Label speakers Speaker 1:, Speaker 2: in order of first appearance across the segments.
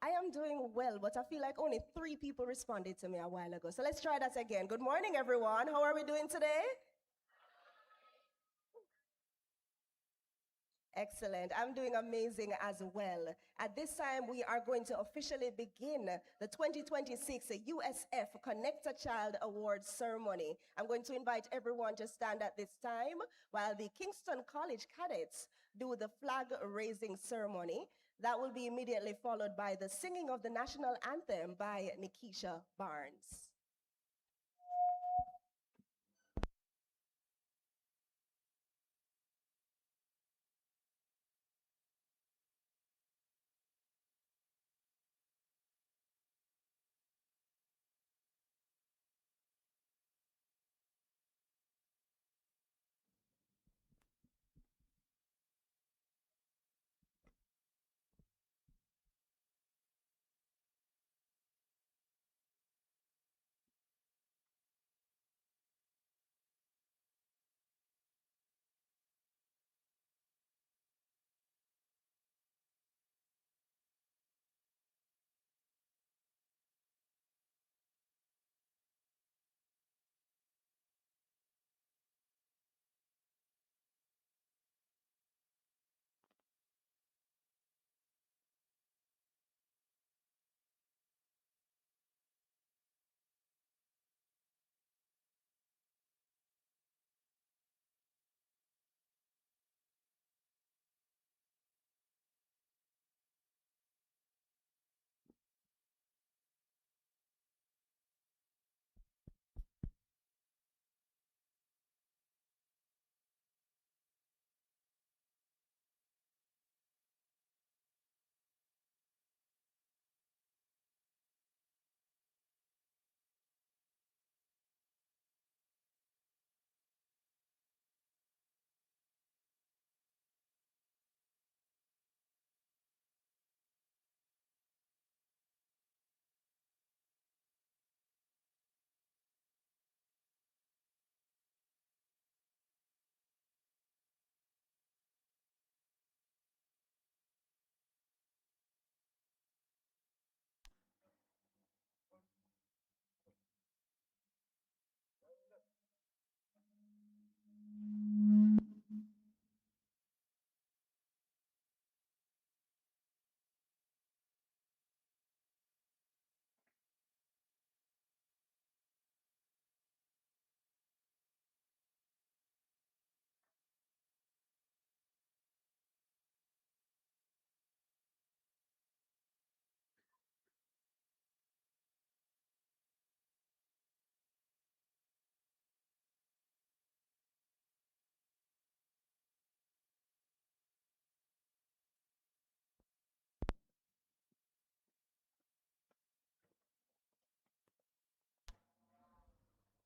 Speaker 1: I am doing well, but I feel like only 3 people responded to me a while ago. So let's try that again. Good morning, everyone. How are we doing today? Excellent. I'm doing amazing as well. At this time, we are going to officially begin the 2026 USF Connect a Child Awards ceremony. I'm going to invite everyone to stand at this time while the Kingston College cadets do the flag raising ceremony. That will be immediately followed by the singing of the national anthem by Nikisha Barnes.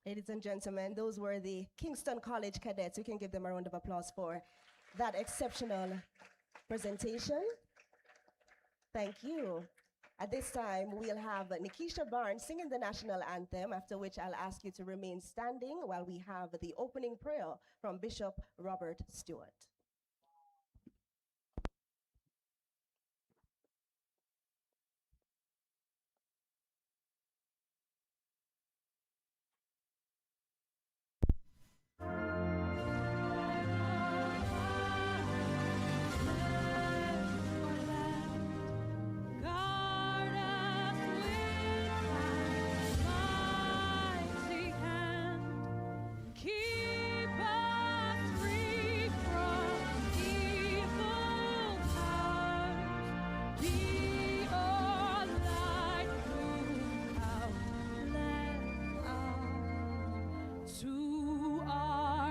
Speaker 1: Ladies and gentlemen, those were the Kingston College cadets. We can give them a round of applause for that exceptional presentation. Thank you. At this time, we'll have Nikisha Barnes singing the national anthem, after which I'll ask you to remain standing while we have the opening prayer from Bishop Robert Stewart.
Speaker 2: To our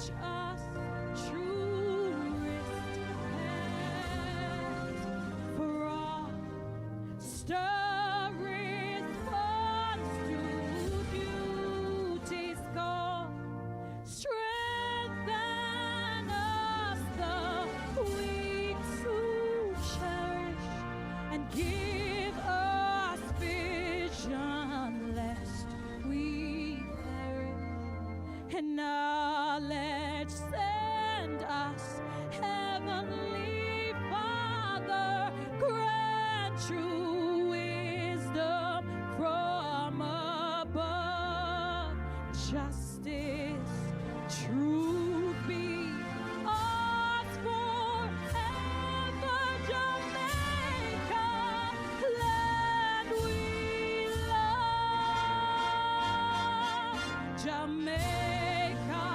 Speaker 2: teach us truest paths for all. Stir response to duty's call. Strengthen us, the weak to cherish, and give us vision lest we perish. And knowledge send us, Heavenly Father, grant true wisdom from above. Justice, truth be ours forever. Jamaica, land we love. Jamaica,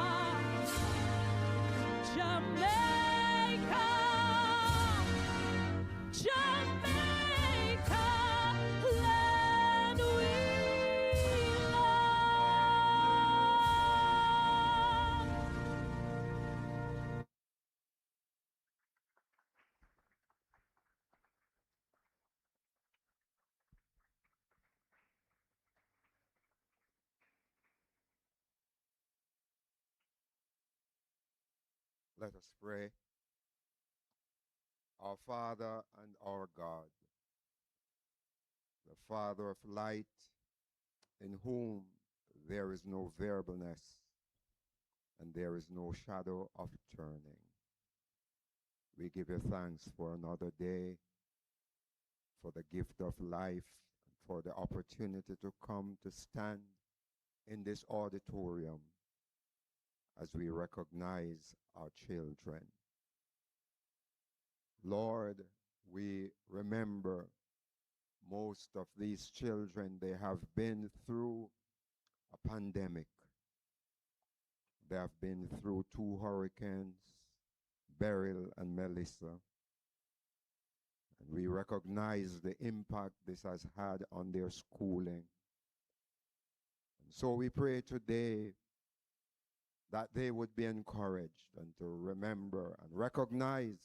Speaker 2: Jamaica, Jamaica, land we love.
Speaker 3: Let us pray. Our Father and our God, the Father of light, in whom there is no variableness and there is no shadow of turning. We give you thanks for another day, for the gift of life, and for the opportunity to come to stand in this auditorium as we recognize our children. Lord, we remember most of these children, they have been through a pandemic. They have been through 2 hurricanes, Beryl and Melissa. And we recognize the impact this has had on their schooling. And so we pray today that they would be encouraged and to remember and recognize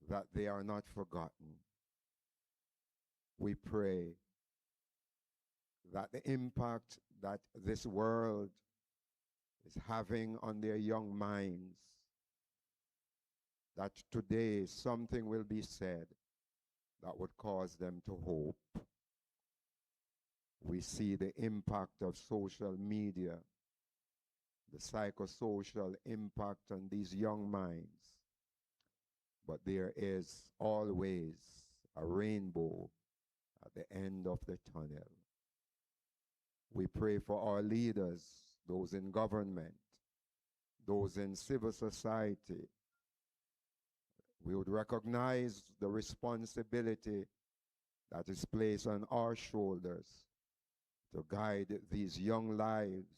Speaker 3: that they are not forgotten. We pray that the impact that this world is having on their young minds, that today something will be said that would cause them to hope. We see the impact of social media, the psychosocial impact on these young minds. But there is always a rainbow at the end of the tunnel. We pray for our leaders, those in government, those in civil society. We would recognize the responsibility that is placed on our shoulders to guide these young lives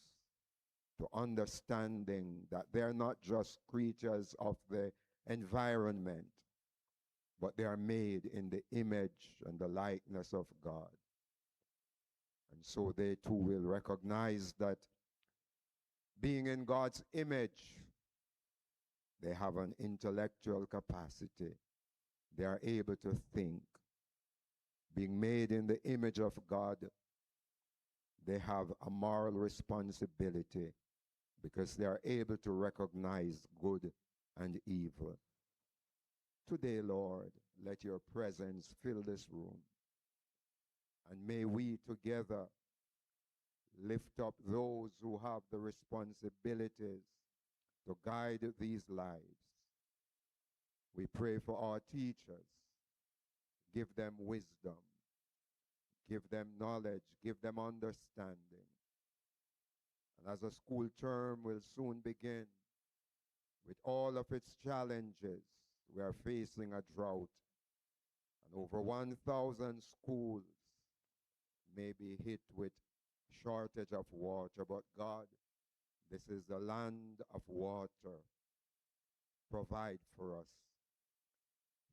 Speaker 3: to understanding that they're not just creatures of the environment, but they are made in the image and the likeness of God. And so they too will recognize that being in God's image, they have an intellectual capacity. They are able to think. Being made in the image of God, they have a moral responsibility because they are able to recognize good and evil. Today, Lord, let your presence fill this room. And may we together lift up those who have the responsibilities to guide these lives. We pray for our teachers. Give them wisdom. Give them knowledge. Give them understanding. And as the school term will soon begin, with all of its challenges, we are facing a drought. And over 1,000 schools may be hit with shortage of water. But God, this is the land of water. Provide for us.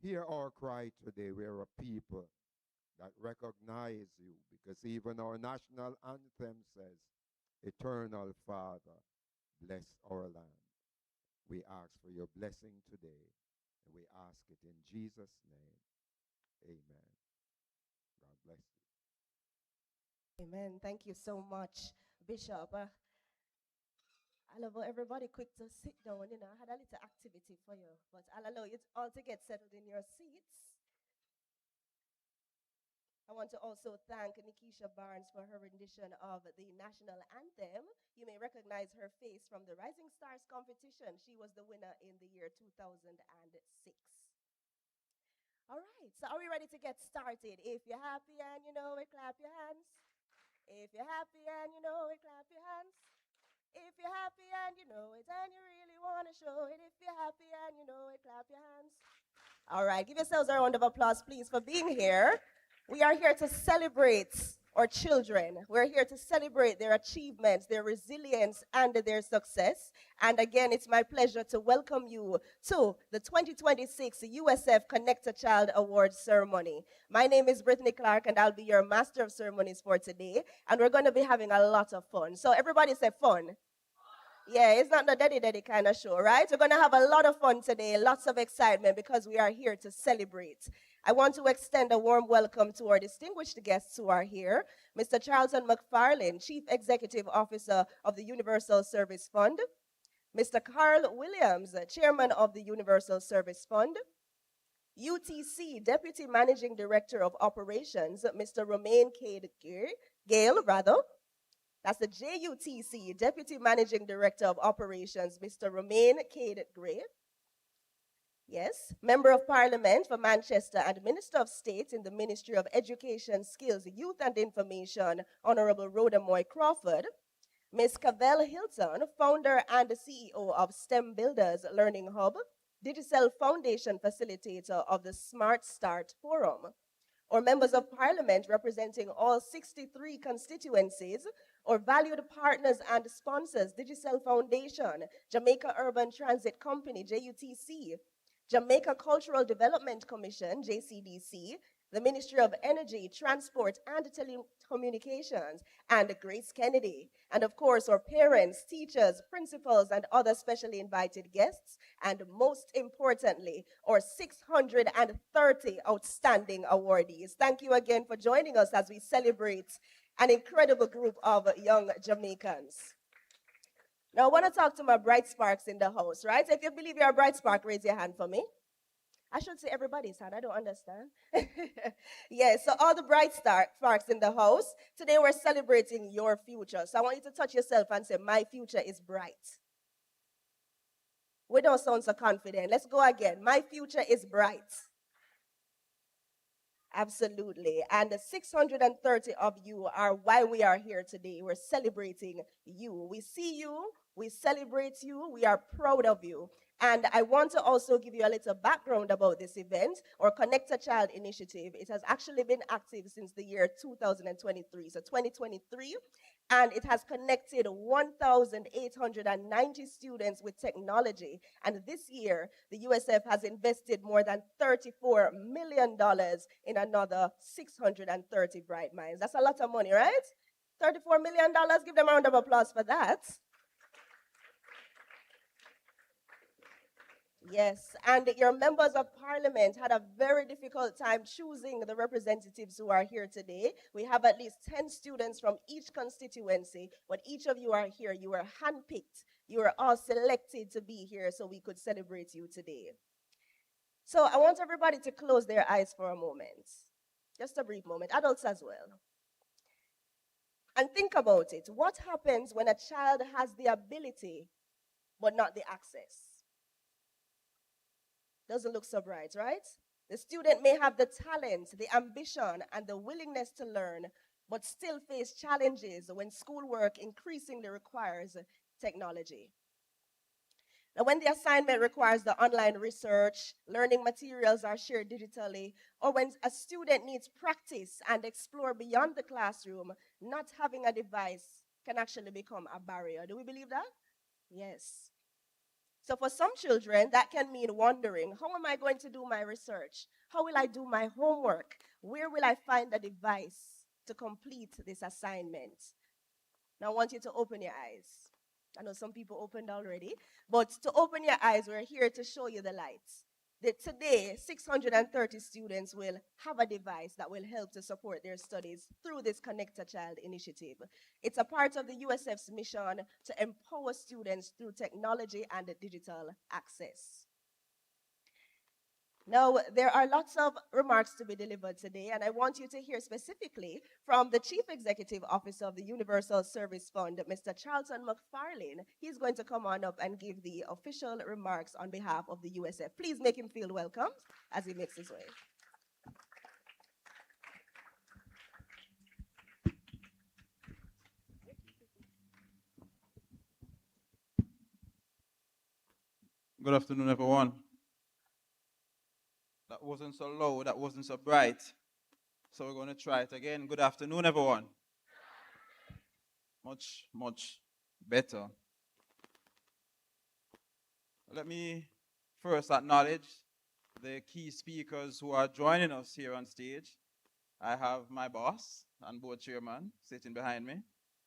Speaker 3: Hear our cry today. We are a people that recognize you, because even our national anthem says, Eternal Father, bless our land. We ask for your blessing today, and we ask it in Jesus' name. Amen. God bless you.
Speaker 1: Amen. Thank you so much, Bishop. I'll allow everybody quick to sit down. I had a little activity for you, but I'll allow you all to get settled in your seats. I want to also thank Nikisha Barnes for her rendition of the national anthem. You may recognize her face from the Rising Stars competition. She was the winner in the year 2006. All right, so are we ready to get started? If you're happy and you know it, clap your hands. If you're happy and you know it, clap your hands. If you're happy and you know it and you really want to show it, if you're happy and you know it, clap your hands. All right, give yourselves a round of applause, please, for being here. We are here to celebrate our children. We're here to celebrate their achievements, their resilience, and their success. And again, it's my pleasure to welcome you to the 2026 USF Connect a Child Awards ceremony. My name is Brittany Clark, and I'll be your Master of Ceremonies for today. And we're going to be having a lot of fun. So everybody say fun. Yeah, it's not the daddy kind of show, right? We're going to have a lot of fun today, lots of excitement because we are here to celebrate. I want to extend a warm welcome to our distinguished guests who are here. Mr. Charlton McFarlane, Chief Executive Officer of the Universal Service Fund. Mr. Carl Williams, Chairman of the Universal Service Fund. UTC Deputy Managing Director of Operations, Mr. Romain Gale. That's the JUTC, Deputy Managing Director of Operations, Mr. Romain Cade Gray. Yes, Member of Parliament for Manchester and Minister of State in the Ministry of Education, Skills, Youth and Information, Honorable Rhoda Moy Crawford. Ms. Cavell Hilton, founder and CEO of STEM Builders Learning Hub, Digicel Foundation facilitator of the Smart Start Forum. Or members of parliament representing all 63 constituencies, or valued partners and sponsors, Digicel Foundation, Jamaica Urban Transit Company, JUTC, Jamaica Cultural Development Commission, JCDC, the Ministry of Energy, Transport, and Telecommunications, and Grace Kennedy. And of course, our parents, teachers, principals, and other specially invited guests. And most importantly, our 630 outstanding awardees. Thank you again for joining us as we celebrate an incredible group of young Jamaicans. Now, I want to talk to my bright sparks in the house, right? If you believe you're a bright spark, raise your hand for me. I should say everybody's hand. I don't understand. Yes, so all the bright sparks in the house. Today we're celebrating your future. So I want you to touch yourself and say, my future is bright. We don't sound so confident. Let's go again. My future is bright. Absolutely. And the 630 of you are why we are here today. We're celebrating you. We see you. We celebrate you. We are proud of you. And I want to also give you a little background about this event, or Connect a Child initiative. It has actually been active since the year 2023, so 2023, and it has connected 1,890 students with technology. And this year, the USF has invested more than $34 million in another 630 bright minds. That's a lot of money, right? $34 million. Give them a round of applause for that. Yes, and your members of parliament had a very difficult time choosing the representatives who are here today. We have at least 10 students from each constituency, but each of you are here. You were handpicked. You were all selected to be here so we could celebrate you today. So I want everybody to close their eyes for a moment. Just a brief moment, adults as well. And think about it. What happens when a child has the ability but not the access? Doesn't look so bright, right? The student may have the talent, the ambition, and the willingness to learn, but still face challenges when schoolwork increasingly requires technology. Now, when the assignment requires the online research, learning materials are shared digitally, or when a student needs practice and explore beyond the classroom, not having a device can actually become a barrier. Do we believe that? Yes. So for some children, that can mean wondering, how am I going to do my research? How will I do my homework? Where will I find a device to complete this assignment? Now I want you to open your eyes. I know some people opened already, but to open your eyes, we're here to show you the lights. That today, 630 students will have a device that will help to support their studies through this Connect a Child initiative. It's a part of the USF's mission to empower students through technology and digital access. Now, there are lots of remarks to be delivered today, and I want you to hear specifically from the Chief Executive Officer of the Universal Service Fund, Mr. Charlton McFarlane. He's going to come on up and give the official remarks on behalf of the USF. Please make him feel welcome as he makes his way.
Speaker 4: Good afternoon, everyone. That wasn't so low, that wasn't so bright. So we're going to try it again. Good afternoon, everyone. Much, much better. Let me first acknowledge the key speakers who are joining us here on stage. I have my boss and board chairman sitting behind me,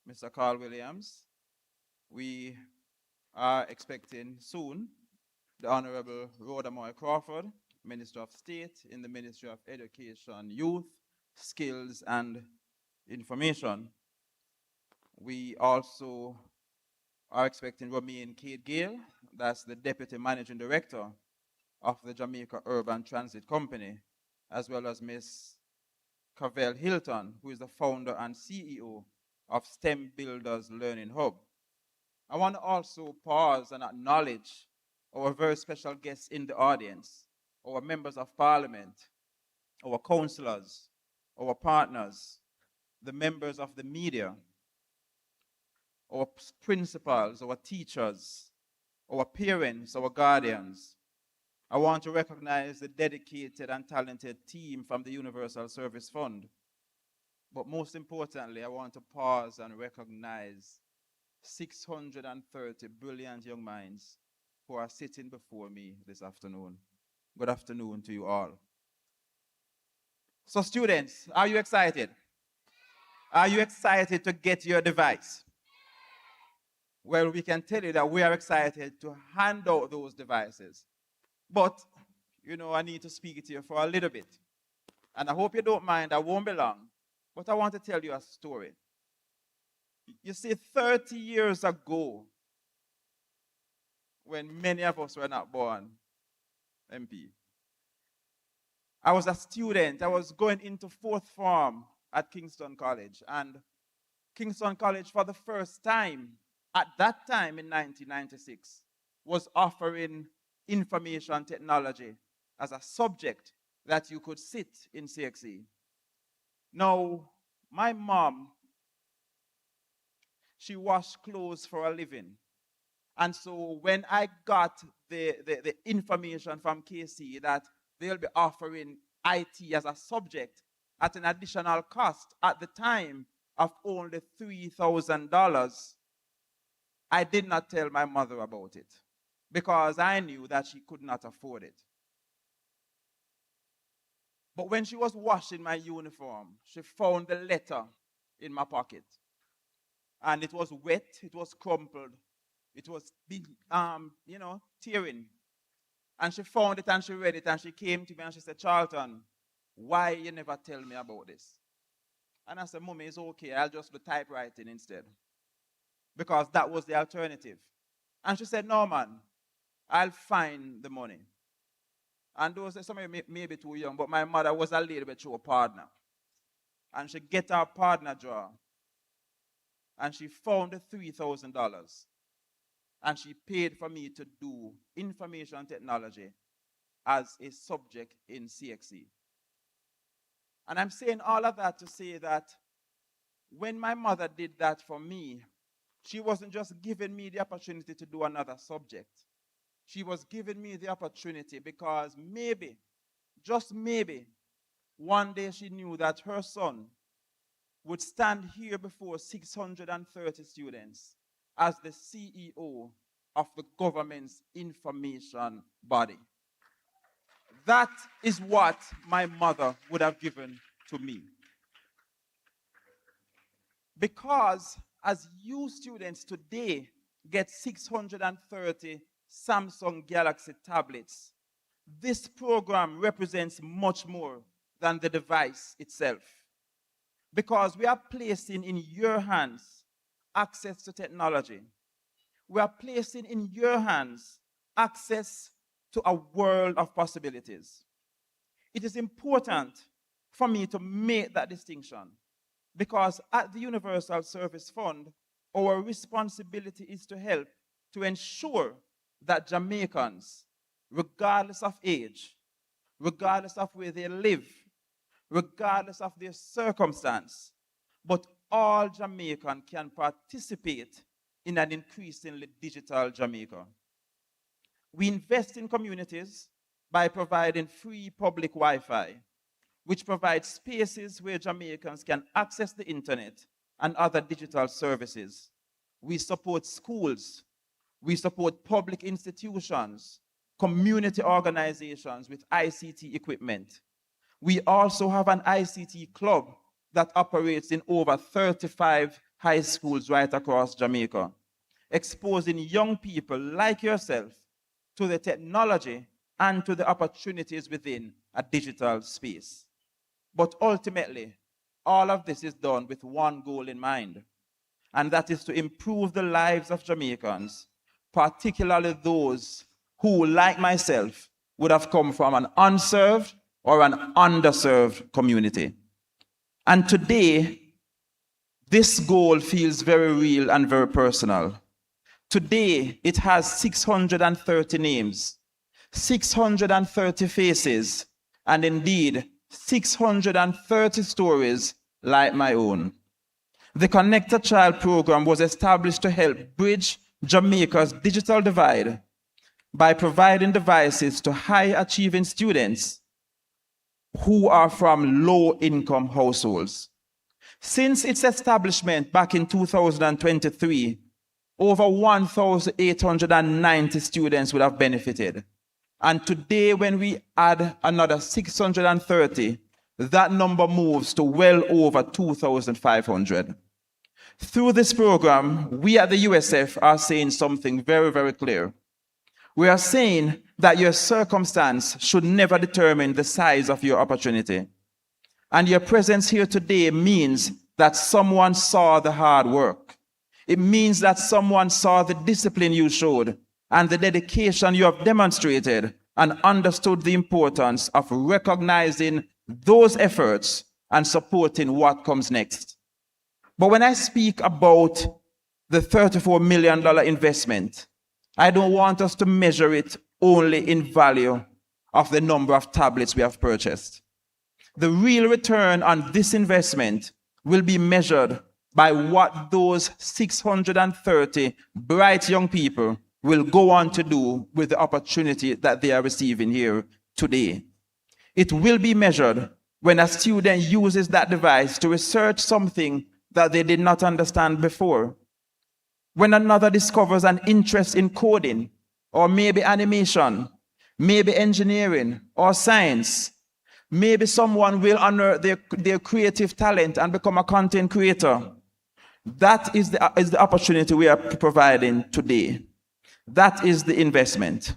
Speaker 4: Mr. Carl Williams. We are expecting soon the Honorable Rhoda Moy Crawford, Minister of State in the Ministry of Education, Youth, Skills, and Information. We also are expecting Romaine Cade Gale, that's the Deputy Managing Director of the Jamaica Urban Transit Company, as well as Ms. Cavell Hilton, who is the founder and CEO of STEM Builders Learning Hub. I want to also pause and acknowledge our very special guests in the audience, our members of parliament, our councillors, our partners, the members of the media, our principals, our teachers, our parents, our guardians. I want to recognize the dedicated and talented team from the Universal Service Fund. But most importantly, I want to pause and recognize 630 brilliant young minds who are sitting before me this afternoon. Good afternoon to you all. So students, are you excited? Are you excited to get your device? Well, we can tell you that we are excited to hand out those devices. But, I need to speak to you for a little bit. And I hope you don't mind, I won't be long. But I want to tell you a story. You see, 30 years ago, when many of us were not born, MP, I was a student. I was going into fourth form at Kingston College. And Kingston College, for the first time, at that time in 1996, was offering information technology as a subject that you could sit in CXE. Now, my mom, she washed clothes for a living. And so when I got the information from KC that they'll be offering IT as a subject at an additional cost at the time of only $3,000, I did not tell my mother about it because I knew that she could not afford it. But when she was washing my uniform, she found the letter in my pocket. And it was wet, it was crumpled, it was big, tearing. And she found it and she read it and she came to me and she said, Charlton, why you never tell me about this? And I said, Mommy, it's okay, I'll just do typewriting instead. Because that was the alternative. And she said, no, man, I'll find the money. And those, some of you may be too young, but my mother was a little bit through a partner. And she get her partner drawer. And she found the $3,000. And she paid for me to do information technology as a subject in CXE. And I'm saying all of that to say that when my mother did that for me, she wasn't just giving me the opportunity to do another subject. She was giving me the opportunity because maybe, just maybe, one day she knew that her son would stand here before 630 students as the CEO of the government's information body. That is what my mother would have given to me. Because as you students today get 630 Samsung Galaxy tablets. This program represents much more than the device itself, because we are placing in your hands access to technology. We are placing in your hands access to a world of possibilities. It is important for me to make that distinction, because at the Universal Service Fund, our responsibility is to help to ensure that Jamaicans, regardless of age, regardless of where they live, regardless of their circumstance, but all Jamaicans can participate in an increasingly digital Jamaica. We invest in communities by providing free public Wi-Fi, which provides spaces where Jamaicans can access the internet and other digital services. We support schools. We support public institutions, community organizations with ICT equipment. We also have an ICT club that operates in over 35 high schools right across Jamaica, exposing young people like yourself to the technology and to the opportunities within a digital space. But ultimately, all of this is done with one goal in mind, and that is to improve the lives of Jamaicans, particularly those who, like myself, would have come from an unserved or an underserved community. And today, this goal feels very real and very personal. Today, it has 630 names, 630 faces, and indeed, 630 stories like my own. The Connect a Child program was established to help bridge Jamaica's digital divide by providing devices to high-achieving students who are from low-income households. Since its establishment back in 2023, over 1,890 students would have benefited. And today, when we add another 630, that number moves to well over 2,500. Through this program, we at the USF are saying something very, very clear. We are saying that your circumstance should never determine the size of your opportunity. And your presence here today means that someone saw the hard work. It means that someone saw the discipline you showed and the dedication you have demonstrated and understood the importance of recognizing those efforts and supporting what comes next. But when I speak about the $34 million investment, I don't want us to measure it only in value of the number of tablets we have purchased. The real return on this investment will be measured by what those 630 bright young people will go on to do with the opportunity that they are receiving here today. It will be measured when a student uses that device to research something that they did not understand before. When another discovers an interest in coding, or maybe animation, maybe engineering or science, maybe someone will honor their creative talent and become a content creator. That is the opportunity we are providing today. That is the investment.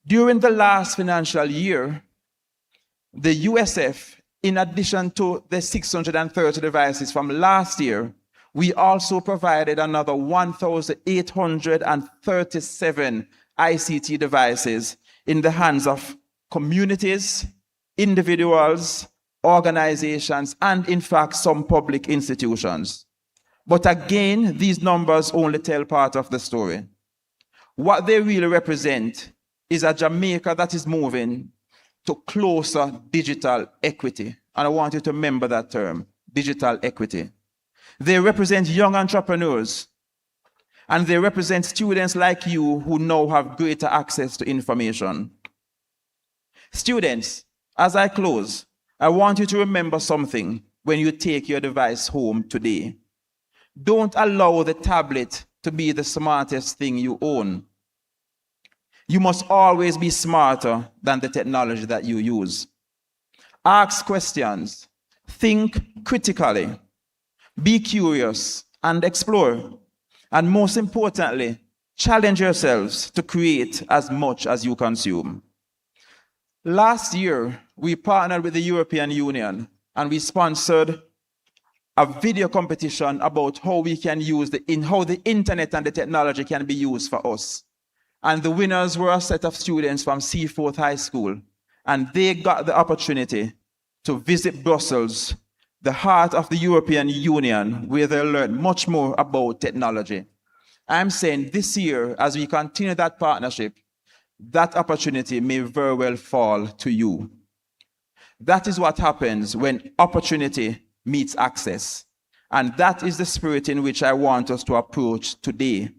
Speaker 4: During the last financial year, the USF, in addition to the 630 devices from last year, we also provided another 1,837 ICT devices in the hands of communities, individuals, organizations, and in fact, some public institutions. But again, these numbers only tell part of the story. What they really represent is a Jamaica that is moving to closer digital equity. And I want you to remember that term, digital equity. They represent young entrepreneurs, and they represent students like you who now have greater access to information. Students, as I close, I want you to remember something when you take your device home today. Don't allow the tablet to be the smartest thing you own. You must always be smarter than the technology that you use. Ask questions, think critically, be curious, and explore. And most importantly, challenge yourselves to create as much as you consume. Last year, we partnered with the European Union and we sponsored a video competition about how we can use how the internet and the technology can be used for us. And the winners were a set of students from Seaforth High School. And they got the opportunity to visit Brussels, the heart of the European Union, where they learned much more about technology. I'm saying this year, as we continue that partnership, that opportunity may very well fall to you. That is what happens when opportunity meets access. And that is the spirit in which I want us to approach today.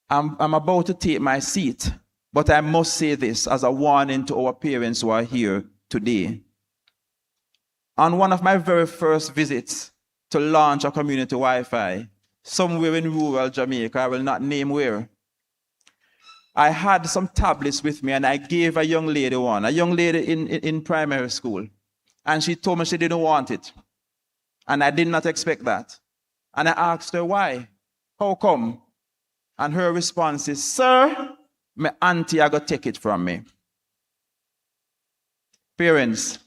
Speaker 4: I'm about to take my seat, but I must say this as a warning to our parents who are here today. On one of my very first visits to launch a community Wi-Fi, somewhere in rural Jamaica, I will not name where, I had some tablets with me and I gave a young lady one, a young lady in primary school. And she told me she didn't want it. And I did not expect that. And I asked her why. How come? And her response is, sir, my auntie are going to take it from me. Parents,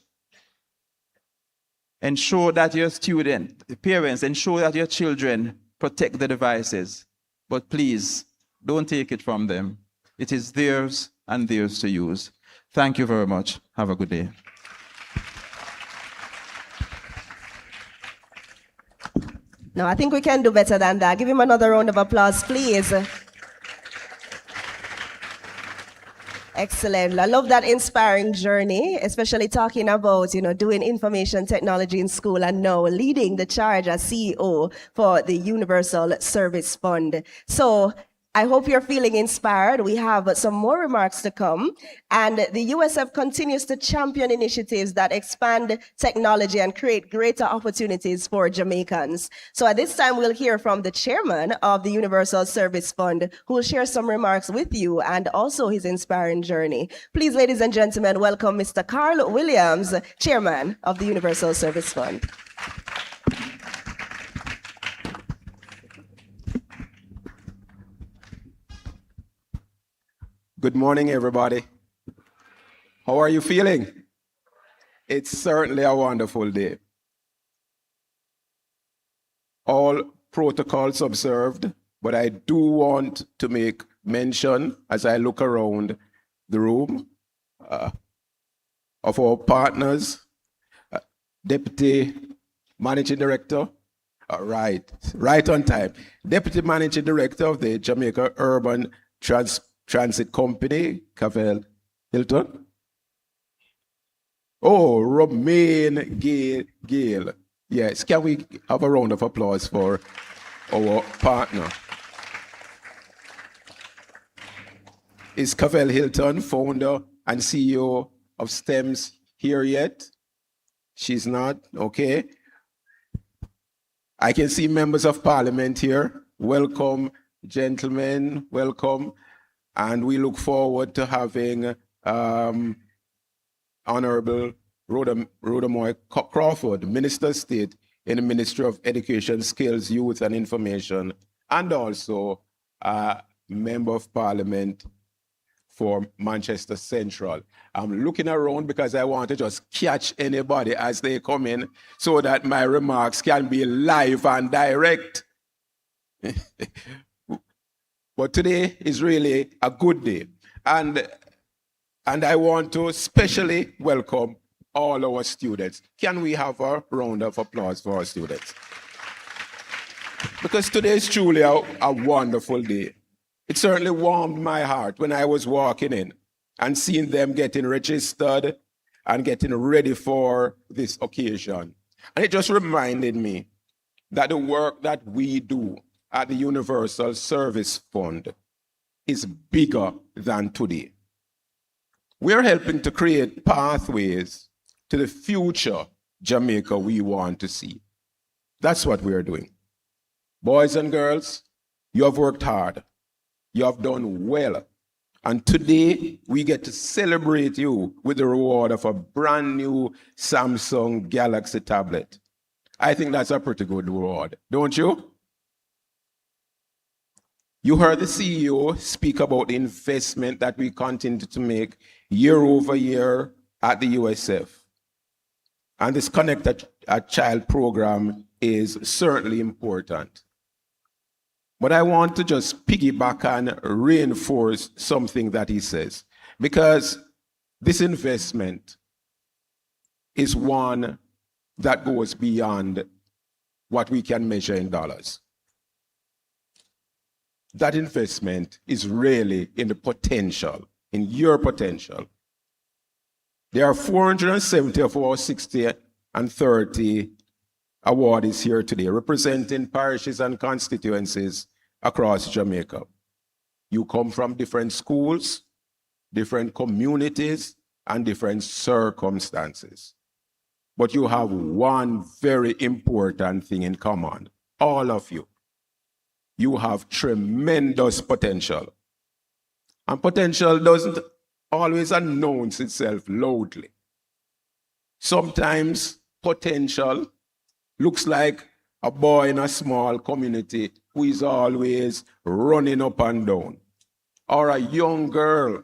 Speaker 4: ensure that your ensure that your children protect the devices. But please, don't take it from them. It is theirs and theirs to use. Thank you very much. Have a good day.
Speaker 1: No, I think we can do better than that. Give him another round of applause, please. Excellent. I love that inspiring journey, especially talking about, doing information technology in school and now leading the charge as CEO for the Universal Service Fund. So I hope you're feeling inspired. We have some more remarks to come. And the USF continues to champion initiatives that expand technology and create greater opportunities for Jamaicans. So at this time, we'll hear from the chairman of the Universal Service Fund, who will share some remarks with you and also his inspiring journey. Please, ladies and gentlemen, welcome Mr. Carl Williams, chairman of the Universal Service Fund.
Speaker 5: Good morning, everybody. How are you feeling? It's certainly a wonderful day. All protocols observed, but I do want to make mention as I look around the room of our partners, Deputy Managing Director, right on time, Deputy Managing Director of the Jamaica Urban Transit Company, Cavell Hilton. Oh, Romaine Gale. Yes, can we have a round of applause for our partner? Is Cavell Hilton, founder and CEO of STEMS, here yet? She's not, okay. I can see members of parliament here. Welcome, gentlemen, welcome. And we look forward to having Honorable Rhoda Moy Crawford, Minister of State in the Ministry of Education, Skills, Youth and Information, and also Member of Parliament for Manchester Central. I'm looking around because I want to just catch anybody as they come in so that my remarks can be live and direct. But today is really a good day. And I want to especially welcome all our students. Can we have a round of applause for our students? Because today is truly a wonderful day. It certainly warmed my heart when I was walking in and seeing them getting registered and getting ready for this occasion. And it just reminded me that the work that we do at the Universal Service Fund is bigger than today. We're helping to create pathways to the future Jamaica we want to see. That's what we're doing. Boys and girls, you have worked hard. You have done well. And today, we get to celebrate you with the reward of a brand new Samsung Galaxy tablet. I think that's a pretty good reward, don't you? You heard the CEO speak about the investment that we continue to make year over year at the USF. And this Connect a Child program is certainly important. But I want to just piggyback and reinforce something that he says, because this investment is one that goes beyond what we can measure in dollars. That investment is really in the potential, in your potential. There are 470 of our 60 and 30 awardees here today, representing parishes and constituencies across Jamaica. You come from different schools, different communities, and different circumstances. But you have one very important thing in common, all of you. You have tremendous potential. And potential doesn't always announce itself loudly. Sometimes potential looks like a boy in a small community who is always running up and down, or a young girl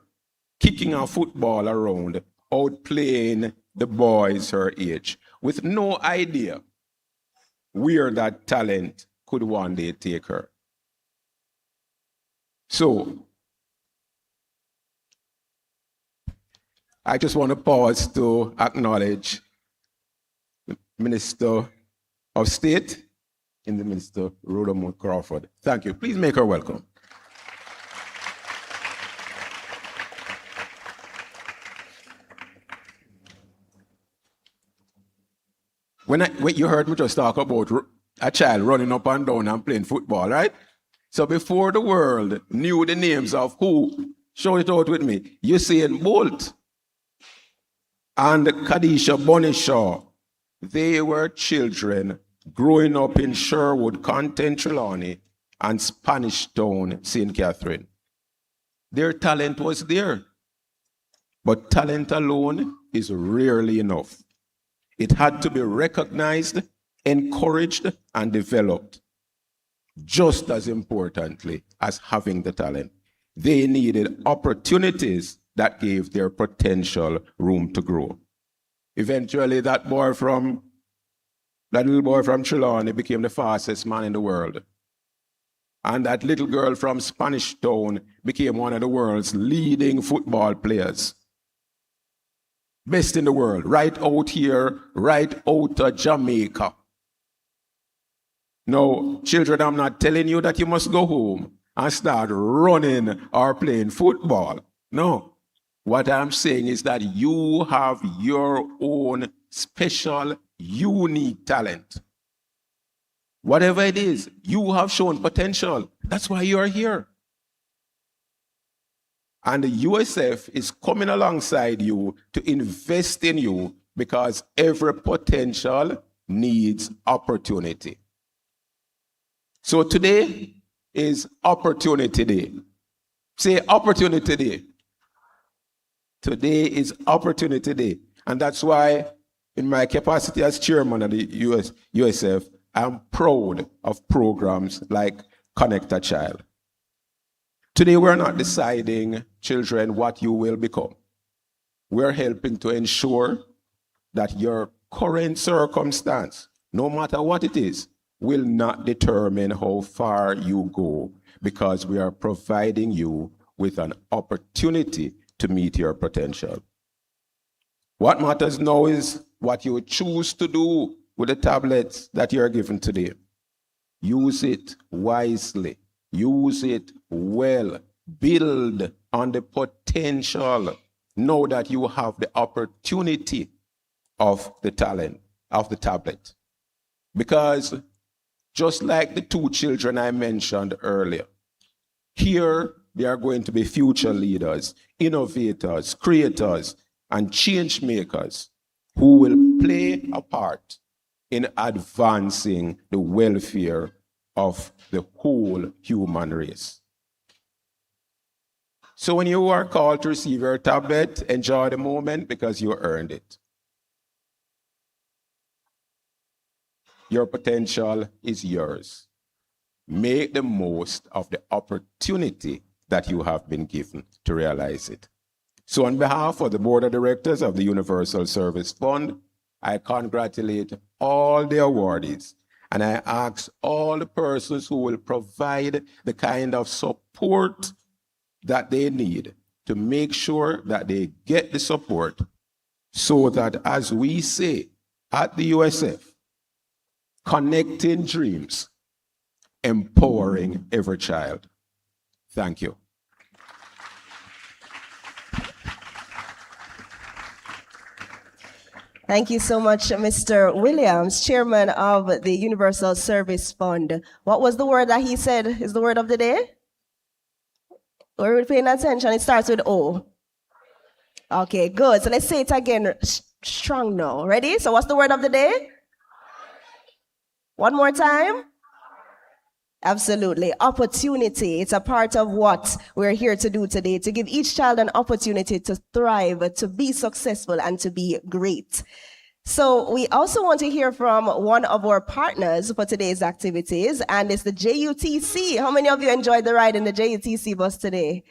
Speaker 5: kicking a football around, outplaying the boys her age, with no idea where that talent could one day take her. So, I just want to pause to acknowledge the Minister of State and the Minister Rhoda Moore Crawford. Thank you. Please make her welcome. When you heard me just talk about a child running up and down and playing football, right? So before the world knew the names of who, show it out with me, Usain Bolt and Kadisha Bonishaw, they were children growing up in Sherwood, Content, Trelawney, and Spanish Town, St. Catherine. Their talent was there, but talent alone is rarely enough. It had to be recognized, encouraged, and developed. Just as importantly as having the talent, they needed opportunities that gave their potential room to grow. Eventually, that little boy from Trelawney became the fastest man in the world. And that little girl from Spanish Town became one of the world's leading football players. Best in the world, right out here, right out of Jamaica. No, children, I'm not telling you that you must go home and start running or playing football. No. What I'm saying is that you have your own special, unique talent. Whatever it is, you have shown potential. That's why you are here. And the USF is coming alongside you to invest in you because every potential needs opportunity. So today is Opportunity Day. Say Opportunity Day. Today is Opportunity Day. And that's why in my capacity as chairman of the USF, I'm proud of programs like Connect a Child. Today, we're not deciding, children, what you will become. We're helping to ensure that your current circumstance, no matter what it is, will not determine how far you go, because we are providing you with an opportunity to meet your potential. What matters now is what you choose to do with the tablets that you're given today. Use it wisely. Use it well. Build on the potential. Know that you have the opportunity of the talent, of the tablet. Because just like the two children I mentioned earlier, here they are going to be future leaders, innovators, creators, and change makers who will play a part in advancing the welfare of the whole human race. So when you are called to receive your tablet, enjoy the moment because you earned it. Your potential is yours. make the most of the opportunity that you have been given to realize it. So on behalf of the Board of Directors of the Universal Service Fund, I congratulate all the awardees, and I ask all the persons who will provide the kind of support that they need to make sure that they get the support so that, as we say at the USF, connecting dreams, empowering every child. Thank you.
Speaker 1: Thank you so much, Mr. Williams, Chairman of the Universal Service Fund. What was the word that he said is the word of the day? We're paying attention. It starts with O. Okay, good. So let's say it again strong now. Ready? So what's the word of the day? One more time. Absolutely. Opportunity. It's a part of what we're here to do today, to give each child an opportunity to thrive, to be successful, and to be great. So we also want to hear from one of our partners for today's activities, and it's the JUTC. How many of you enjoyed the ride in the JUTC bus today?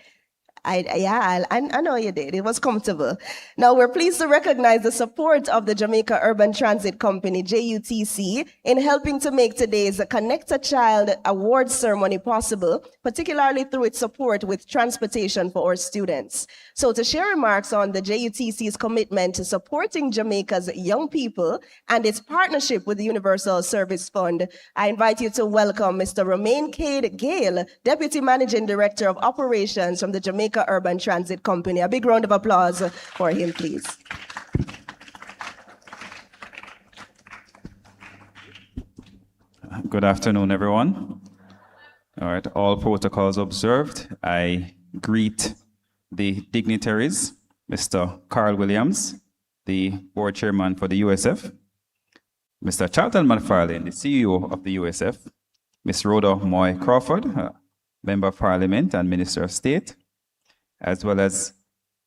Speaker 1: I know you did. It was comfortable. Now, we're pleased to recognize the support of the Jamaica Urban Transit Company, JUTC, in helping to make today's Connect a Child Awards ceremony possible, particularly through its support with transportation for our students. So to share remarks on the JUTC's commitment to supporting Jamaica's young people and its partnership with the Universal Service Fund, I invite you to welcome Mr. Romain Cade Gale, Deputy Managing Director of Operations from the Jamaica Urban Transit Company. A big round of applause for him, please.
Speaker 6: Good afternoon, everyone. All right, all protocols observed. I greet the dignitaries, Mr. Carl Williams, the board chairman for the USF, Mr. Charlton McFarlane, the CEO of the USF, Ms. Rhoda Moy Crawford, Member of Parliament and Minister of State, as well as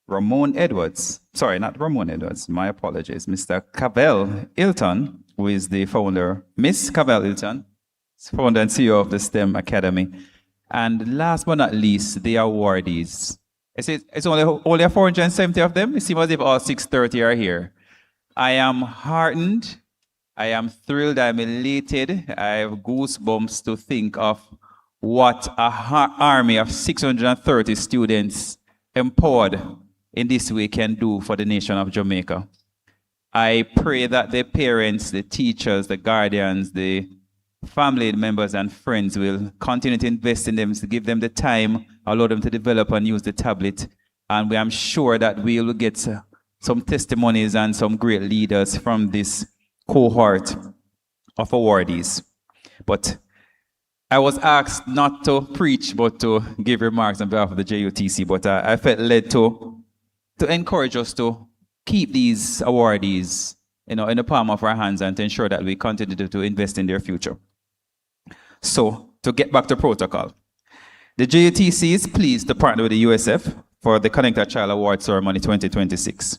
Speaker 6: Ramon Edwards, sorry, not Ramon Edwards, my apologies, Mr. Cavell Hilton, who is the founder, Miss Cavell Hilton, founder and CEO of the STEM Academy. And last but not least, the awardees. It's only 470 of them. It seems as if all 630 are here. I am heartened. I am thrilled. I'm elated. I have goosebumps to think of what an army of 630 students empowered in this way can do for the nation of Jamaica. I pray that the parents, the teachers, the guardians, the family members and friends will continue to invest in them, to give them the time, allow them to develop and use the tablet. And I'm sure that we will get some testimonies and some great leaders from this cohort of awardees. But I was asked not to preach, but to give remarks on behalf of the JUTC. But I felt led to encourage us to keep these awardees, in the palm of our hands and to ensure that we continue to invest in their future. So, to get back to protocol, the JUTC is pleased to partner with the USF for the Connect a Child Award Ceremony 2026,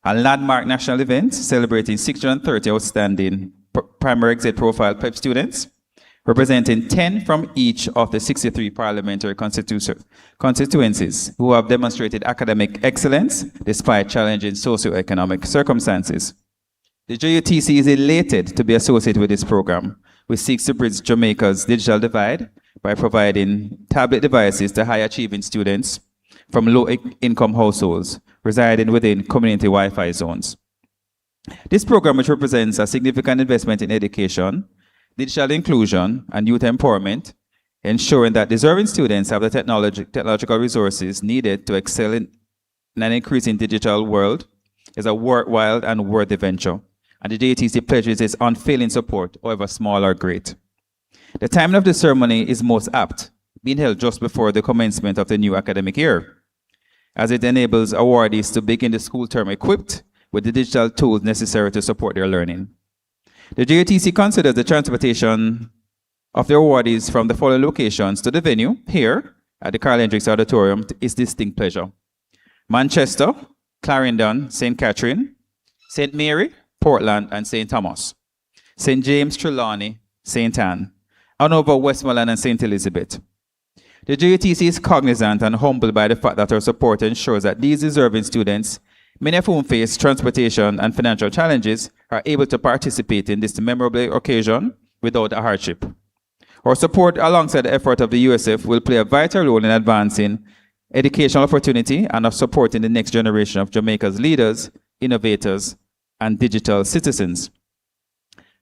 Speaker 6: a landmark national event celebrating 630 outstanding primary exit profile PEP students, representing 10 from each of the 63 parliamentary constituencies who have demonstrated academic excellence despite challenging socioeconomic circumstances. The JUTC is elated to be associated with this program, which seeks to bridge Jamaica's digital divide by providing tablet devices to high-achieving students from low-income households residing within community Wi-Fi zones. This program, which represents a significant investment in education, digital inclusion, and youth empowerment, ensuring that deserving students have the technological resources needed to excel in an increasing digital world, is a worthwhile and worthy venture. And the JTC pledges its unfailing support, however small or great. The timing of the ceremony is most apt, being held just before the commencement of the new academic year, as it enables awardees to begin the school term equipped with the digital tools necessary to support their learning. The JTC considers the transportation of the awardees from the following locations to the venue here at the Carl Hendricks Auditorium its distinct pleasure: Manchester, Clarendon, St. Catherine, St. Mary, Portland, and St. Thomas, St. James, Trelawney, St. Anne, and over Westmoreland and St. Elizabeth. The JUTC is cognizant and humbled by the fact that our support ensures that these deserving students, many of whom face transportation and financial challenges, are able to participate in this memorable occasion without a hardship. Our support alongside the effort of the USF will play a vital role in advancing educational opportunity and of supporting the next generation of Jamaica's leaders, innovators, and digital citizens.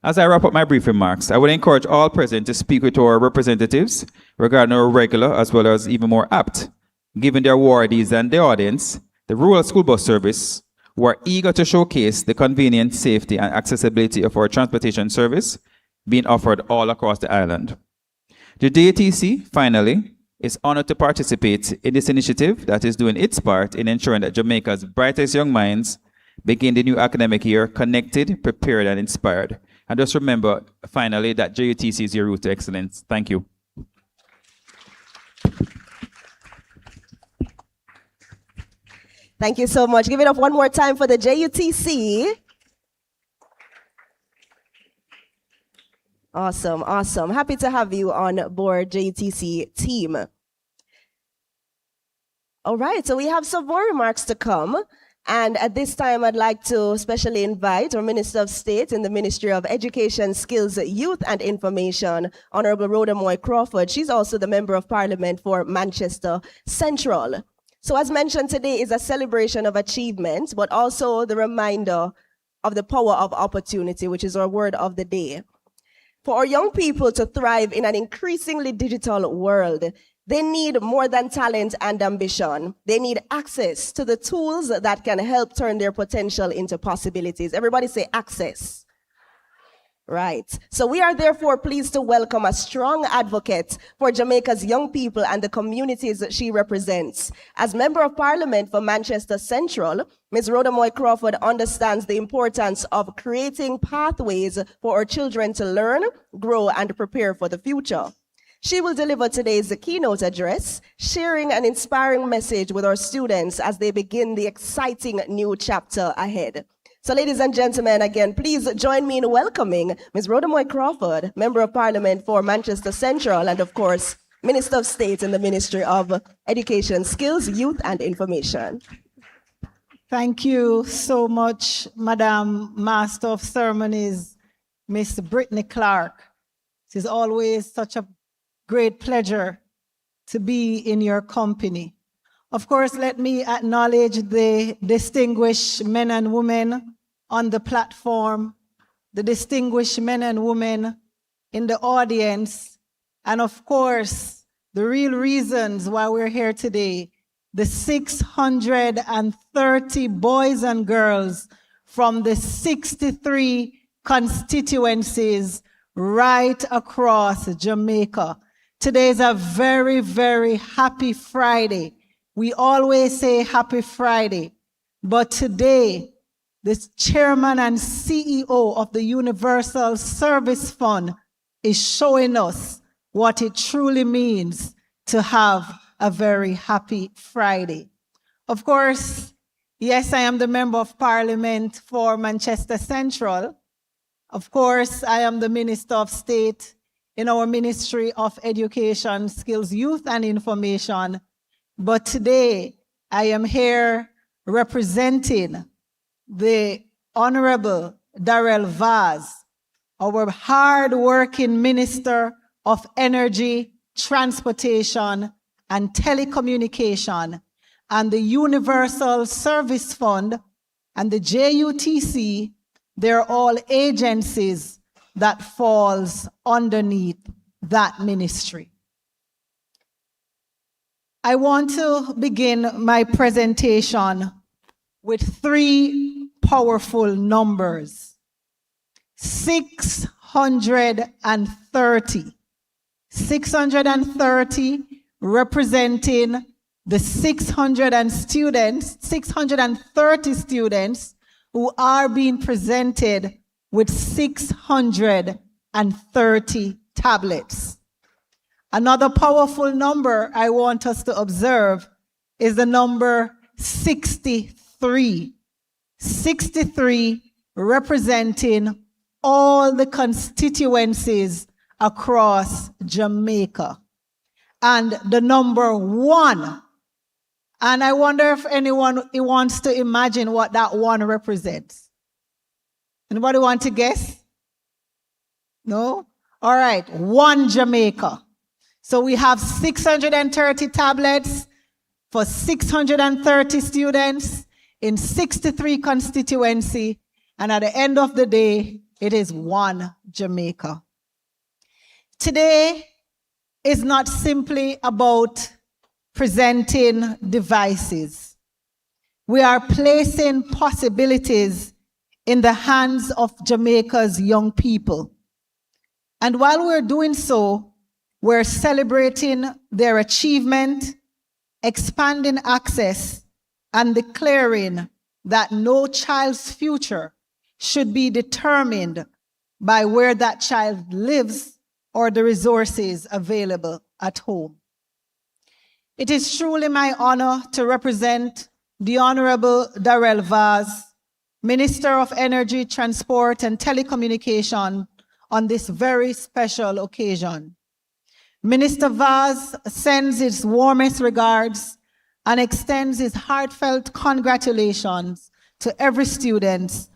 Speaker 6: As I wrap up my brief remarks, I would encourage all present to speak with our representatives regarding our regular as well as even more apt, given the awardees and the audience, the Rural School Bus Service, who are eager to showcase the convenience, safety, and accessibility of our transportation service being offered all across the island. The JTC, finally, is honored to participate in this initiative that is doing its part in ensuring that Jamaica's brightest young minds begin the new academic year connected, prepared, and inspired. And just remember, finally, that JUTC is your route to excellence. Thank you.
Speaker 1: Thank you so much. Give it up one more time for the JUTC. Awesome, awesome. Happy to have you on board JUTC team. All right, so we have some more remarks to come. And at this time, I'd like to especially invite our Minister of State in the Ministry of Education, Skills, Youth and Information, Honorable Rhoda Moy Crawford. She's also the Member of Parliament for Manchester Central. So as mentioned, today is a celebration of achievement, but also the reminder of the power of opportunity, which is our word of the day. For our young people to thrive in an increasingly digital world, they need more than talent and ambition. They need access to the tools that can help turn their potential into possibilities. Everybody say access. Right. So we are therefore pleased to welcome a strong advocate for Jamaica's young people and the communities that she represents. As Member of Parliament for Manchester Central, Ms. Rhoda Moy Crawford understands the importance of creating pathways for our children to learn, grow, and prepare for the future. She will deliver today's keynote address, sharing an inspiring message with our students as they begin the exciting new chapter ahead. So ladies and gentlemen, again, please join me in welcoming Ms. Rhoda Moy Crawford, Member of Parliament for Manchester Central, and of course, Minister of State in the Ministry of Education, Skills, Youth and Information.
Speaker 7: Thank you so much, Madam Master of Ceremonies, Miss Brittany Clark. It is always such a great pleasure to be in your company. Of course, let me acknowledge the distinguished men and women on the platform, the distinguished men and women in the audience, and of course, the real reasons why we're here today, the 630 boys and girls from the 63 constituencies right across Jamaica. Today is a very, very happy Friday. We always say happy Friday, but today, the chairman and CEO of the Universal Service Fund is showing us what it truly means to have a very happy Friday. Of course, yes, I am the Member of Parliament for Manchester Central. Of course, I am the Minister of State in our Ministry of Education, Skills, Youth and Information. But today, I am here representing the Honorable Darrell Vaz, our hard-working Minister of Energy, Transportation, and Telecommunication, and the Universal Service Fund and the JUTC. They're all agencies that falls underneath that ministry. I want to begin my presentation with three powerful numbers. 630. 630 representing the 630 students who are being presented with 630 tablets. Another powerful number I want us to observe is the number 63. 63 representing all the constituencies across Jamaica. And the number one, and I wonder if anyone wants to imagine what that one represents. Anybody want to guess? No? All right, one Jamaica. So we have 630 tablets for 630 students in 63 constituency, and at the end of the day, it is one Jamaica. Today is not simply about presenting devices. We are placing possibilities in the hands of Jamaica's young people. And while we're doing so, we're celebrating their achievement, expanding access, and declaring that no child's future should be determined by where that child lives or the resources available at home. It is truly my honor to represent the Honorable Darrell Vaz, Minister of Energy, Transport, and Telecommunication, on this very special occasion. Minister Vaz sends his warmest regards and extends his heartfelt congratulations to every student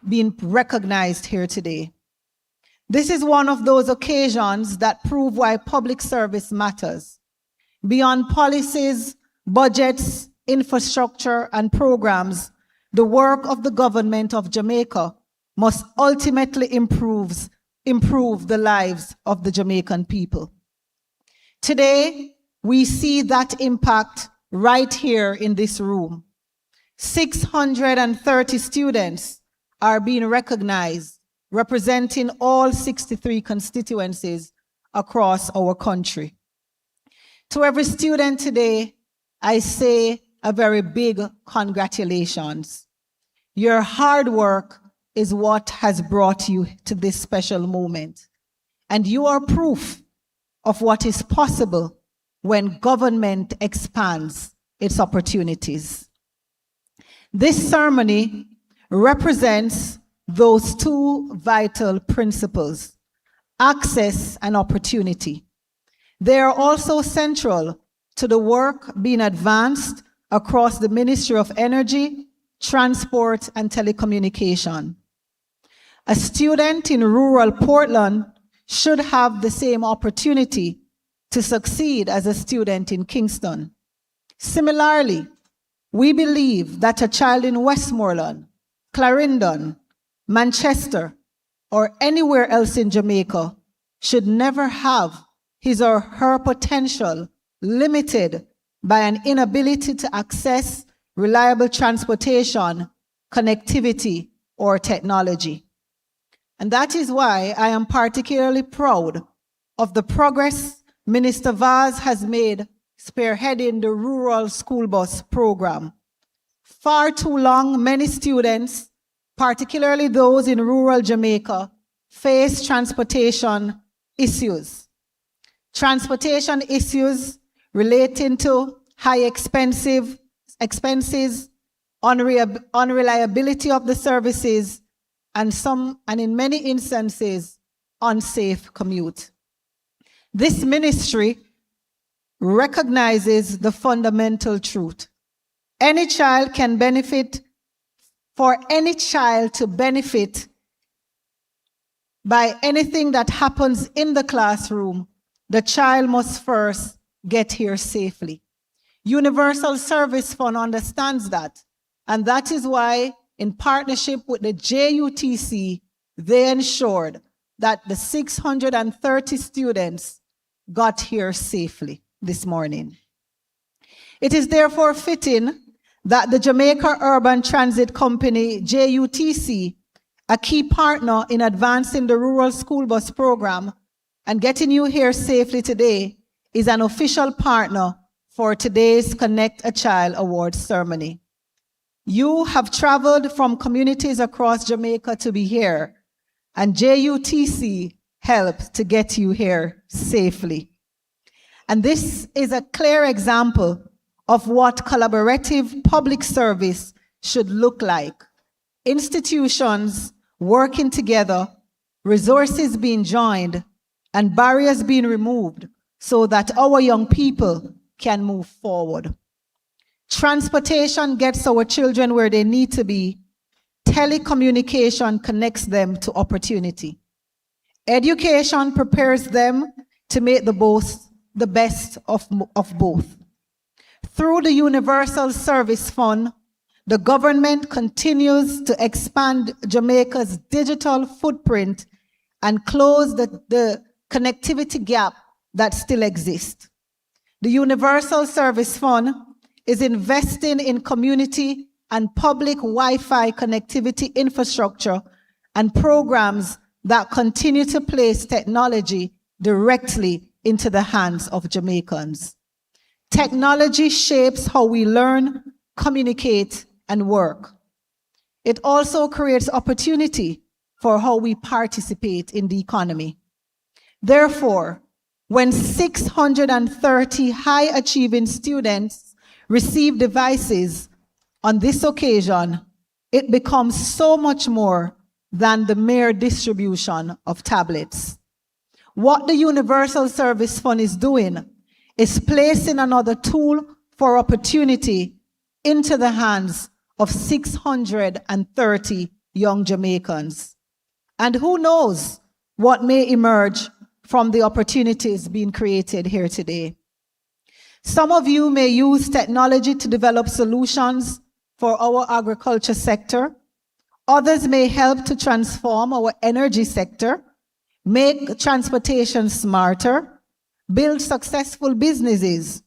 Speaker 7: being recognized here today. This is one of those occasions that prove why public service matters. Beyond policies, budgets, infrastructure, and programs, the work of the government of Jamaica must ultimately improve the lives of the Jamaican people. Today, we see that impact right here in this room. 630 students are being recognized, representing all 63 constituencies across our country. To every student today, I say a very big congratulations. Your hard work is what has brought you to this special moment. And you are proof of what is possible when government expands its opportunities. This ceremony represents those two vital principles, access and opportunity. They are also central to the work being advanced across the Ministry of Energy, Transport, and Telecommunication. A student in rural Portland should have the same opportunity to succeed as a student in Kingston. Similarly, we believe that a child in Westmoreland, Clarendon, Manchester, or anywhere else in Jamaica should never have his or her potential limited by an inability to access reliable transportation, connectivity, or technology. And that is why I am particularly proud of the progress Minister Vaz has made spearheading the rural school bus program. Far too long, many students, particularly those in rural Jamaica, face transportation issues. Transportation issues relating to high expenses, unreliability of the services, and in many instances, unsafe commute. This ministry recognizes the fundamental truth. Any child can benefit. For any child to benefit by anything that happens in the classroom, the child must first get here safely. Universal Service Fund understands that, and that is why, in partnership with the JUTC, they ensured that the 630 students got here safely this morning. It is therefore fitting that the Jamaica Urban Transit Company, JUTC, a key partner in advancing the rural school bus program and getting you here safely today, is an official partner for today's Connect a Child Awards ceremony. You have traveled from communities across Jamaica to be here, and JUTC helped to get you here safely. And this is a clear example of what collaborative public service should look like. Institutions working together, resources being joined, and barriers being removed so that our young people can move forward. Transportation gets our children where they need to be. Telecommunication connects them to opportunity. Education prepares them to make the best of both. Through the Universal Service Fund, the government continues to expand Jamaica's digital footprint and close the connectivity gap that still exists. The Universal Service Fund is investing in community and public Wi-Fi connectivity infrastructure and programs that continue to place technology directly into the hands of Jamaicans. Technology shapes how we learn, communicate, and work. It also creates opportunity for how we participate in the economy. Therefore, when 630 high-achieving students receive devices on this occasion, it becomes so much more than the mere distribution of tablets. What the Universal Service Fund is doing is placing another tool for opportunity into the hands of 630 young Jamaicans. And who knows what may emerge from the opportunities being created here today. Some of you may use technology to develop solutions for our agriculture sector. Others may help to transform our energy sector, make transportation smarter, build successful businesses,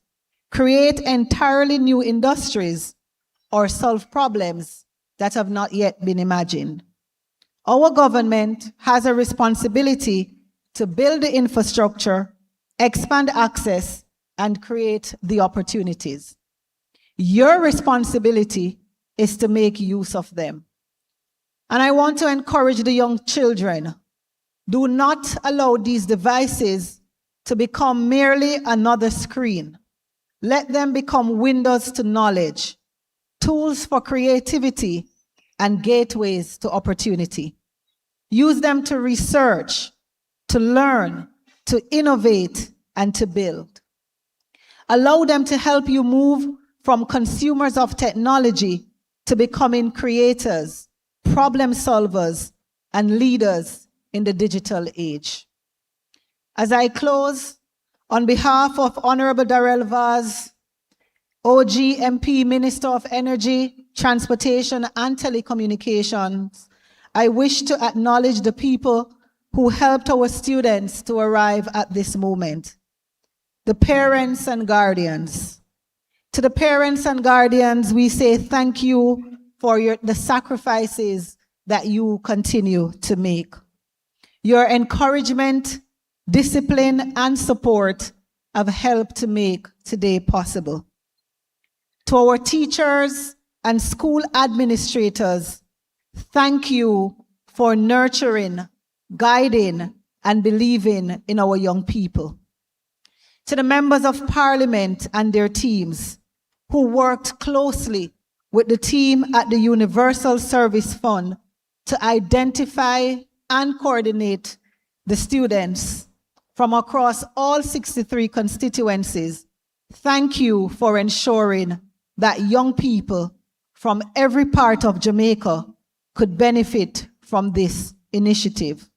Speaker 7: create entirely new industries, or solve problems that have not yet been imagined. Our government has a responsibility to build the infrastructure, expand access, and create the opportunities. Your responsibility is to make use of them. And I want to encourage the young children, do not allow these devices to become merely another screen. Let them become windows to knowledge, tools for creativity, and gateways to opportunity. Use them to research, to learn, to innovate, and to build. Allow them to help you move from consumers of technology to becoming creators, problem solvers, and leaders in the digital age. As I close, on behalf of Honorable Darrell Vaz, OG MP, Minister of Energy, Transportation, and Telecommunications, I wish to acknowledge the people who helped our students to arrive at this moment. The parents and guardians. To the parents and guardians, we say thank you for the sacrifices that you continue to make. Your encouragement, discipline, and support have helped to make today possible. To our teachers and school administrators, thank you for nurturing, guiding, and believing in our young people. To the members of Parliament and their teams who worked closely with the team at the Universal Service Fund to identify and coordinate the students from across all 63 constituencies, thank you for ensuring that young people from every part of Jamaica could benefit from this initiative.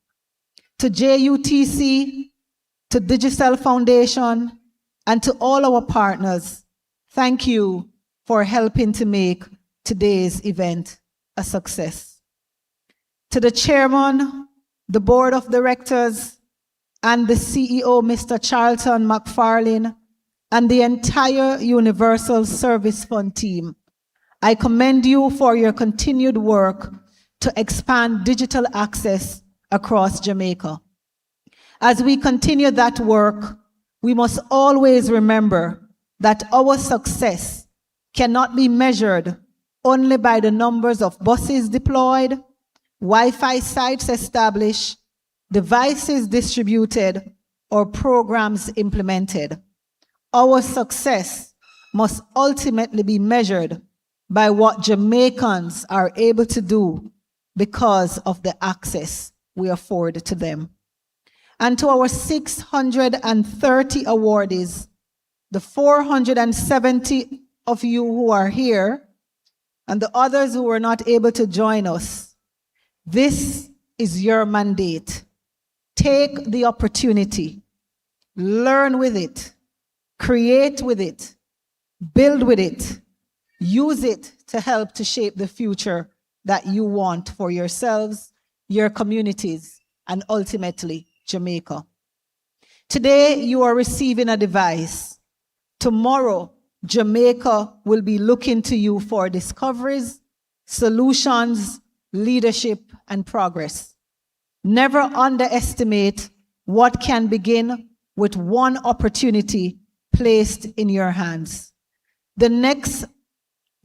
Speaker 7: To JUTC, to Digicel Foundation, and to all our partners, thank you for helping to make today's event a success. To the chairman, the board of directors, and the CEO, Mr. Charlton McFarlane, and the entire Universal Service Fund team, I commend you for your continued work to expand digital access across Jamaica. As we continue that work, we must always remember that our success cannot be measured only by the numbers of buses deployed, Wi-Fi sites established, devices distributed, or programs implemented. Our success must ultimately be measured by what Jamaicans are able to do because of the access we afford to them. And to our 630 awardees, the 470 of you who are here, and the others who were not able to join us, this is your mandate. Take the opportunity, learn with it, create with it, build with it, use it to help to shape the future that you want for yourselves, your communities, and ultimately Jamaica. Today, you are receiving a device. Tomorrow, Jamaica will be looking to you for discoveries, solutions, leadership, and progress. Never underestimate what can begin with one opportunity placed in your hands. The next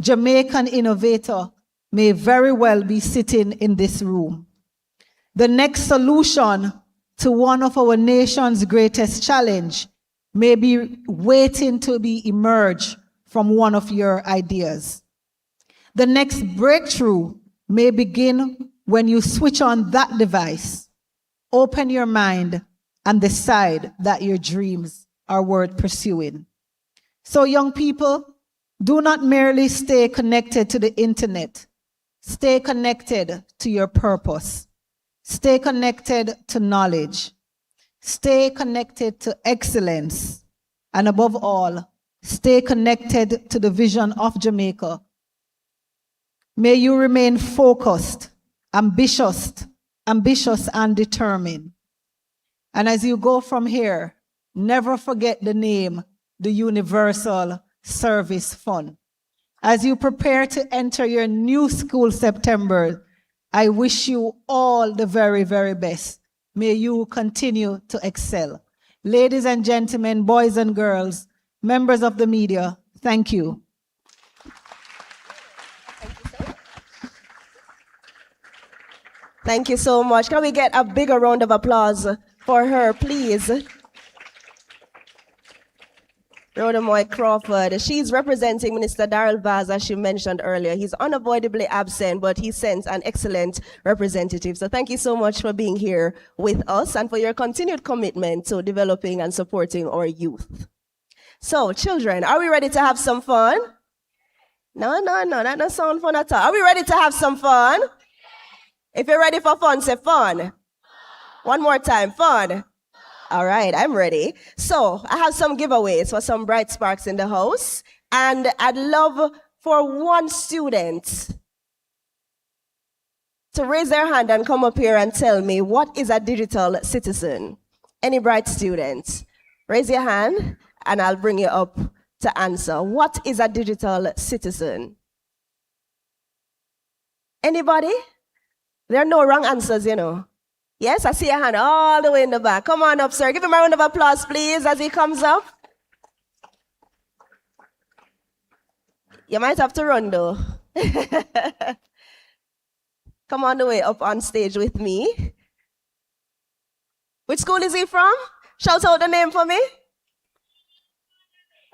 Speaker 7: Jamaican innovator may very well be sitting in this room. The next solution to one of our nation's greatest challenge may be waiting to be emerged from one of your ideas. The next breakthrough may begin when you switch on that device, open your mind, and decide that your dreams are worth pursuing. So young people, do not merely stay connected to the internet. Stay connected to your purpose. Stay connected to knowledge. Stay connected to excellence. And above all, stay connected to the vision of Jamaica. May you remain focused, ambitious and determined. And as you go from here, never forget the name, the Universal Service Fund. As you prepare to enter your new school September, I wish you all the very, very best. May you continue to excel. Ladies and gentlemen, boys and girls, members of the media, thank you.
Speaker 1: Thank you so much. Can we get a bigger round of applause for her, please? Rhoda Moy Crawford. She's representing Minister Darrell Vaz, as she mentioned earlier. He's unavoidably absent, but he sends an excellent representative. So thank you so much for being here with us and for your continued commitment to developing and supporting our youth. So, children, are we ready to have some fun? No, that doesn't sound fun at all. Are we ready to have some fun? If you're ready for fun, say fun. One more time, fun. All right, I'm ready. So I have some giveaways for some bright sparks in the house. And I'd love for one student to raise their hand and come up here and tell me, what is a digital citizen? Any bright students? Raise your hand and I'll bring you up to answer. What is a digital citizen? Anybody? There are no wrong answers, you know. Yes, I see your hand all the way in the back. Come on up, sir. Give him a round of applause, please, as he comes up. You might have to run, though. Come on the way up on stage with me. Which school is he from? Shout out the name for me.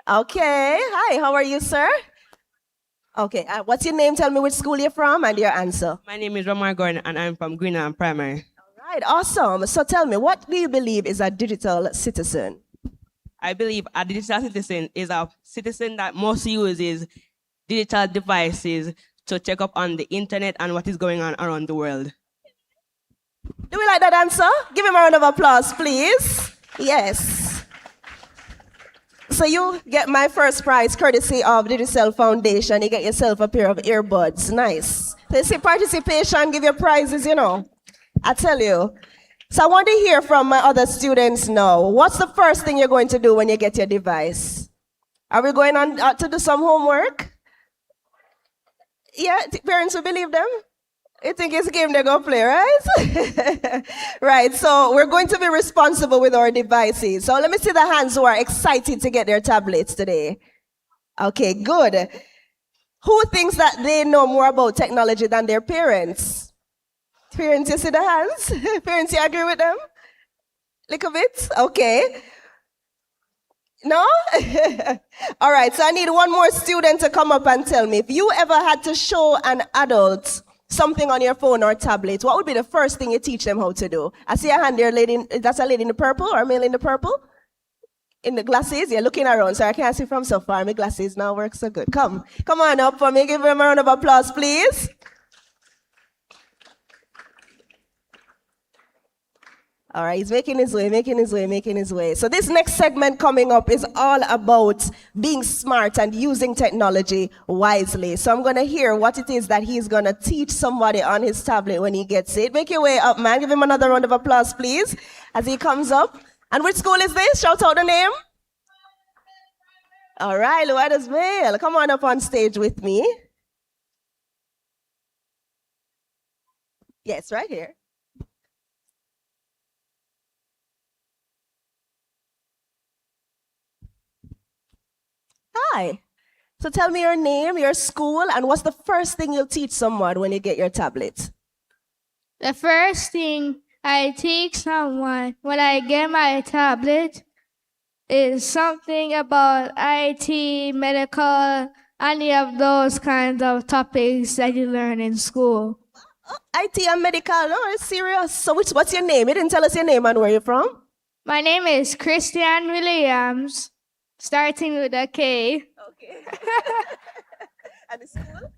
Speaker 1: Okay. Hi, how are you, sir? Okay, what's your name? Tell me which school you're from and your answer.
Speaker 8: My name is Romar Gordon and I'm from Greenham Primary.
Speaker 1: Right, awesome. So tell me, what do you believe is a digital citizen?
Speaker 8: I believe a digital citizen is a citizen that mostly uses digital devices to check up on the internet and what is going on around the world.
Speaker 1: Do we like that answer? Give him a round of applause, please. Yes. So you get my first prize courtesy of Digital Foundation. You get yourself a pair of earbuds. Nice. So you see, participation, give your prizes, you know. I tell you. So I want to hear from my other students now. What's the first thing you're going to do when you get your device? Are we going on to do some homework? Yeah, parents will believe them? You think it's a game they're going to play, right? Right, so we're going to be responsible with our devices. So let me see the hands who are excited to get their tablets today. Okay, good. Who thinks that they know more about technology than their parents? Parents, you see the hands? Parents, you agree with them? Little bit? Okay. No? All right, so I need one more student to come up and tell me, if you ever had to show an adult something on your phone or tablet, what would be the first thing you teach them how to do? I see a hand there, that's a lady in the purple or a male in the purple? In the glasses, you're looking around, so I can't see from so far. My glasses now work so good. Come on up for me. Give him a round of applause, please. All right, he's making his way. So this next segment coming up is all about being smart and using technology wisely. So I'm going to hear what it is that he's going to teach somebody on his tablet when he gets it. Make your way up, man. Give him another round of applause, please, as he comes up. And which school is this? Shout out the name. All right, Lueda's Vale. Come on up on stage with me. Yes, right here. Hi. So tell me your name, your school, and what's the first thing you'll teach someone when you get your tablet?
Speaker 9: The first thing I teach someone when I get my tablet is something about IT, medical, any of those kinds of topics that you learn in school.
Speaker 1: IT and medical, no, it's serious. So what's your name? You didn't tell us your name and where you're from?
Speaker 9: My name is Christian Williams, starting with a K.
Speaker 1: Okay. And the school?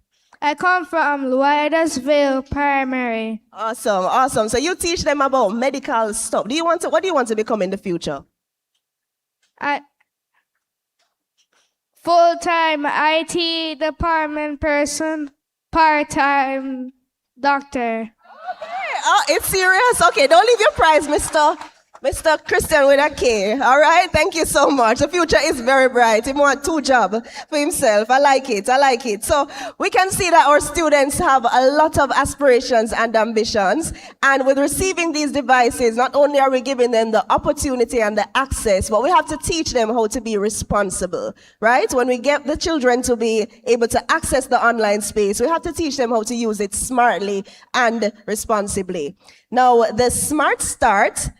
Speaker 9: I come from Luedersville Primary.
Speaker 1: Awesome. So you teach them about medical stuff. What do you want to become in the future?
Speaker 9: Full-time IT department person, part-time doctor.
Speaker 1: Okay. Oh, it's serious? Okay, don't leave your prize, Mr. Christian with a K. All right, thank you so much. The future is very bright. He wants 2 jobs for himself. I like it. So we can see that our students have a lot of aspirations and ambitions. And with receiving these devices, not only are we giving them the opportunity and the access, but we have to teach them how to be responsible, right? When we get the children to be able to access the online space, we have to teach them how to use it smartly and responsibly. Now, the Smart Start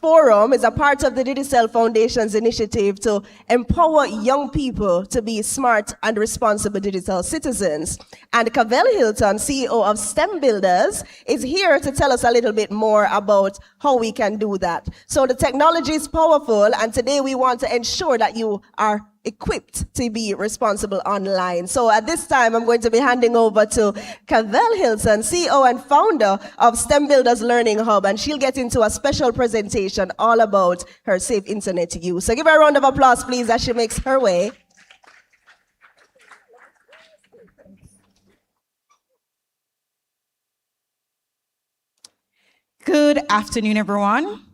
Speaker 1: Forum is a part of the Digicel Foundation's initiative to empower young people to be smart and responsible digital citizens. And Cavell Hilton, CEO of STEM Builders, is here to tell us a little bit more about how we can do that. So the technology is powerful, and today we want to ensure that you are equipped to be responsible online. So at this time, I'm going to be handing over to Cavell Hilton, CEO and founder of STEM Builders Learning Hub, and she'll get into a special presentation all about her safe internet use. So give her a round of applause, please, as she makes her way.
Speaker 10: Good afternoon, everyone.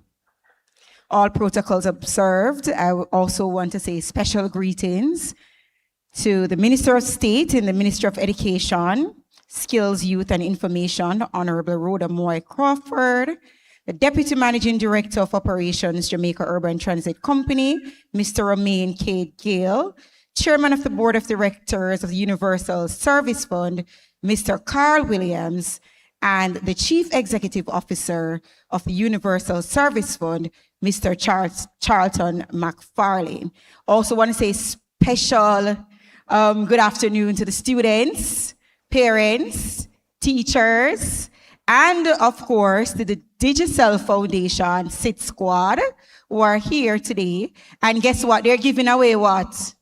Speaker 10: All protocols observed. I also want to say special greetings to the Minister of State in the Ministry of Education, Skills, Youth and Information, Honorable Rhoda Moy Crawford, the Deputy Managing Director of Operations, Jamaica Urban Transit Company, Mr. Romain K. Gale, Chairman of the Board of Directors of the Universal Service Fund, Mr. Carl Williams, and the Chief Executive Officer of the Universal Service Fund, Mr. Charlton McFarlane. Also want to say special good afternoon to the students, parents, teachers, and of course to the Digicel Foundation SIT Squad who are here today. And guess what? They're giving away what?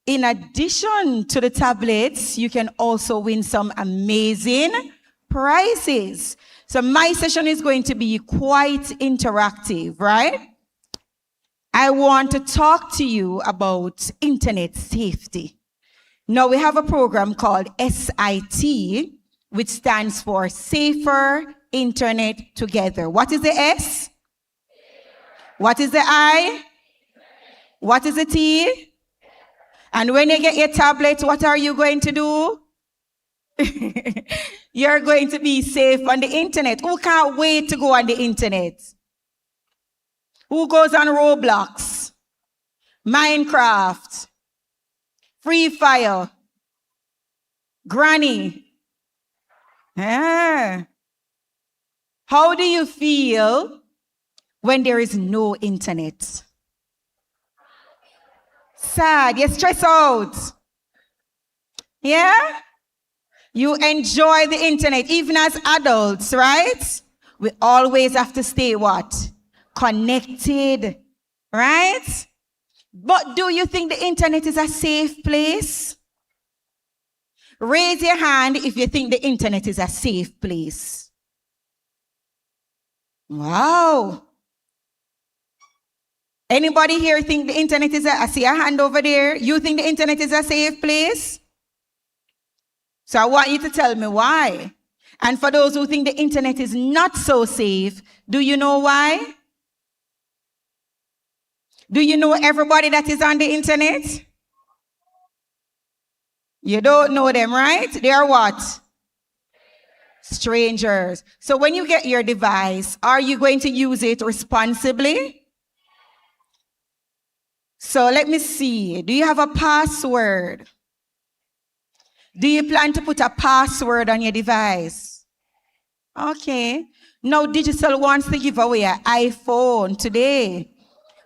Speaker 10: In addition to the tablets, you can also win some amazing prizes. So my session is going to be quite interactive, right? I want to talk to you about internet safety. Now we have a program called SIT, which stands for Safer Internet Together. What is the S? What is the I? What is the T? And when you get your tablet, what are you going to do? You're going to be safe on the internet. Who can't wait to go on the internet? Who goes on Roblox, Minecraft, Free Fire, Granny? How do you feel when there is no internet? Sad, you're stressed out. Yeah? You enjoy the internet, even as adults, right? We always have to stay what? Connected, right? But do you think the internet is a safe place? Raise your hand if you think the internet is a safe place. Wow. Anybody here think the internet is I see a hand over there. You think the internet is a safe place? So I want you to tell me why. And for those who think the internet is not so safe, do you know why? Do you know everybody that is on the internet? You don't know them, right? They are what? Strangers. So when you get your device, are you going to use it responsibly? So let me see. Do you have a password? Do you plan to put a password on your device? Okay. Now Digital wants to give away an iPhone today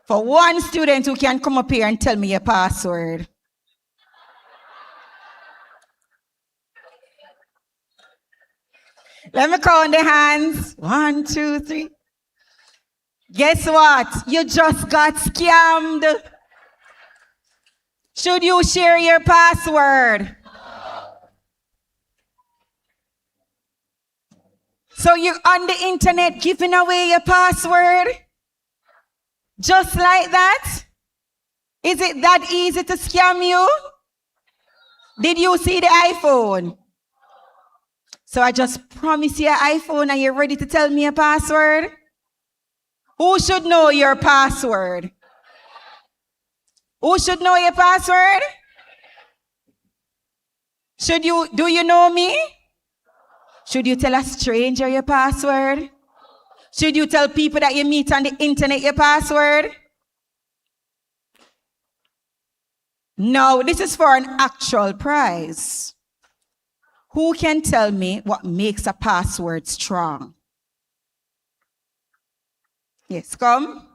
Speaker 10: for one student who can come up here and tell me your password. Let me count the hands. 1, 2, 3. Guess what? You just got scammed. Should you share your password? So you're on the internet giving away your password? Just like that? Is it that easy to scam you? Did you see the iPhone? So I just promised you an iPhone and you're ready to tell me a password? Who should know your password? Who should know your password? Do you know me? Should you tell a stranger your password? Should you tell people that you meet on the internet your password? No, this is for an actual prize. Who can tell me what makes a password strong? Yes, come.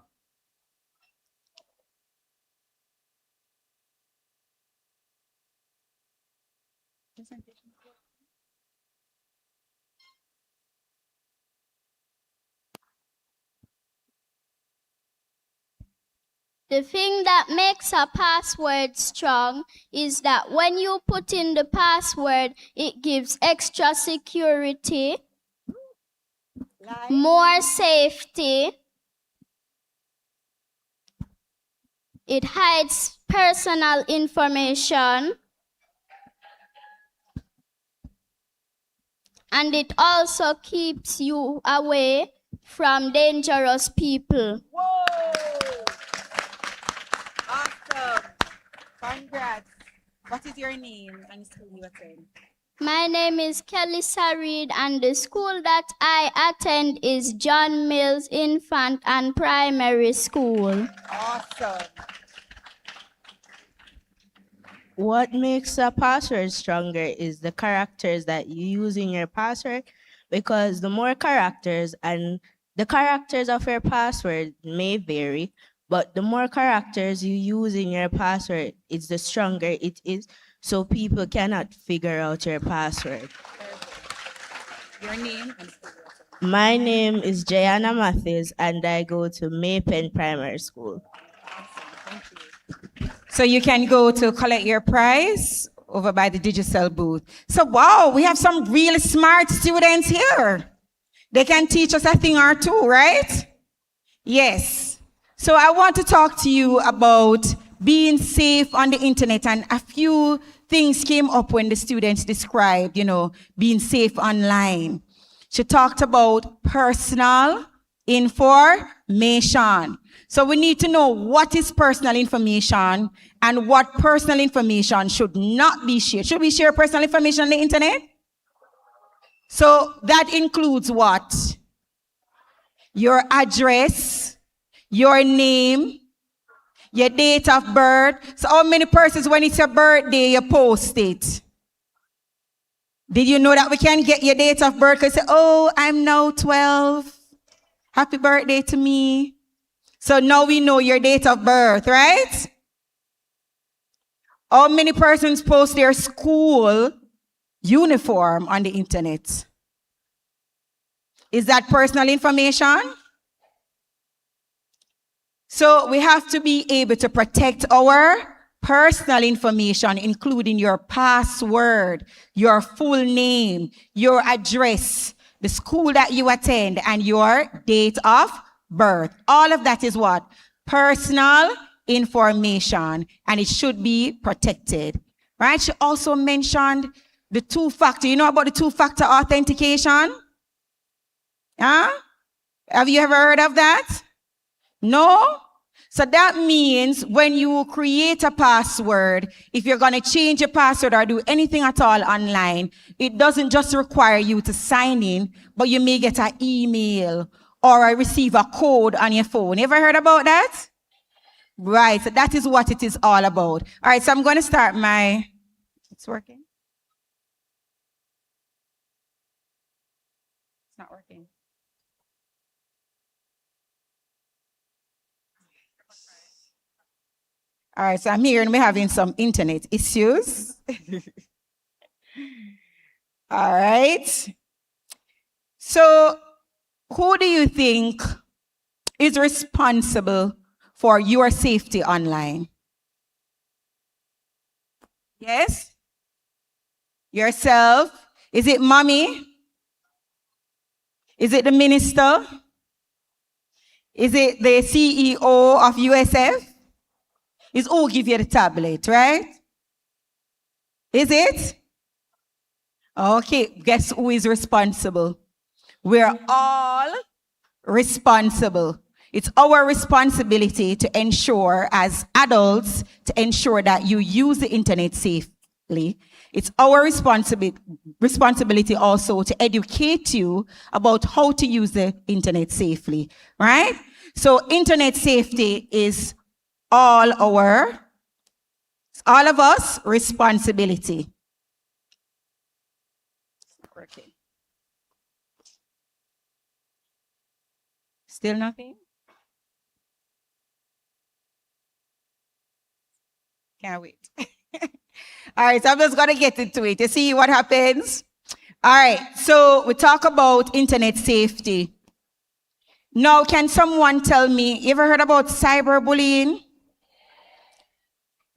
Speaker 9: The thing that makes a password strong is that when you put in the password, it gives extra security, more safety, it hides personal information, and it also keeps you away from dangerous people.
Speaker 10: Whoa! Awesome. Congrats. What is your name and school you attend?
Speaker 9: My name is Kelly Sarid, and the school that I attend is John Mills Infant and Primary School.
Speaker 10: Awesome.
Speaker 8: What makes a password stronger is the characters that you use in your password, because the more characters, and the characters of your password may vary, but the more characters you use in your password, it's the stronger it is, so people cannot figure out your password.
Speaker 10: Your name and school.
Speaker 8: My name is Jayana Mathis, and I go to Maypen Primary School.
Speaker 10: So you can go to collect your prize over by the Digicel booth. So wow, we have some really smart students here. They can teach us a thing or two, right? Yes. So I want to talk to you about being safe on the internet, and a few things came up when the students described, being safe online. She talked about personal information. So we need to know what is personal information and what personal information should not be shared. Should we share personal information on the internet? So that includes what? Your address, your name, your date of birth. So how many persons, when it's your birthday, you post it? Did you know that we can get your date of birth and say, oh, I'm now 12. Happy birthday to me. So now we know your date of birth, right? How many persons post their school uniform on the internet? Is that personal information? So we have to be able to protect our personal information, including your password, your full name, your address, the school that you attend, and your date of birth. All of that is what? Personal information, and it should be protected. Right? She also mentioned the two-factor. You know about the two-factor authentication? Huh? Have you ever heard of that? No? So that means when you create a password, if you're going to change your password or do anything at all online, it doesn't just require you to sign in, but you may get an email or receive a code on your phone. You ever heard about that? Right, so that is what it is all about. All right, so I'm going to start my... It's working? It's not working. All right, so I'm here and we're having some internet issues. All right. So, who do you think is responsible for your safety online? Yes? Yourself? Is it mommy? Is it the minister? Is it the CEO of USF? Is who give you the tablet, right? Is it? Okay, guess who is responsible? We're all responsible. It's our responsibility to ensure, as adults, to ensure that you use the internet safely. It's our responsibility also to educate you about how to use the internet safely, right? So internet safety is all of us responsibility. Okay. Still nothing? Can't wait. All right, so I'm just going to get into it. You see what happens? All right, so we talk about internet safety. Now, can someone tell me, you ever heard about cyberbullying?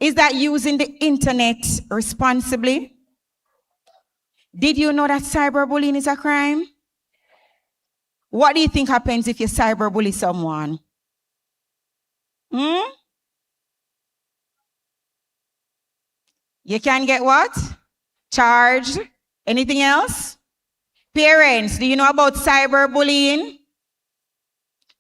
Speaker 10: Is that using the internet responsibly? Did you know that cyberbullying is a crime? What do you think happens if you cyberbully someone? You can get what? Charged? Anything else? Parents, do you know about cyberbullying?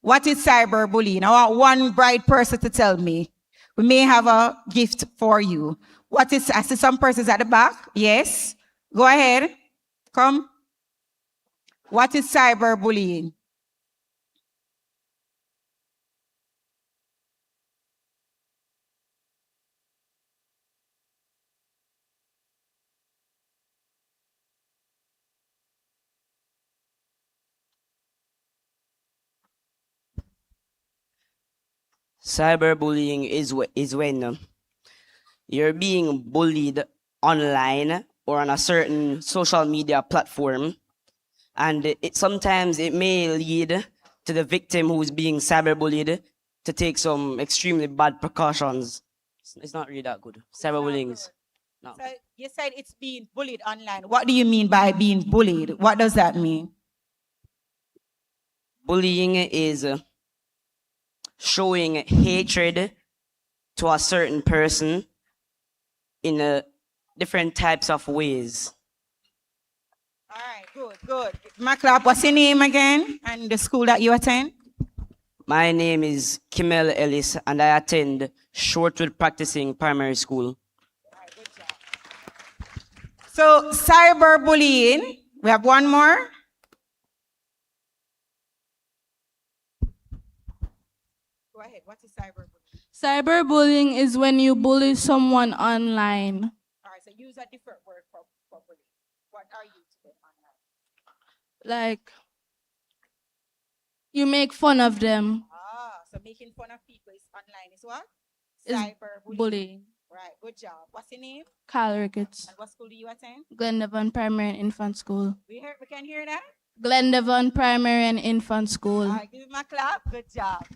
Speaker 10: What is cyberbullying? I want one bright person to tell me. We may have a gift for you. What is, I see some persons at the back. Yes. Go ahead. Come. What is cyberbullying?
Speaker 11: Cyberbullying is when you're being bullied online or on a certain social media platform, and sometimes it may lead to the victim who's being cyberbullied to take some extremely bad precautions. It's not really that good. Cyberbullying is no.
Speaker 10: So you said it's being bullied online. What do you mean by being bullied? What does that mean?
Speaker 11: Bullying is showing hatred to a certain person in different types of ways.
Speaker 10: All right, good. Maclap, what's your name again and the school that you attend?
Speaker 11: My name is Kimmel Ellis, and I attend Shortwood Practicing Primary School.
Speaker 10: So, cyberbullying, we have one more. Go ahead, what is cyberbullying?
Speaker 2: Cyberbullying is when you bully someone online.
Speaker 10: All right, so use a different word for bullying. What are you today online?
Speaker 2: Like, you make fun of them.
Speaker 10: So making fun of people is online is what?
Speaker 2: Is
Speaker 10: Cyberbullying.
Speaker 2: bullying.
Speaker 10: Right, good job. What's your name?
Speaker 2: Kyle Ricketts.
Speaker 10: And what school do you attend?
Speaker 2: Glendevon Primary and Infant School.
Speaker 10: We can hear that?
Speaker 2: Glendevon Primary and Infant
Speaker 10: All
Speaker 2: School.
Speaker 10: right, give him a clap. Good job.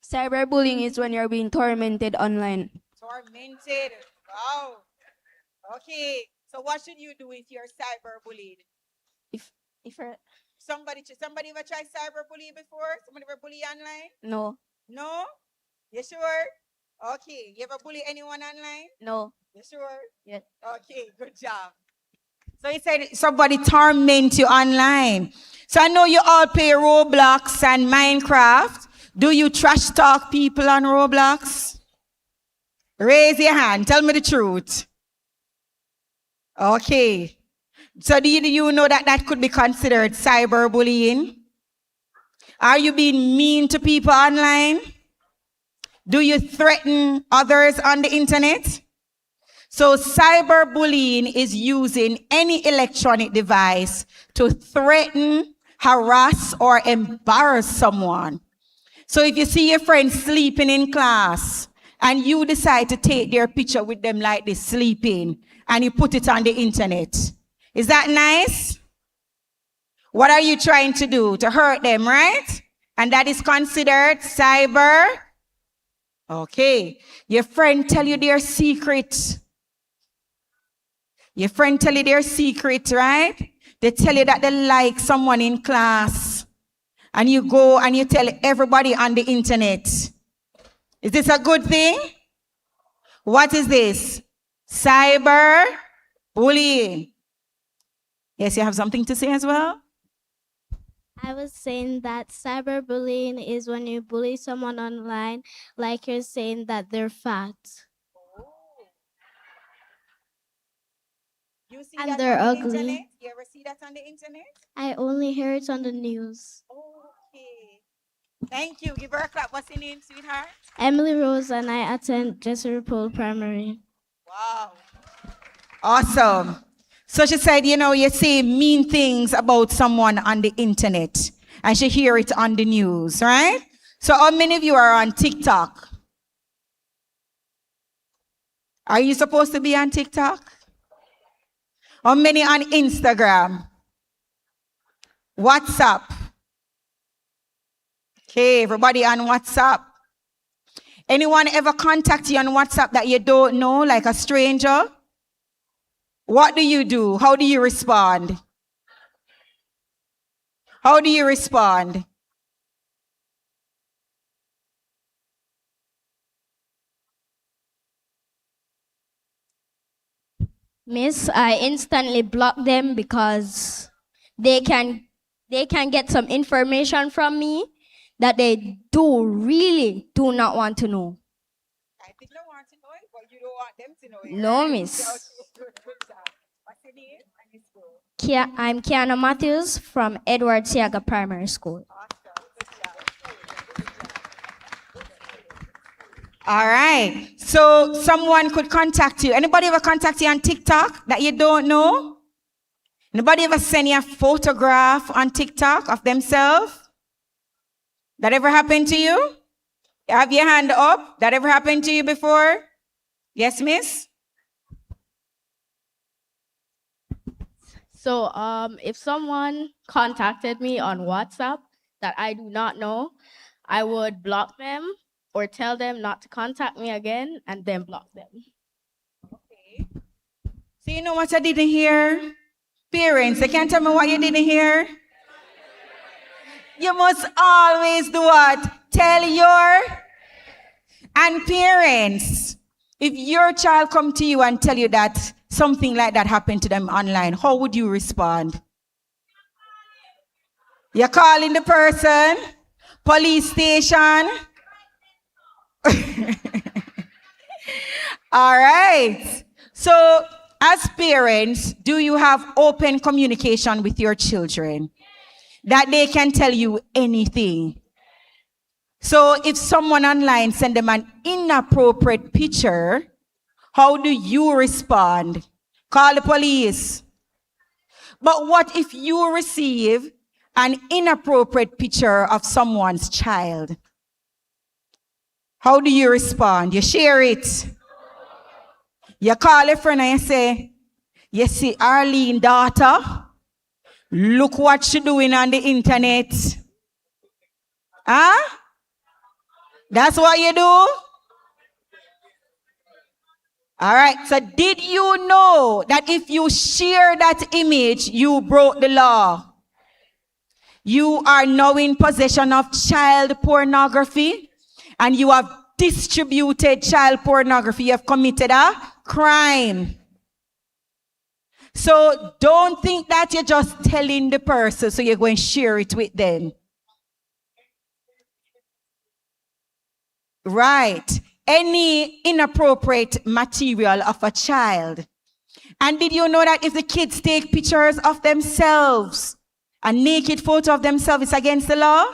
Speaker 12: Cyberbullying is when you're being tormented online.
Speaker 10: Tormented. Wow. Okay. So what should you do if you're cyberbullied?
Speaker 12: If you're,
Speaker 10: Somebody ever tried cyberbullying before? Somebody ever bully you online?
Speaker 12: no,
Speaker 10: No? You sure? Okay. You ever bully anyone online?
Speaker 12: no,
Speaker 10: You sure?
Speaker 12: yes.
Speaker 10: Okay, good job. So he said somebody torment you online. So I know you all play Roblox and Minecraft. Do you trash talk people on Roblox? Raise your hand. Tell me the truth. Okay. So do you know that that could be considered cyberbullying? Are you being mean to people online? Do you threaten others on the internet? So cyberbullying is using any electronic device to threaten, harass, or embarrass someone. So if you see your friend sleeping in class and you decide to take their picture with them like this sleeping and you put it on the internet, is that nice? What are you trying to do? To hurt them, right? And that is considered cyber. Okay. Your friend tell you their secret. Your friend tell you their secret, right? They tell you that they like someone in class. And you go and you tell everybody on the internet. Is this a good thing? What is this? Cyber bullying. Yes, you have something to say as well?
Speaker 9: I was saying that cyberbullying is when you bully someone online, like you're saying that they're fat.
Speaker 10: You see
Speaker 9: And
Speaker 10: that
Speaker 9: they're
Speaker 10: on the
Speaker 9: ugly.
Speaker 10: internet? You ever see that on the internet?
Speaker 9: I only hear it on the news.
Speaker 10: Okay. Thank you. Give her a clap. What's your name, sweetheart?
Speaker 9: Emily Rose and I attend Jesse Pole Primary.
Speaker 10: Wow. Awesome. So she said, you say mean things about someone on the internet and she hear it on the news, right? So how many of you are on TikTok? Are you supposed to be on TikTok? How many on Instagram? WhatsApp? Okay, everybody on WhatsApp. Anyone ever contact you on WhatsApp that you don't know, like a stranger? What do you do? How do you respond? How do you respond?
Speaker 9: Miss, I instantly block them because they can get some information from me that they really do not want to know.
Speaker 10: I think they want to know it, but you don't want them to know it.
Speaker 9: No,
Speaker 10: right?
Speaker 9: miss.
Speaker 10: Okay, good job. What's your name and your school?
Speaker 9: I'm Kiana Matthews from Edward Siaga Primary School.
Speaker 10: All right. So someone could contact you. Anybody ever contact you on TikTok that you don't know? Anybody ever send you a photograph on TikTok of themselves? That ever happened to you? Have your hand up. That ever happened to you before? Yes, miss?
Speaker 8: So if someone contacted me on WhatsApp that I do not know, I would block them or tell them not to contact me again and then block them.
Speaker 10: Okay. So you know what I didn't hear? Parents, they can't tell me what you didn't hear? You must always do what? Tell your... And parents, if your child come to you and tell you that something like that happened to them online, how would you respond? You're calling the person, police station. All right. So, as parents, do you have open communication with your children that they can tell you anything? So, if someone online send them an inappropriate picture, how do you respond? Call the police. But what if you receive an inappropriate picture of someone's child? How do you respond? You share it. You call a friend and you say, you see Arlene daughter, look what she doing on the internet. Huh? That's what you do? All right, so did you know that if you share that image, you broke the law? You are now in possession of child pornography and you have distributed child pornography. You have committed a crime. So don't think that you're just telling the person so you're going to share it with them. Right. Any inappropriate material of a child. And did you know that if the kids take pictures of themselves, a naked photo of themselves, it's against the law?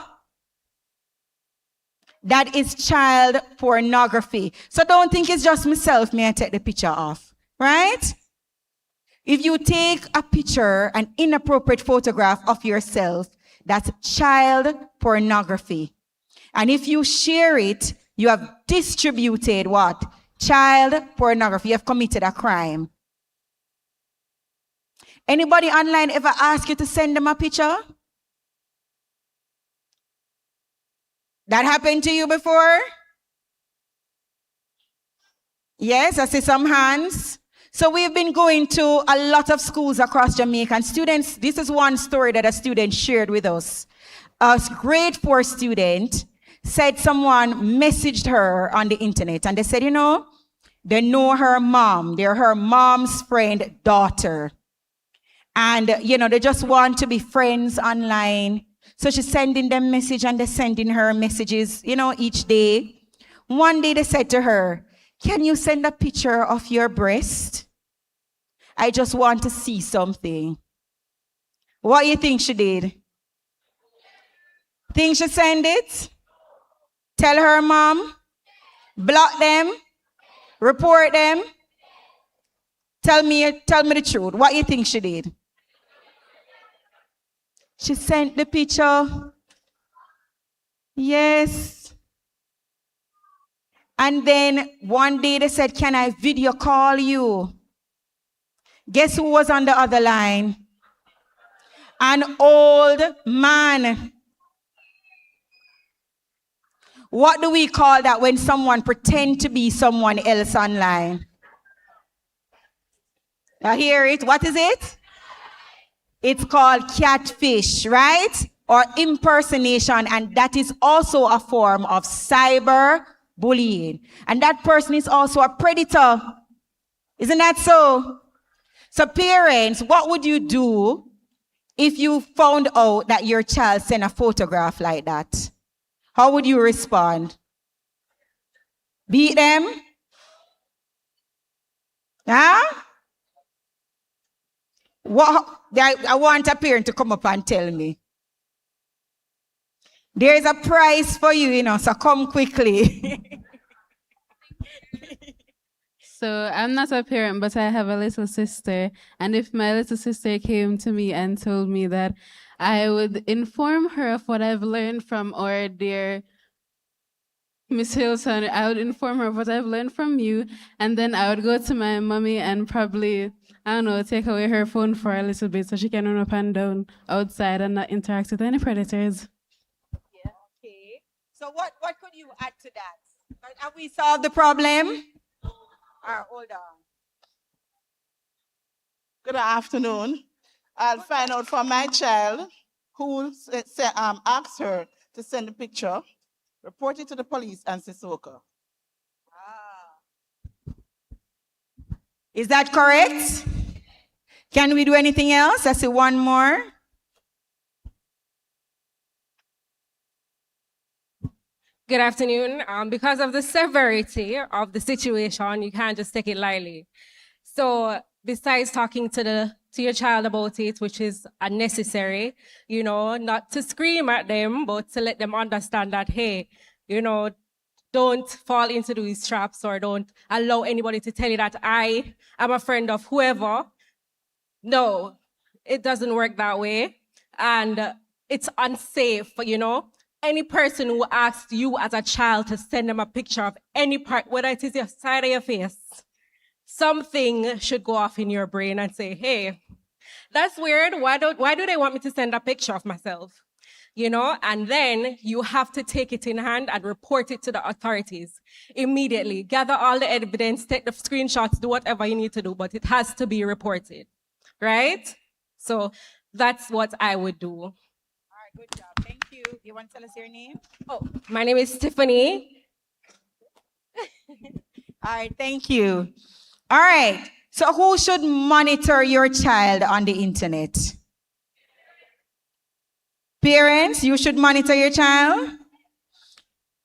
Speaker 10: That is child pornography. So don't think it's just myself, may I take the picture off. Right? If you take a picture, an inappropriate photograph of yourself, that's child pornography. And if you share it, you have distributed what? Child pornography. You have committed a crime. Anybody online ever ask you to send them a picture? That happened to you before? Yes, I see some hands. So we've been going to a lot of schools across Jamaica, and students, this is one story that a student shared with us. A grade 4 student said someone messaged her on the internet, and they said, you know her mom. They're her mom's friend daughter. And, they just want to be friends online. So she's sending them message and they're sending her messages, each day. One day they said to her, can you send a picture of your breast? I just want to see something. What do you think she did? Think she send it? Tell her mom? Block them? Report them? Tell me the truth. What do you think she did? She sent the picture. Yes. And then one day they said, can I video call you? Guess who was on the other line? An old man. What do we call that when someone pretends to be someone else online? I hear it. What is it? It's called catfish, right? Or impersonation, and that is also a form of cyber bullying. And that person is also a predator. Isn't that so? So parents, what would you do if you found out that your child sent a photograph like that? How would you respond? Beat them? Huh? I want a parent to come up and tell me. There's a prize for you, so come quickly.
Speaker 13: So I'm not a parent, but I have a little sister. And if my little sister came to me and told me that, I would inform her of what I've learned from our dear Miss Hilton. I would inform her of what I've learned from you. And then I would go to my mommy and probably, take away her phone for a little bit so she can run up and down outside and not interact with any predators.
Speaker 10: Yeah, okay. So what could you add to that? Have we solved the problem? Hold on.
Speaker 14: Good afternoon. I'll find out from my child who asked her to send a picture, report it to the police and Sissoko.
Speaker 10: Is that correct? Can we do anything else? I see one more.
Speaker 15: Good afternoon. Because of the severity of the situation, you can't just take it lightly. So besides talking to your child about it, which is unnecessary, not to scream at them, but to let them understand that, hey, don't fall into these traps or don't allow anybody to tell you that I am a friend of whoever. No, it doesn't work that way. And it's unsafe, you know. Any person who asks you as a child to send them a picture of any part, whether it is your side of your face, something should go off in your brain and say, hey, that's weird. Why do they want me to send a picture of myself? You know, and then you have to take it in hand and report it to the authorities immediately. Gather all the evidence, take the screenshots, do whatever you need to do, but it has to be reported, right? So that's what I would do.
Speaker 10: All right, good job. Thank you. You want to tell us your name?
Speaker 15: Oh, my name is Tiffany.
Speaker 10: All right, thank you. All right, so who should monitor your child on the internet? Parents, you should monitor your child.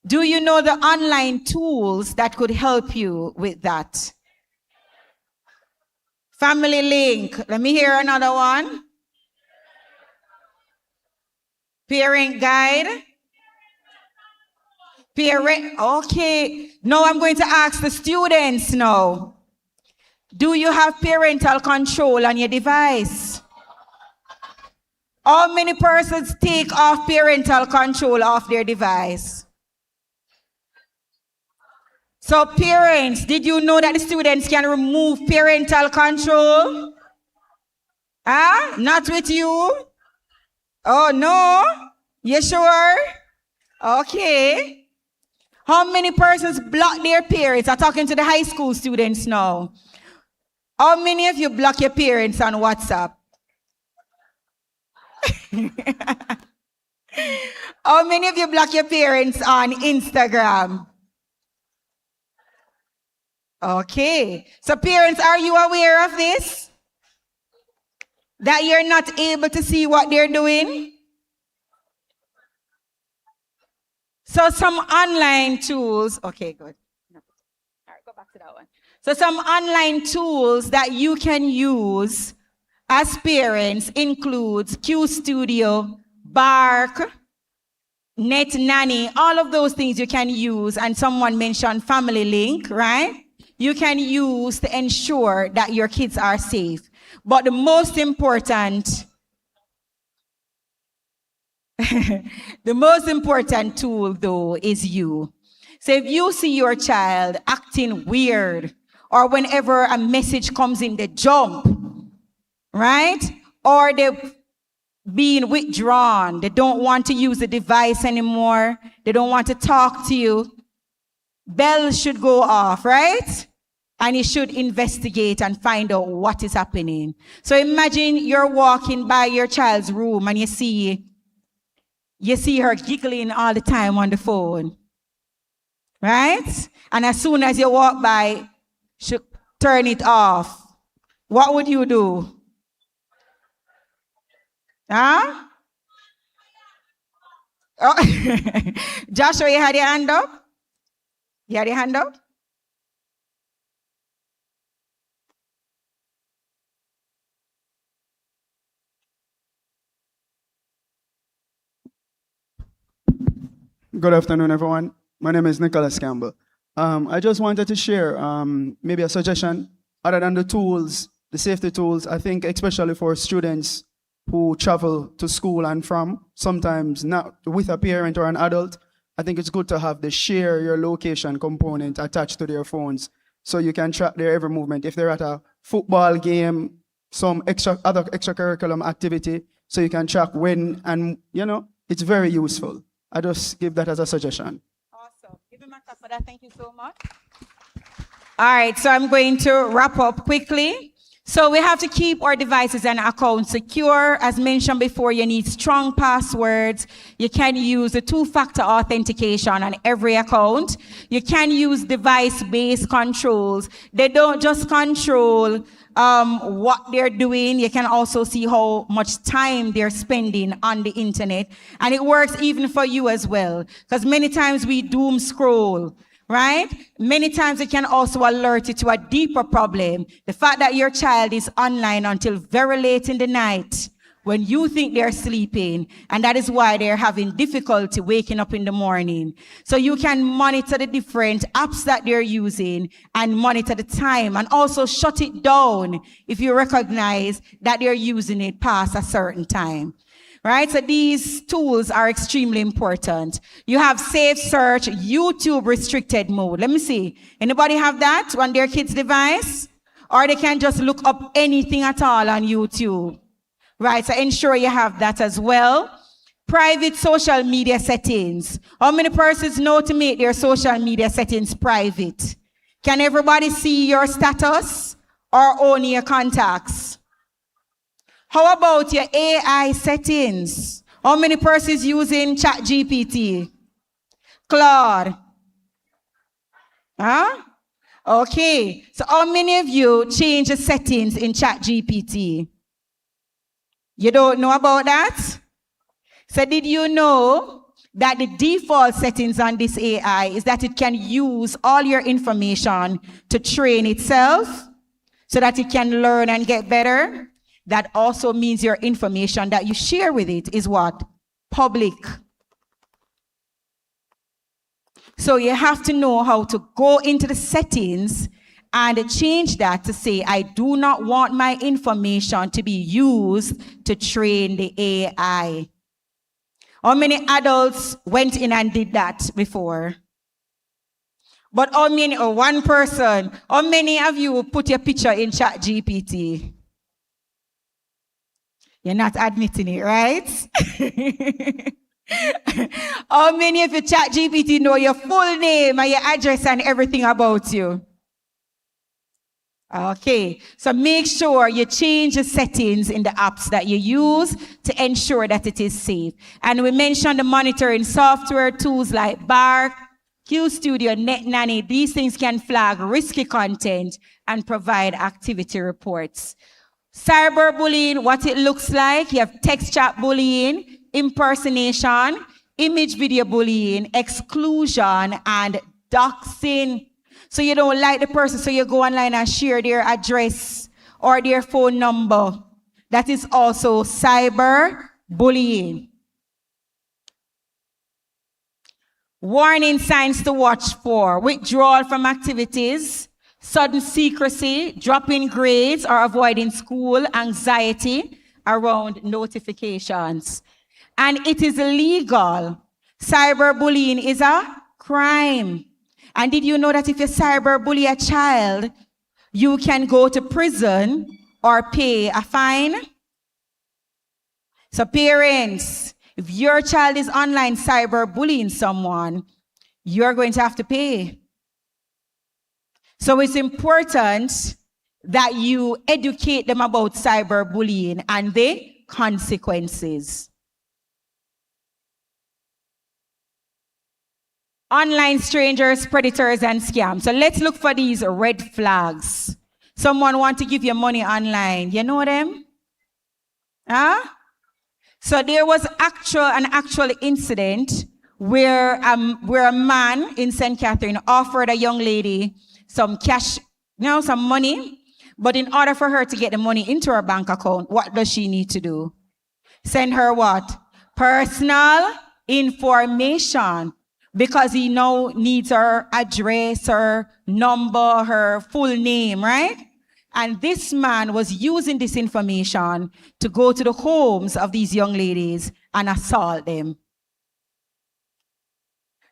Speaker 10: Do you know the online tools that could help you with that? Family Link. Let me hear another one. Parent Guide. Parent, okay. Now I'm going to ask the students now. Do you have parental control on your device? How many persons take off parental control of their device? So parents, did you know that the students can remove parental control? Huh? Not with you? Oh, no? You sure? Okay. How many persons block their parents? I'm talking to the high school students now. How many of you block your parents on WhatsApp? How many of you block your parents on Instagram? Okay. So parents, are you aware of this? That you're not able to see what they're doing? So some online tools, okay, good. All right, go back to that one. So some online tools that you can use as parents includes QStudio, Bark, Net Nanny, all of those things you can use, and someone mentioned Family Link, right? You can use to ensure that your kids are safe. But the most important, the most important tool though is you. So if you see your child acting weird, or whenever a message comes in, they jump, right? Or they're being withdrawn, they don't want to use the device anymore, they don't want to talk to you, bells should go off, right? And you should investigate and find out what is happening. So imagine you're walking by your child's room and you see her giggling all the time on the phone, right? And as soon as you walk by, should turn it off. What would you do? Huh? Oh. Joshua, you had your hand up? You had your hand up?
Speaker 16: Good afternoon, everyone. My name is Nicholas Campbell. I just wanted to share maybe a suggestion other than the tools, the safety tools. I think especially for students who travel to school and from, sometimes not with a parent or an adult, I think it's good to have the share your location component attached to their phones so you can track their every movement. If they're at a football game, some other extracurriculum activity, so you can track when, and it's very useful. I just give that as a suggestion.
Speaker 10: Awesome. Give him a clap for that. Thank you so much. All right, so I'm going to wrap up quickly. So we have to keep our devices and accounts secure. As mentioned before, you need strong passwords. You can use the two-factor authentication on every account. You can use device-based controls. They don't just control what they're doing. You can also see how much time they're spending on the internet. And it works even for you as well. Because many times we doom scroll, right? Many times it can also alert you to a deeper problem. The fact that your child is online until very late in the night when you think they're sleeping, and that is why they're having difficulty waking up in the morning. So you can monitor the different apps that they're using and monitor the time, and also shut it down if you recognize that they're using it past a certain time. right? So these tools are extremely important. You have safe search, YouTube restricted mode. Let me see. Anybody have that on their kid's device? Or they can just look up anything at all on YouTube, right? So ensure you have that as well. Private social media settings. How many persons know to make their social media settings private? Can everybody see your status or only your contacts? How about your AI settings? How many persons using ChatGPT? Claude? Huh? Okay. So how many of you change the settings in ChatGPT? You don't know about that? So did you know that the default settings on this AI is that it can use all your information to train itself so that it can learn and get better? That also means your information that you share with it is what? Public. So you have to know how to go into the settings and change that to say, I do not want my information to be used to train the AI. How many adults went in and did that before? But how many, or one person, how many of you put your picture in ChatGPT? You're not admitting it, right? How many of you ChatGPT know your full name and your address and everything about you? Okay, so make sure you change the settings in the apps that you use to ensure that it is safe. And we mentioned the monitoring software tools like Bark, QStudio, NetNanny. These things can flag risky content and provide activity reports. Cyberbullying, what it looks like, you have text chat bullying, impersonation, image video bullying, exclusion, and doxing. So you don't like the person, so you go online and share their address or their phone number. That is also cyberbullying. Warning signs to watch for: withdrawal from activities, sudden secrecy, dropping grades or avoiding school, anxiety around notifications. And it is illegal. Cyberbullying is a crime. And did you know that if you cyberbully a child, you can go to prison or pay a fine? So parents, if your child is online cyberbullying someone, you're going to have to pay. So it's important that you educate them about cyberbullying and the consequences. Online strangers, predators, and scams. So let's look for these red flags. Someone want to give you money online. You know them? Huh? So there was an actual incident where a man in St. Catherine offered a young lady some cash, some money. But in order for her to get the money into her bank account, what does she need to do? Send her what? Personal information. Because he now needs her address, her number, her full name, right? And this man was using this information to go to the homes of these young ladies and assault them.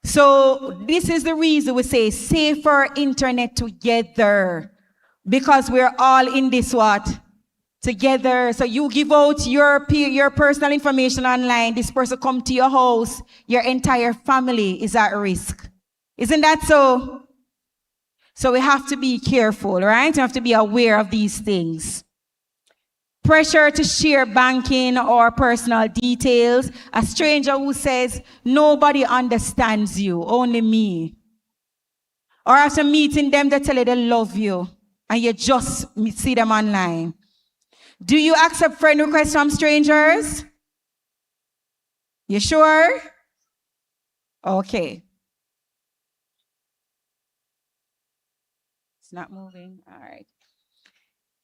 Speaker 10: So this is the reason we say safer internet together. Because we're all in this what? Together. So you give out your personal information online, this person come to your house, your entire family is at risk. Isn't that so? So we have to be careful, right? We have to be aware of these things. Pressure to share banking or personal details. A stranger who says, nobody understands you, only me. Or after meeting them, they tell you they love you, and you just see them online. Do you accept friend requests from strangers? You sure? Okay. It's not moving. All right.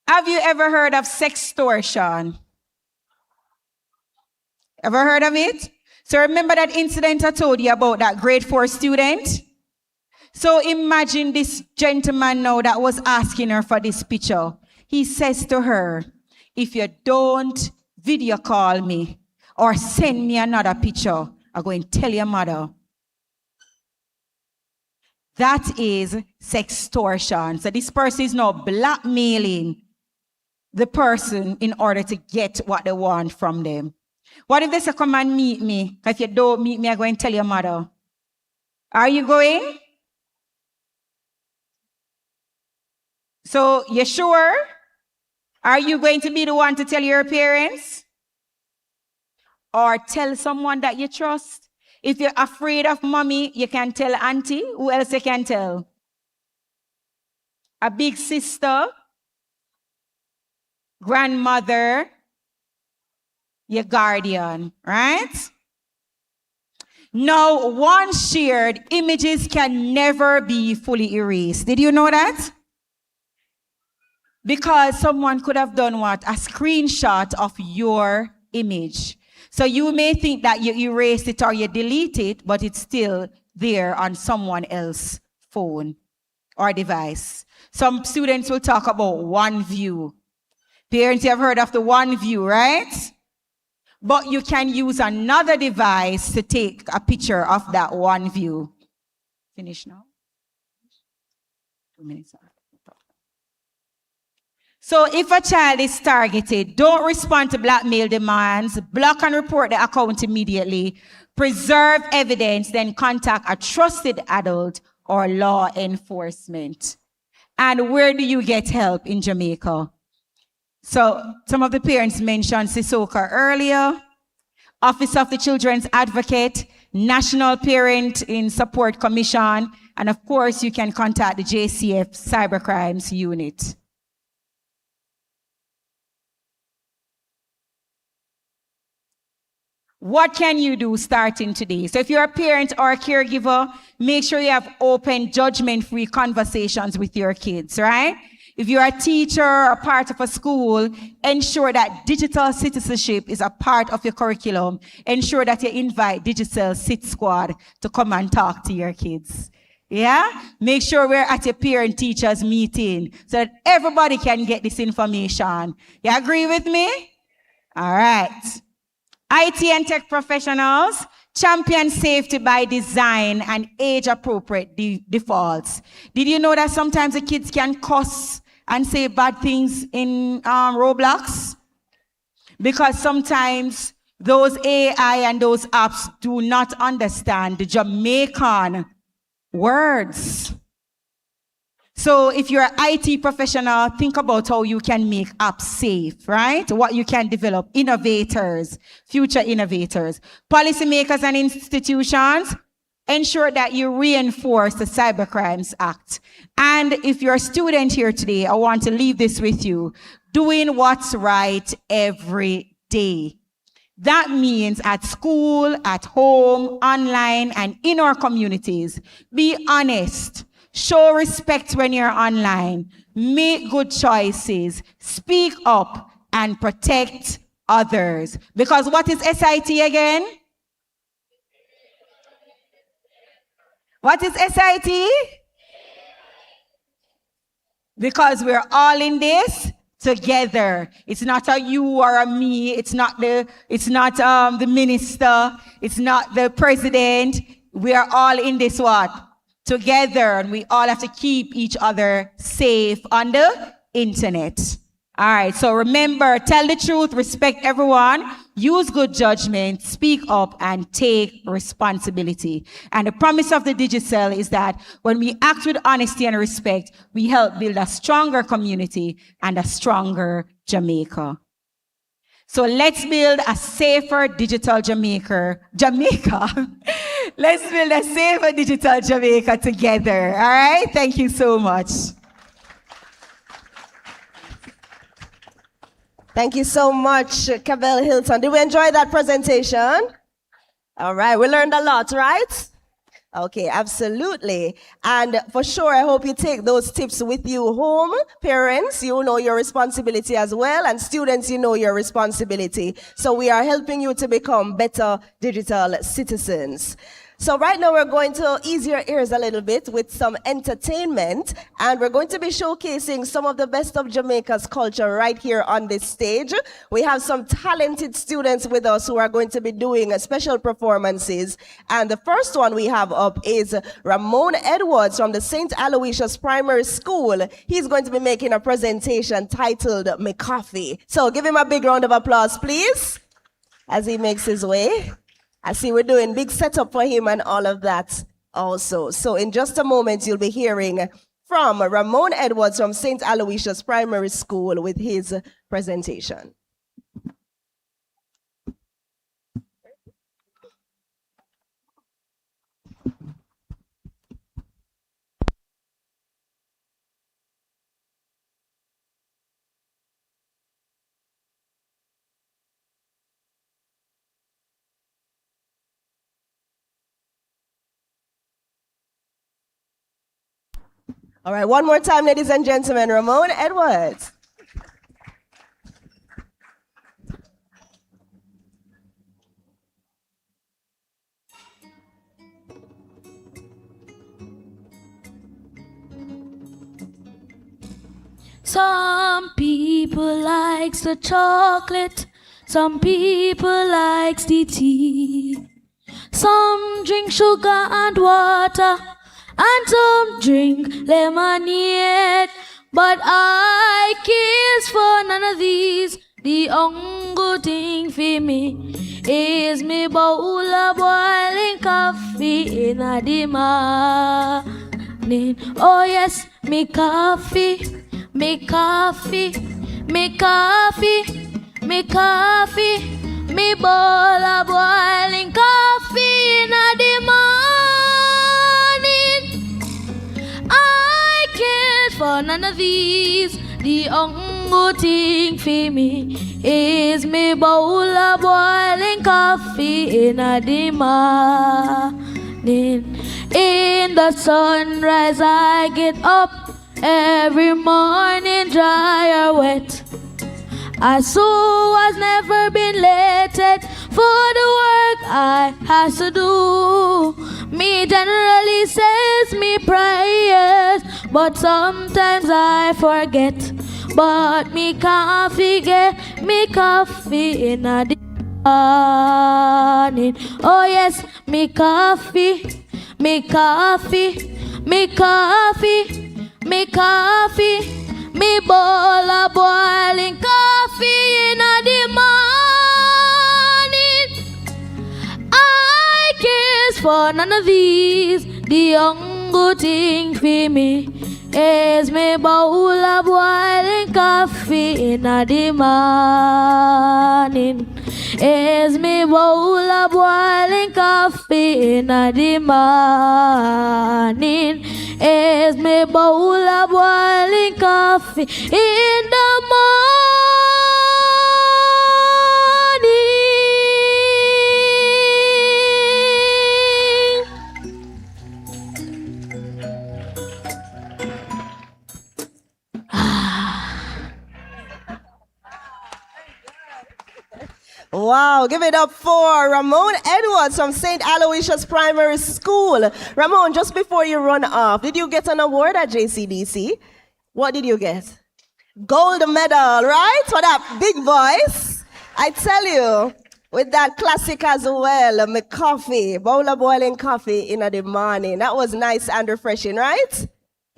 Speaker 10: Have you ever heard of sextortion? Ever heard of it? So remember that incident I told you about that grade 4 student? So imagine this gentleman now that was asking her for this picture. He says to her, if you don't video call me or send me another picture, or go and tell your mother. That is sextortion. So this person is now blackmailing the person in order to get what they want from them. What if they say, come and meet me? If you don't meet me, I'm going to tell your mother. Are you going? So you sure? Are you going to be the one to tell your parents? Or tell someone that you trust? If you're afraid of mommy, you can tell auntie. Who else you can tell? A big sister, grandmother, your guardian, right? Now, once shared, images can never be fully erased. Did you know that? Because someone could have done what? A screenshot of your image. So you may think that you erased it or you delete it, but it's still there on someone else's phone or device. Some students will talk about one view. Parents, you have heard of the one view, right? But you can use another device to take a picture of that one view. Finish now? 2 minutes. So if a child is targeted, don't respond to blackmail demands, block and report the account immediately, preserve evidence, then contact a trusted adult or law enforcement. And where do you get help in Jamaica? So some of the parents mentioned Sisoka earlier, Office of the Children's Advocate, National Parent in Support Commission, and of course you can contact the JCF Cybercrimes Unit. What can you do starting today? So if you're a parent or a caregiver, make sure you have open, judgment-free conversations with your kids, right? If you're a teacher or part of a school, ensure that digital citizenship is a part of your curriculum. Ensure that you invite Digital Sit Squad to come and talk to your kids. Yeah? Make sure we're at your parent-teachers meeting so that everybody can get this information. You agree with me? All right. IT and tech professionals, champion safety by design and age-appropriate defaults. Did you know that sometimes the kids can cuss and say bad things in Roblox? Because sometimes those AI and those apps do not understand the Jamaican words. So if you're an IT professional, think about how you can make apps safe, right? What you can develop, innovators, future innovators. Policymakers and institutions, ensure that you reinforce the Cybercrimes Act. And if you're a student here today, I want to leave this with you. Doing what's right every day. That means at school, at home, online, and in our communities. Be honest. Show respect when you're online. Make good choices. Speak up and protect others. Because what is SIT again? What is SIT? Because we're all in this together. It's not a you or a me. It's not the minister. It's not the president. We are all in this what? Together, and we all have to keep each other safe on the internet. All right, so remember, tell the truth, respect everyone, use good judgment, speak up, and take responsibility. And the promise of the Digicel is that when we act with honesty and respect, we help build a stronger community and a stronger Jamaica. So let's build a safer digital Jamaica. Let's build a safer digital Jamaica together. All right? Thank you so much.
Speaker 1: Thank you so much, Cabell Hilton. Did we enjoy that presentation? All right, we learned a lot, right? Okay, absolutely. And for sure, I hope you take those tips with you home. Parents, you know your responsibility as well. And students, you know your responsibility. So we are helping you to become better digital citizens. So right now we're going to ease your ears a little bit with some entertainment, and we're going to be showcasing some of the best of Jamaica's culture right here on this stage. We have some talented students with us who are going to be doing special performances. And the first one we have up is Ramon Edwards from the St. Aloysius Primary School. He's going to be making a presentation titled "Me Coffee." So give him a big round of applause, please, as he makes his way. I see we're doing big setup for him and all of that also. So in just a moment, you'll be hearing from Ramon Edwards from St. Aloysius Primary School with his presentation. All right, one more time, ladies and gentlemen, Ramon Edwards.
Speaker 17: Some people likes the chocolate, some people likes the tea. Some drink sugar and water, and some drink lemonade. But I cares for none of these. The only thing for me is me bowl of boiling coffee in a the morning. Oh yes, me coffee. Me coffee, me coffee, me coffee, me bowl of boiling coffee in the morning. I care for none of these. The only thing for me is me bowl of boiling coffee in the morning. In the sunrise I get up every morning, dry or wet. I so has never been late for the work I has to do. Me generally says me prayers, but sometimes I forget. But me can't forget me coffee in the morning. Oh yes, me coffee, me coffee, me coffee. Me coffee, me bowl of boiling coffee in the morning. I cares for none of these. The only thing for me is me bowl of boiling coffee in the morning. Is me bowl of boiling coffee in the morning. Is me bowl of boiling coffee in the
Speaker 1: Wow, give it up for Ramon Edwards from St. Aloysius Primary School. Ramon, just before you run off, did you get an award at JCDC? What did you get? Gold medal, right? For that big voice. I tell you, with that classic as well, my coffee, bowl of boiling coffee in the morning. That was nice and refreshing, right?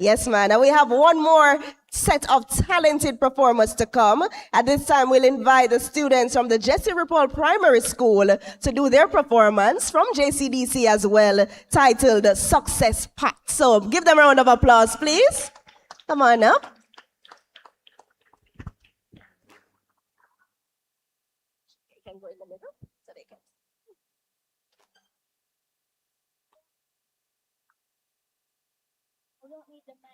Speaker 1: Yes, man. And we have one more set of talented performers to come. At this time, we'll invite the students from the Jesse Ripoll Primary School to do their performance from JCDC as well, titled Success Pact. So give them a round of applause, please. Come on up. You can go in the middle so they can. We don't need the mic.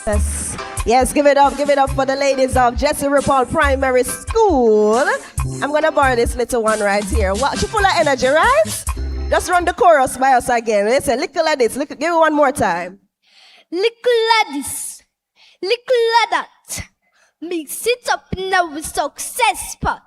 Speaker 1: Yes, give it up for the ladies of Jesse Ripple Primary School. I'm gonna borrow this little one right here. What, she full of energy, right? Just run the chorus by us again. Listen, little of this, give it one more time.
Speaker 9: Little of this, little of that. Mix it up in our success pot.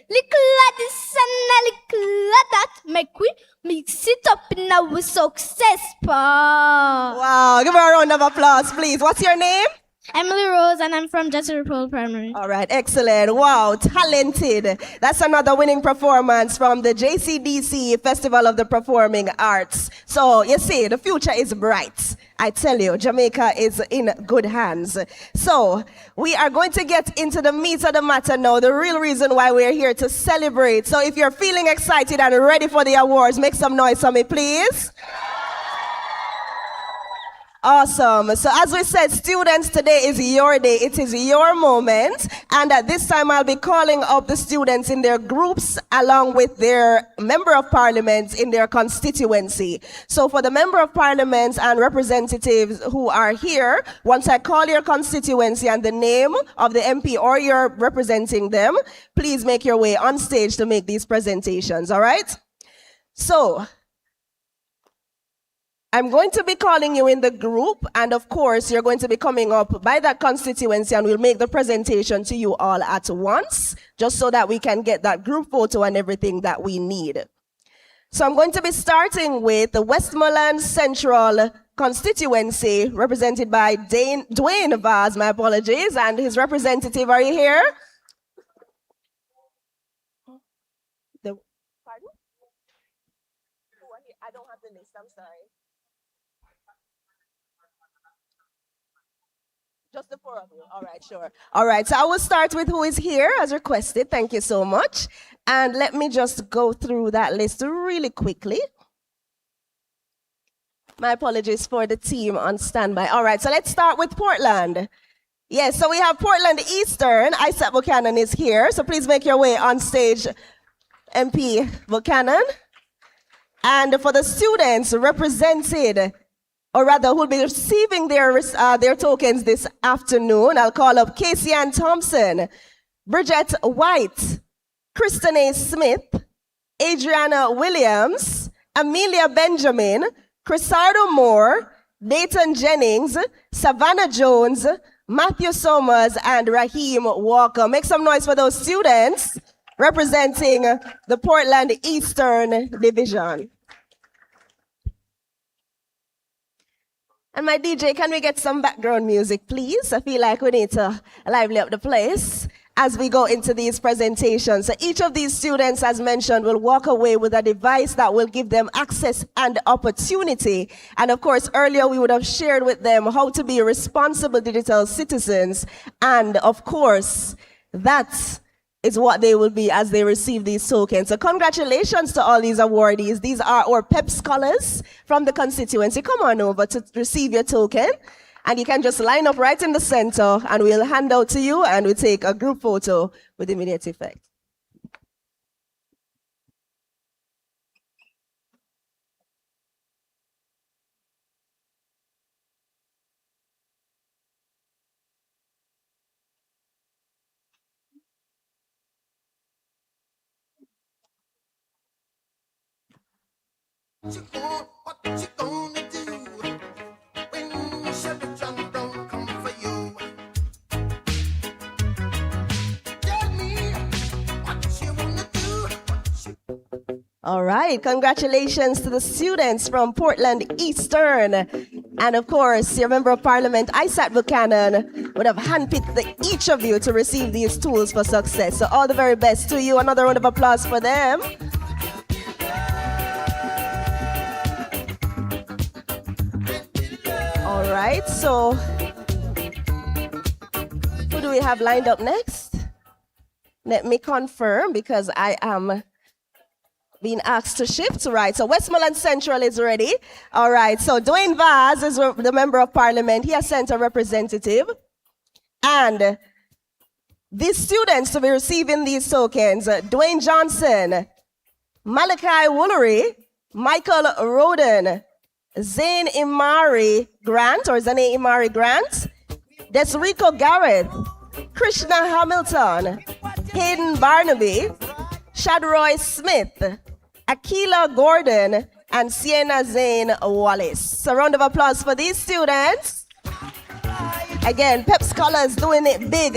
Speaker 9: Little of this and a little of that. Make we mix it up in our success pot.
Speaker 1: Wow, give her a round of applause, please. What's your name?
Speaker 9: Emily Rose, and I'm from Jesse Pearl Primary.
Speaker 1: All right, excellent. Wow, talented. That's another winning performance from the JCDC Festival of the Performing Arts. So, you see, the future is bright. I tell you, Jamaica is in good hands. So, we are going to get into the meat of the matter now, the real reason why we're here to celebrate. So, if you're feeling excited and ready for the awards, make some noise for me, please. Awesome. So as we said, students, today is your day. It is your moment. And at this time, I'll be calling up the students in their groups along with their member of parliament in their constituency. So for the member of parliament and representatives who are here, once I call your constituency and the name of the MP or you're representing them, please make your way on stage to make these presentations. All right? So I'm going to be calling you in the group, and of course, you're going to be coming up by that constituency, and we'll make the presentation to you all at once, just so that we can get that group photo and everything that we need. So I'm going to be starting with the Westmoreland Central constituency, represented by Dwayne Vaz, my apologies, and his representative. Are you here? Pardon? I don't have the list, I'm sorry. Just the four of you. All right, sure. All right, so I will start with who is here as requested. Thank you so much. And let me just go through that list really quickly. My apologies for the team on standby. All right, so let's start with Portland. Yes, so we have Portland Eastern. Isaac Buchanan is here, so please make your way on stage, MP Buchanan. And for the students represented, or rather who will be receiving their tokens this afternoon, I'll call up Casey Ann Thompson, Bridget White, Kristen A. Smith, Adriana Williams, Amelia Benjamin, Crisardo Moore, Dayton Jennings, Savannah Jones, Matthew Somers, and Raheem Walker. Make some noise for those students representing the Portland Eastern Division. And my DJ, can we get some background music, please? I feel like we need to lively up the place as we go into these presentations. So each of these students, as mentioned, will walk away with a device that will give them access and opportunity. And of course, earlier we would have shared with them how to be responsible digital citizens. And of course, that is what they will be as they receive these tokens. So congratulations to all these awardees. These are our PEP scholars from the constituency. Come on over to receive your token. And you can just line up right in the center and we'll hand out to you and we'll take a group photo with immediate effect.
Speaker 18: What you gonna do when Shelby don't come for you? Tell me what you wanna do.
Speaker 1: All right, congratulations to the students from Portland Eastern. And of course, your member of parliament, Isaac Buchanan, would have handpicked each of you to receive these tools for success. So all the very best to you. Another round of applause for them. All right, so who do we have lined up next? Let me confirm because I am being asked to shift. Right, so Westmoreland Central is ready. All right, so Dwayne Vaz is the member of parliament. He has sent a representative. And these students to be receiving these tokens, Dwayne Johnson, Malachi Woolery, Michael Roden, Zane Imari Grant, or Zane Imari Grant, Desrico Garrett, Krishna Hamilton, Hayden Barnaby, Shadroy Smith, Akila Gordon, and Sienna Zane Wallace. A round of applause for these students. Again, PEP scholars doing it big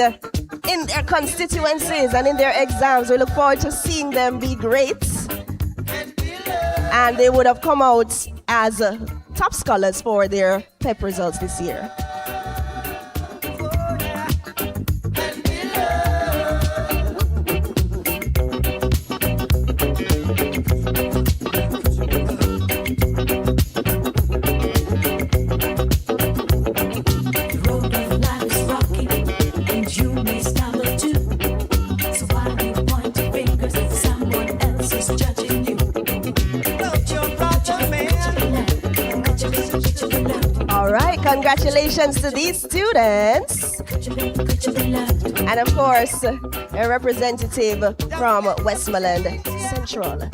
Speaker 1: in their constituencies and in their exams. We look forward to seeing them be great. And they would have come out as top scholars for their PEP results this year. Congratulations to these students. And of course, a representative from Westmoreland Central.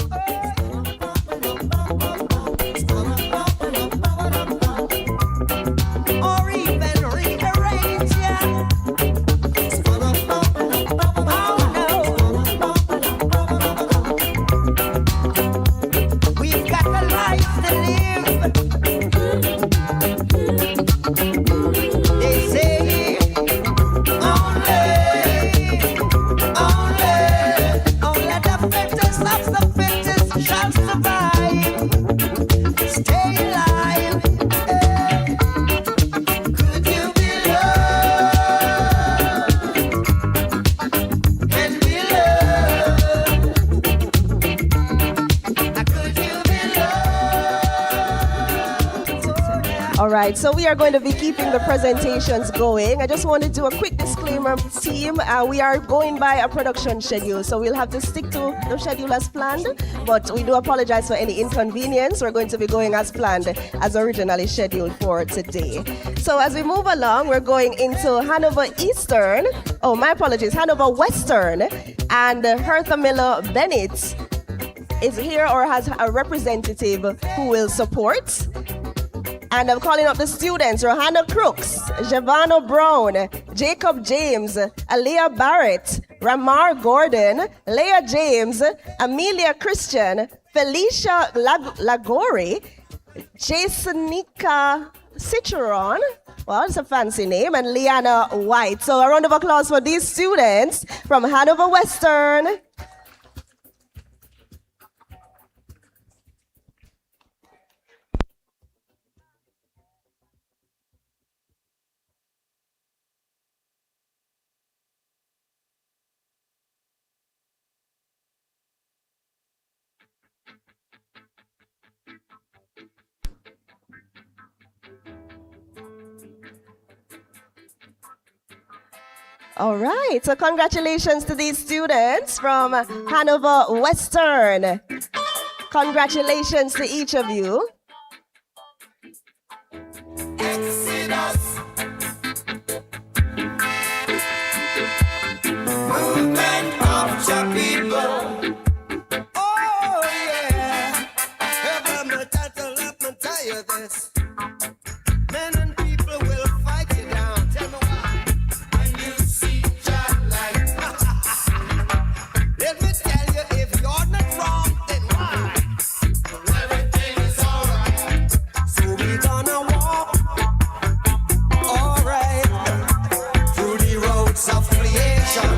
Speaker 1: Right, so we are going to be keeping the presentations going. I just want to do a quick disclaimer, team. We are going by a production schedule, so we'll have to stick to the schedule as planned, but we do apologize for any inconvenience. We're going to be going as planned, as originally scheduled for today. So as we move along, we're going into Hanover Eastern. Oh, my apologies, Hanover Western, and Hertha Miller Bennett is here or has a representative who will support. And I'm calling up the students: Rohanna Crooks, Giovanna Brown, Jacob James, Aaliyah Barrett, Ramar Gordon, Leah James, Amelia Christian, Felicia Lagori, Jasonica Citron, well, it's a fancy name, and Liana White. So a round of applause for these students from Hanover Western. All right, so congratulations to these students from Hanover Western. Congratulations to each of you.
Speaker 18: Exodus. Movement of your people. Oh yeah. Let me tell you this. Men and people will fight you down. Tell me why. When you see John like, let me tell you, if you're not wrong, then why? Everything is alright. So we're gonna walk, alright, through the roads of creation.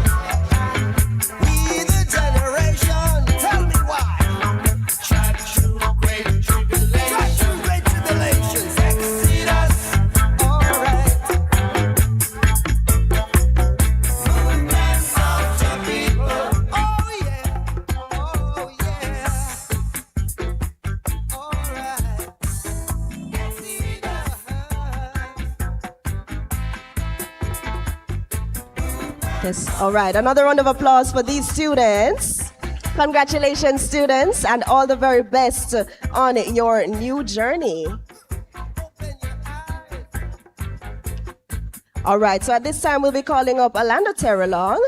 Speaker 18: We the generation, tell me why. Track through great tribulations, Exodus, alright. Movement of your people, oh yeah, alright.
Speaker 1: Yes, all right. Another round of applause for these students. Congratulations, students, and all the very best on your new journey. All right, so at this time, we'll be calling up Orlando Terrelong,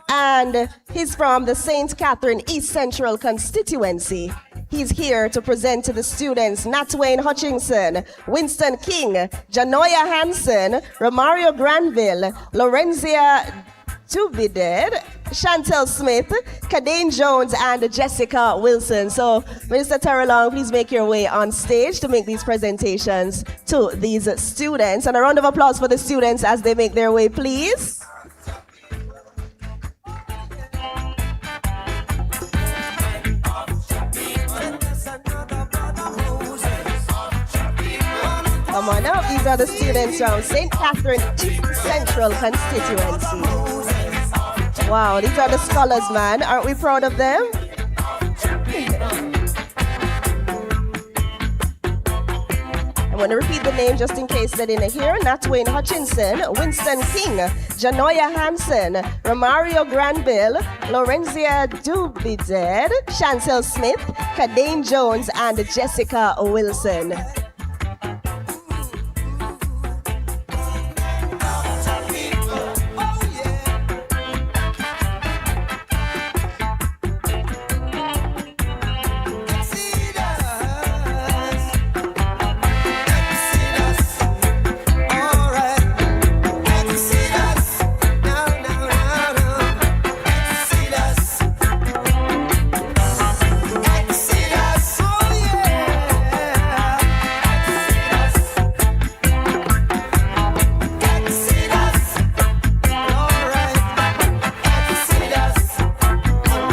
Speaker 1: and he's from the St. Catherine East Central constituency. He's here to present to the students Natwain Hutchinson, Winston King, Janoya Hansen, Romario Granville, Lorenzia Dubided, Chantel Smith, Kadane Jones, and Jessica Wilson. So, Minister Terrelong, please make your way on stage to make these presentations to these students. And a round of applause for the students as they make their way, please. Come on up, these are the students from St. Catherine East Central constituency. Wow, these are the scholars, man. Aren't we proud of them? I'm going to repeat the name just in case they didn't hear. Natwain Hutchinson, Winston King, Janoya Hansen, Romario Granville, Lorenzia Dubided, Chantel Smith, Kadane Jones, and Jessica Wilson.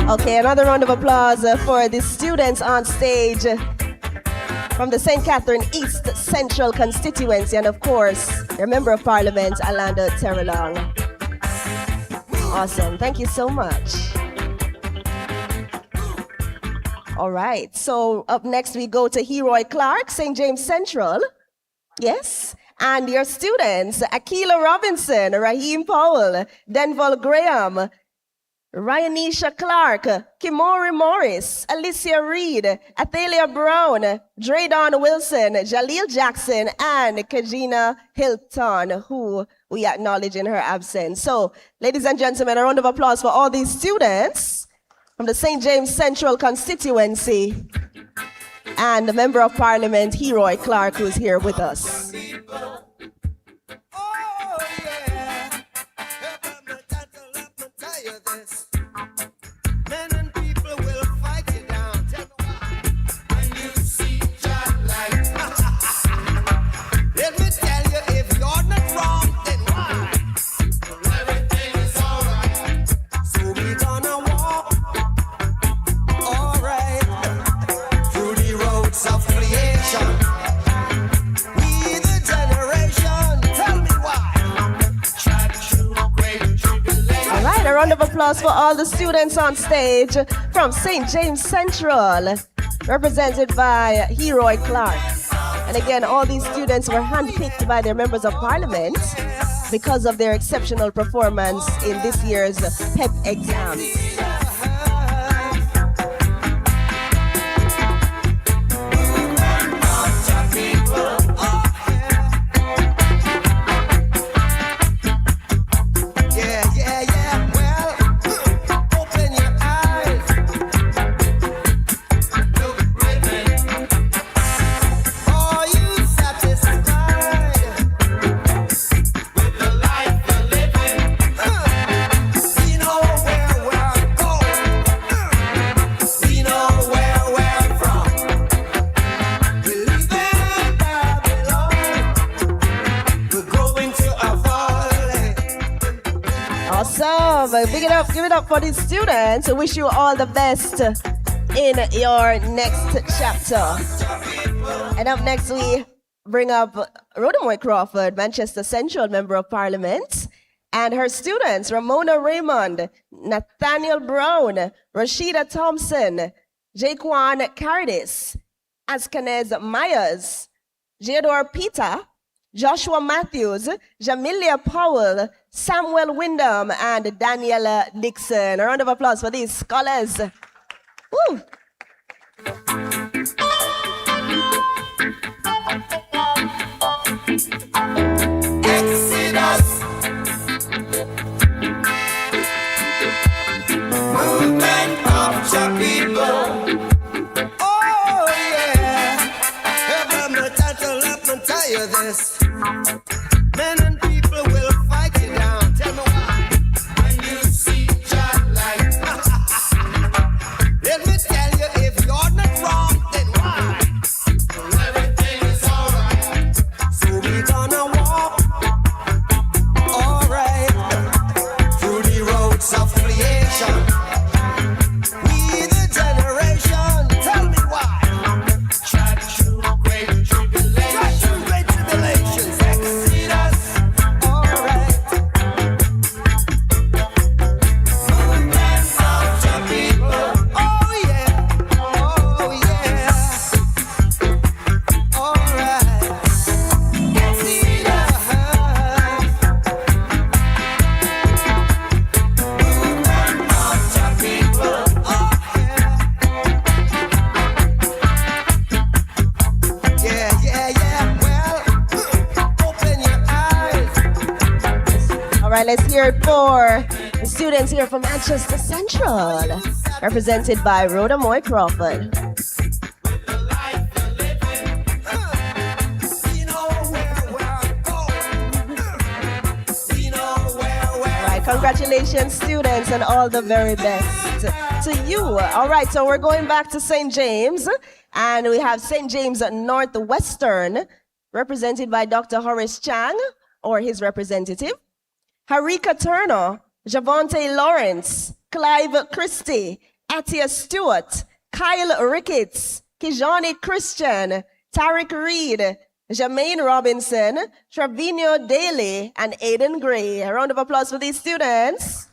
Speaker 1: Okay, another round of applause for the students on stage from the St. Catherine East Central constituency, and of course, their Member of Parliament, Alanda Terrelong. Awesome, thank you so much. All right, so up next we go to Heroy Clark, St. James Central. Yes, and your students, Akila Robinson, Raheem Powell, Denval Graham, Ryanisha Clark, Kimori Morris, Alicia Reed, Athalia Brown, Draydon Wilson, Jaleel Jackson, and Kajina Hilton, who we acknowledge in her absence. So, ladies and gentlemen, a round of applause for all these students from the St. James Central constituency and the Member of Parliament, Heroy Clark, who's here with us. Round of applause for all the students on stage from St. James Central, represented by Heroy Clark. And again, all these students were handpicked by their members of parliament because of their exceptional performance in this year's PEP exams. Give it up for these students. I wish you all the best in your next chapter. And up next, we bring up Rhodamoy Crawford, Manchester Central Member of Parliament, and her students, Ramona Raymond, Nathaniel Brown, Rashida Thompson, Jaquan Cardis, Askanez Myers, Jador Peter, Joshua Matthews, Jamilia Powell, Samuel Wyndham, and Daniela Dixon. A round of applause for these scholars. Woo.
Speaker 18: Exodus. Movement of the people. Oh, tell you this. Men and people will fight you down. Tell me why. When you see John like let me tell you, if you're not wrong, then why? Everything is alright. So we gonna walk, alright, through the roads of creation. We the generation, tell me why. Trap through great tribulations, Exodus, alright. Movement of the people, oh yeah, alright. Exodus, movement of the people, oh yeah. Well, open your eyes.
Speaker 1: All right, let's hear it for the students here from Manchester Central, represented by Rhoda Moy Crawford. All right, congratulations, students, and all the very best to you. All right, so we're going back to St. James, and we have St. James Northwestern, represented by Dr. Horace Chang, or his representative. Harika Turner, Javonte Lawrence, Clive Christie, Atia Stewart, Kyle Ricketts, Kijani Christian, Tariq Reed, Jermaine Robinson, Trevino Daly, and Aiden Gray. A round of applause for these students.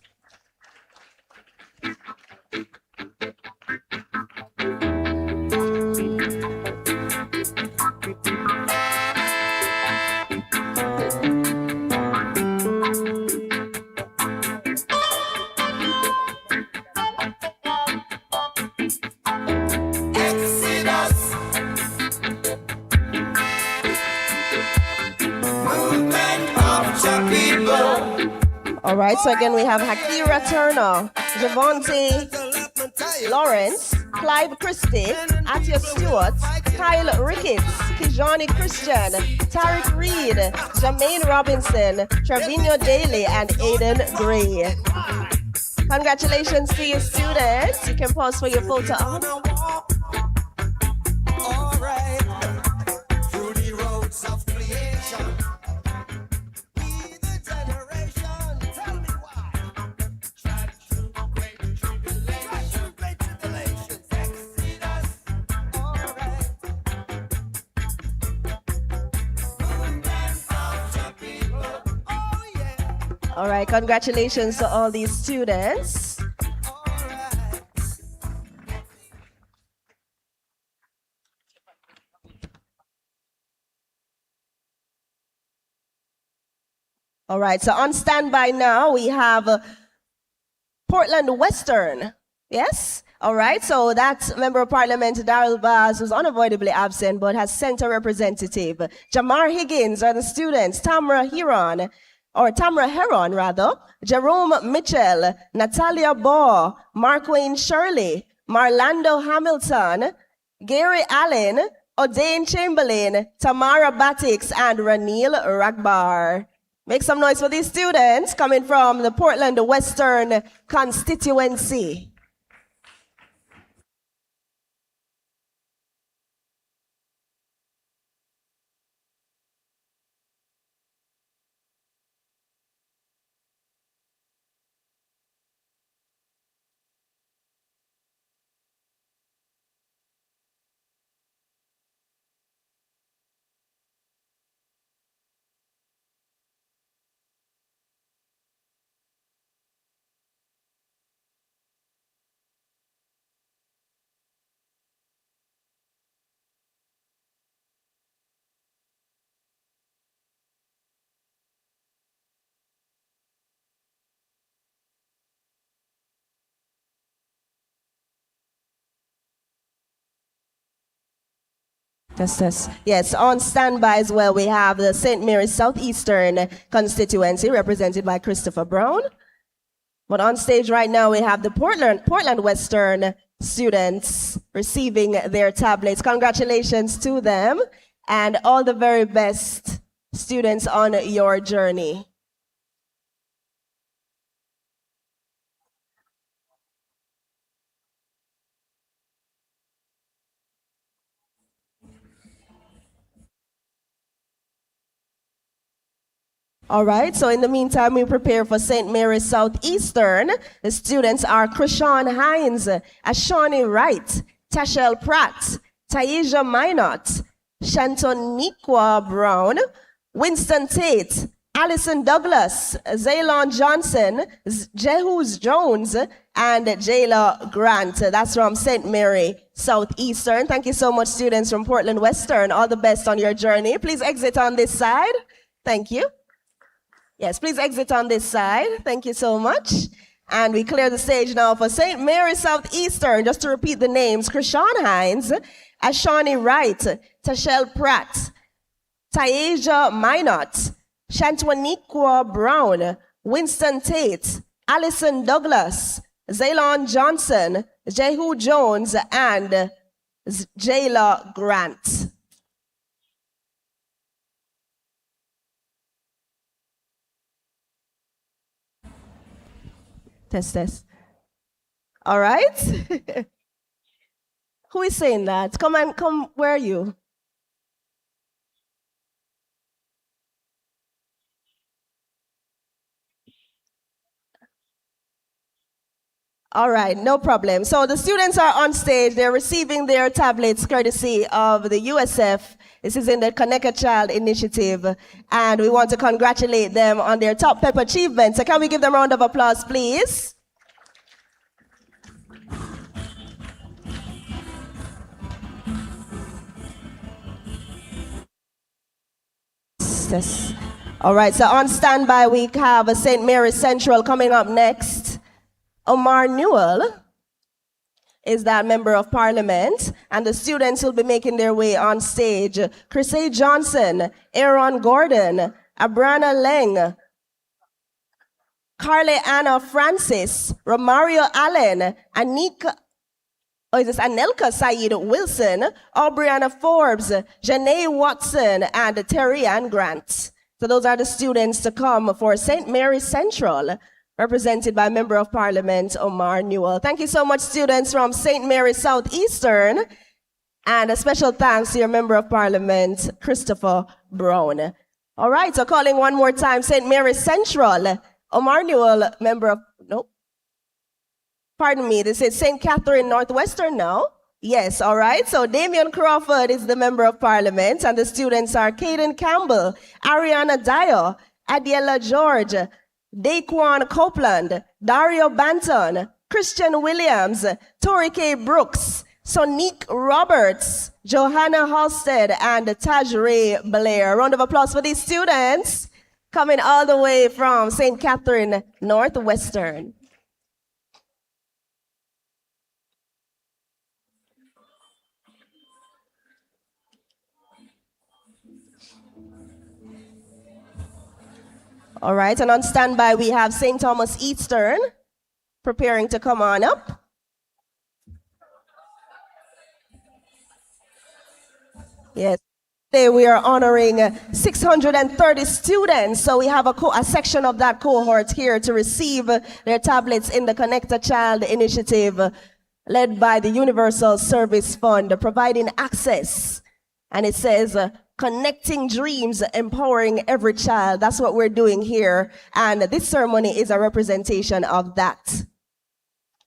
Speaker 18: Exodus, movement of the people.
Speaker 1: All right, so again we have Hakira Turner, Javonte Lawrence, Clive Christie, Atia Stewart, Kyle Ricketts, Kijani Christian, Tariq Reed, Jermaine Robinson, Trevino Daly, and Aiden Gray. Congratulations to your students. You can pause for your photo op.
Speaker 18: Alright, through the roads of creation. We the generation, tell me why. Trap through great tribulations, Exodus, alright. Movement of the people, oh yeah.
Speaker 1: All right, congratulations to all these students. All right, so on standby now, we have Portland Western. Yes? All right, so that's Member of Parliament Darrell Baz, who's unavoidably absent but has sent a representative. Jamar Higgins are the students, Tamra Heron, Jerome Mitchell, Natalia Baugh, Mark Wayne Shirley, Marlando Hamilton, Gary Allen, O'Dane Chamberlain, Tamara Batix, and Ranil Ragbar. Make some noise for these students coming from the Portland Western constituency. Yes, on standby as well, we have the St. Mary's Southeastern constituency represented by Christopher Brown. But on stage right now, we have the Portland Western students receiving their tablets. Congratulations to them. and all the very best students on your journey. All right, so in the meantime, we prepare for St. Mary's Southeastern. The students are Krishan Hines, Ashani Wright, Tashel Pratt, Taisha Minot, Shantoniqua Brown, Winston Tate, Allison Douglas, Zaylon Johnson, Jehus Jones, and Jayla Grant. That's from St. Mary Southeastern. Thank you so much, students from Portland Western. All the best on your journey. Please exit on this side. Thank you. Yes, please exit on this side. Thank you so much. And we clear the stage now for St. Mary Southeastern. Just to repeat the names: Krishan Hines, Ashani Wright, Tashel Pratt, Taisha Minot, Shantoniqua Brown, Winston Tate, Allison Douglas, Zaylon Johnson, Jehu Jones, and Jayla Grant. Test. All right. Who is saying that? Come, where are you? All right, no problem. So the students are on stage. They're receiving their tablets courtesy of the USF. This is in the Connect a Child initiative. And we want to congratulate them on their top pep achievements. So can we give them a round of applause, please? Yes. All right, so on standby, we have a St. Mary's Central coming up next. Omar Newell is that member of parliament, and the students will be making their way on stage. Chris A. Johnson, Aaron Gordon, Abrana Leng, Carly Anna Francis, Romario Allen, Anelka Saeed Wilson, Aubriana Forbes, Janae Watson, and Terry Ann Grant. So those are the students to come for St. Mary's Central, represented by Member of Parliament Omar Newell. Thank you so much, students from St. Mary's Southeastern, and a special thanks to your Member of Parliament, Christopher Brown. All right, so calling one more time, St. Mary's Central, Omar Newell, member of, nope. Pardon me, this is St. Catherine Northwestern now. Yes, all right. So Damian Crawford is the Member of Parliament, and the students are Caden Campbell, Ariana Dio, Adiela George, Daquan Copeland, Dario Banton, Christian Williams, Tori K. Brooks, Sonique Roberts, Johanna Halstead, and Taj Ray Blair. A round of applause for these students coming all the way from St. Catherine Northwestern. All right, and on standby we have St. Thomas Eastern preparing to come on up. Yes, today we are honoring 630 students, so we have a section of that cohort here to receive their tablets in the Connect a Child initiative led by the Universal Service Fund, providing access. And it says, connecting dreams, empowering every child. That's what we're doing here. And this ceremony is a representation of that.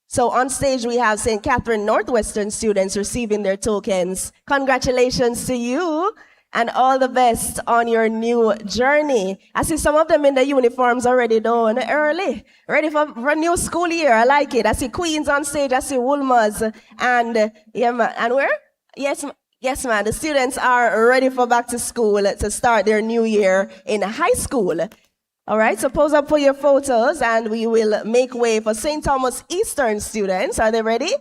Speaker 1: So on stage, we have St. Catherine Northwestern students receiving their tokens. Congratulations to you and all the best on your new journey. I see some of them in the uniforms already done early, ready for a new school year. I like it. I see Queens on stage. I see Woolmers. And yeah, man. And where? Yes, man. The students are ready for back to school to start their new year in high school. All right, so pose up for your photos and we will make way for St. Thomas Eastern students. Are they ready?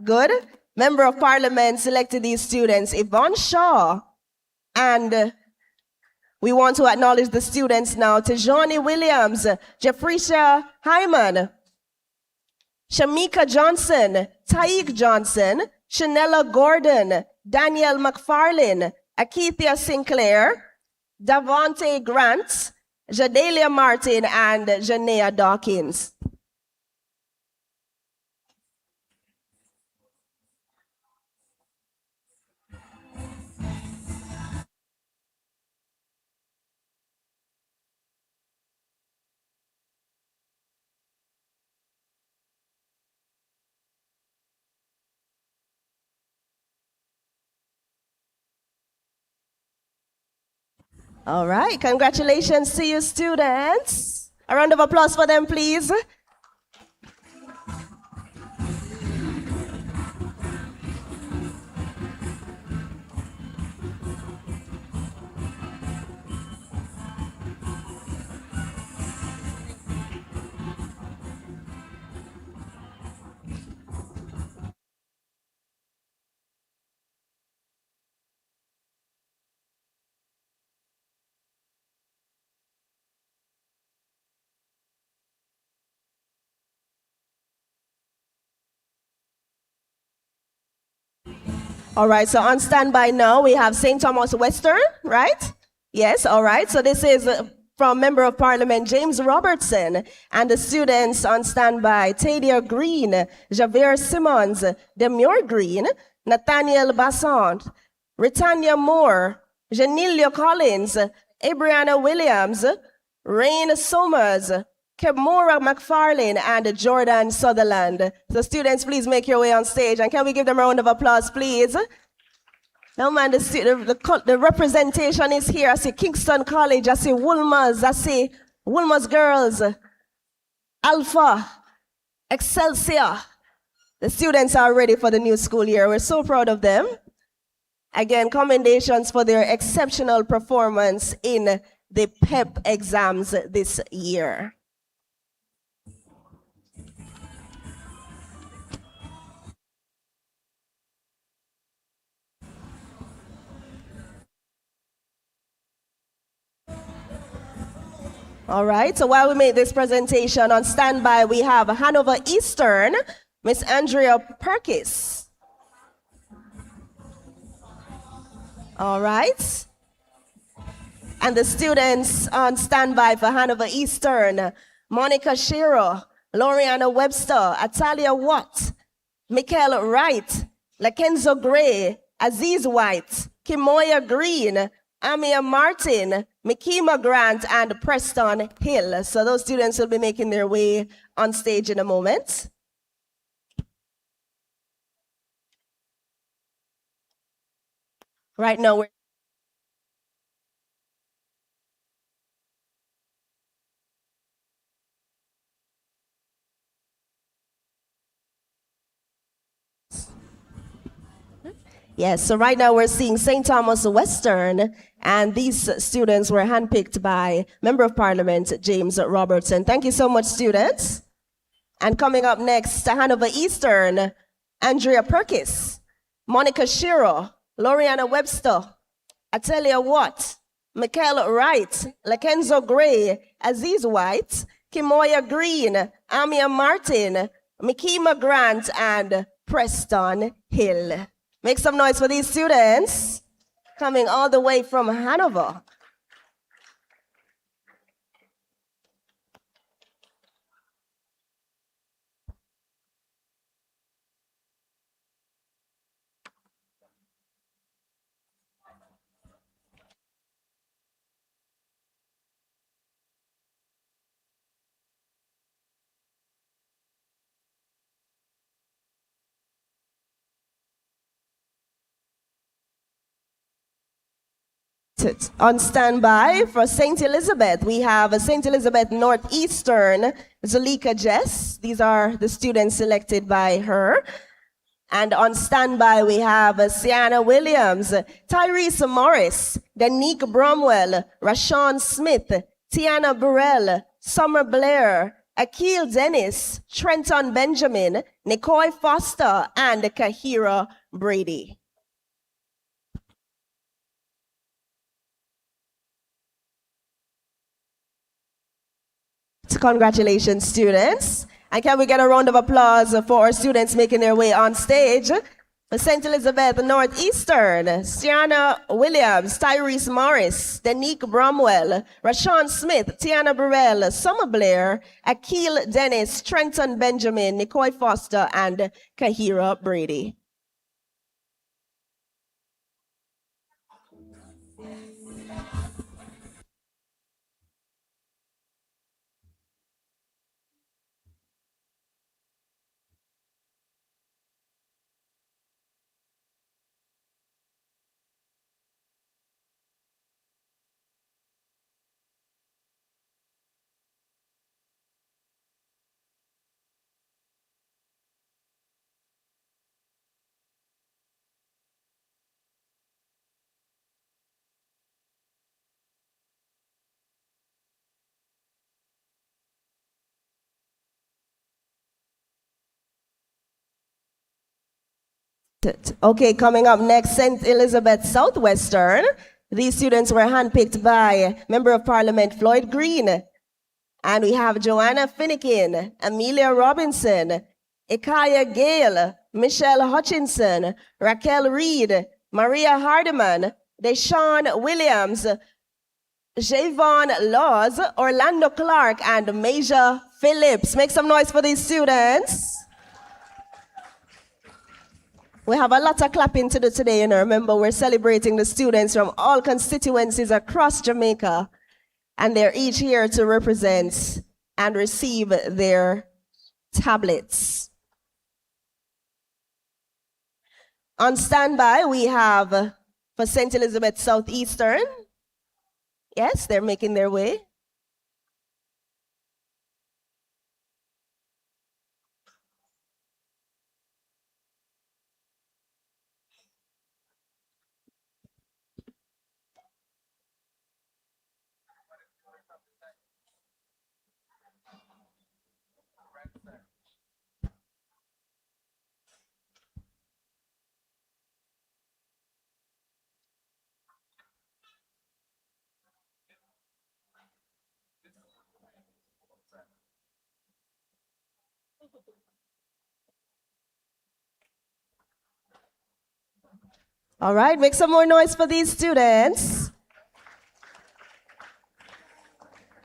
Speaker 1: Good. Member of Parliament selected these students, Yvonne Shaw. And we want to acknowledge the students now. Tijani Williams, Jeffrisha Hyman, Shamika Johnson, Taik Johnson, Shanella Gordon, Danielle McFarlane, Akithia Sinclair, Davante Grant, Jadelia Martin, and Janea Dawkins. All right, congratulations to you, students. A round of applause for them, please. All right, so on standby now, we have St. Thomas Western, right? Yes, all right. So this is from Member of Parliament James Robertson, and the students on standby, Tadia Green, Javier Simmons, Demure Green, Nathaniel Bassant, Britannia Moore, Janilio Collins, Abriana Williams, Rain Somers, Kemora McFarlane, and Jordan Sutherland. So students, please make your way on stage. And can we give them a round of applause, please? Now, man, the representation is here. I see Kingston College, I see Woolmer's Girls, Alpha, Excelsior. The students are ready for the new school year. We're so proud of them. Again, commendations for their exceptional performance in the PEP exams this year. All right, so while we make this presentation, on standby, we have Hanover Eastern, Miss Andrea Perkis. All right. And the students on standby for Hanover Eastern, Monica Shiro, Loriana Webster, Atalia Watt, Michael Wright, Lakenzo Gray, Aziz White, Kimoya Green, Amia Martin, Mikima Grant, and Preston Hill. So those students will be making their way on stage in a moment. Right now, we're yes, so right now we're seeing St. Thomas Western, and these students were handpicked by Member of Parliament James Robertson. Thank you so much, students. And coming up next, Hanover Eastern, Andrea Perkis, Monica Shiro, Loriana Webster, Atelia Watt, Michael Wright, Lakenzo Gray, Aziz White, Kimoya Green, Amia Martin, Mikima Grant, and Preston Hill. Make some noise for these students coming all the way from Hanover. On standby for St. Elizabeth, we have St. Elizabeth Northeastern, Zulika Jess. These are the students selected by her. And on standby, we have Sienna Williams, Tyrese Morris, Danique Bromwell, Rashawn Smith, Tiana Burrell, Summer Blair, Akil Dennis, Trenton Benjamin, Nicole Foster, and Kahira Brady. Congratulations, students. And can we get a round of applause for our students making their way on stage? For St. Elizabeth Northeastern, Stiana Williams, Tyrese Morris, Danique Bromwell, Rashawn Smith, Tiana Burrell, Summer Blair, Akil Dennis, Trenton Benjamin, Nicole Foster, and Kahira Brady. Okay, coming up next, St. Elizabeth Southwestern. These students were handpicked by Member of Parliament Floyd Green. And we have Joanna Finnegan, Amelia Robinson, Ikaya Gale, Michelle Hutchinson, Raquel Reed, Maria Hardiman, Deshaun Williams, Javon Laws, Orlando Clark, and Major Phillips. Make some noise for these students. We have a lot of clapping to do today, you know. Remember, we're celebrating the students from all constituencies across Jamaica, and they're each here to represent and receive their tablets. On standby, we have for St. Elizabeth Southeastern. Yes, they're making their way. All right, make some more noise for these students.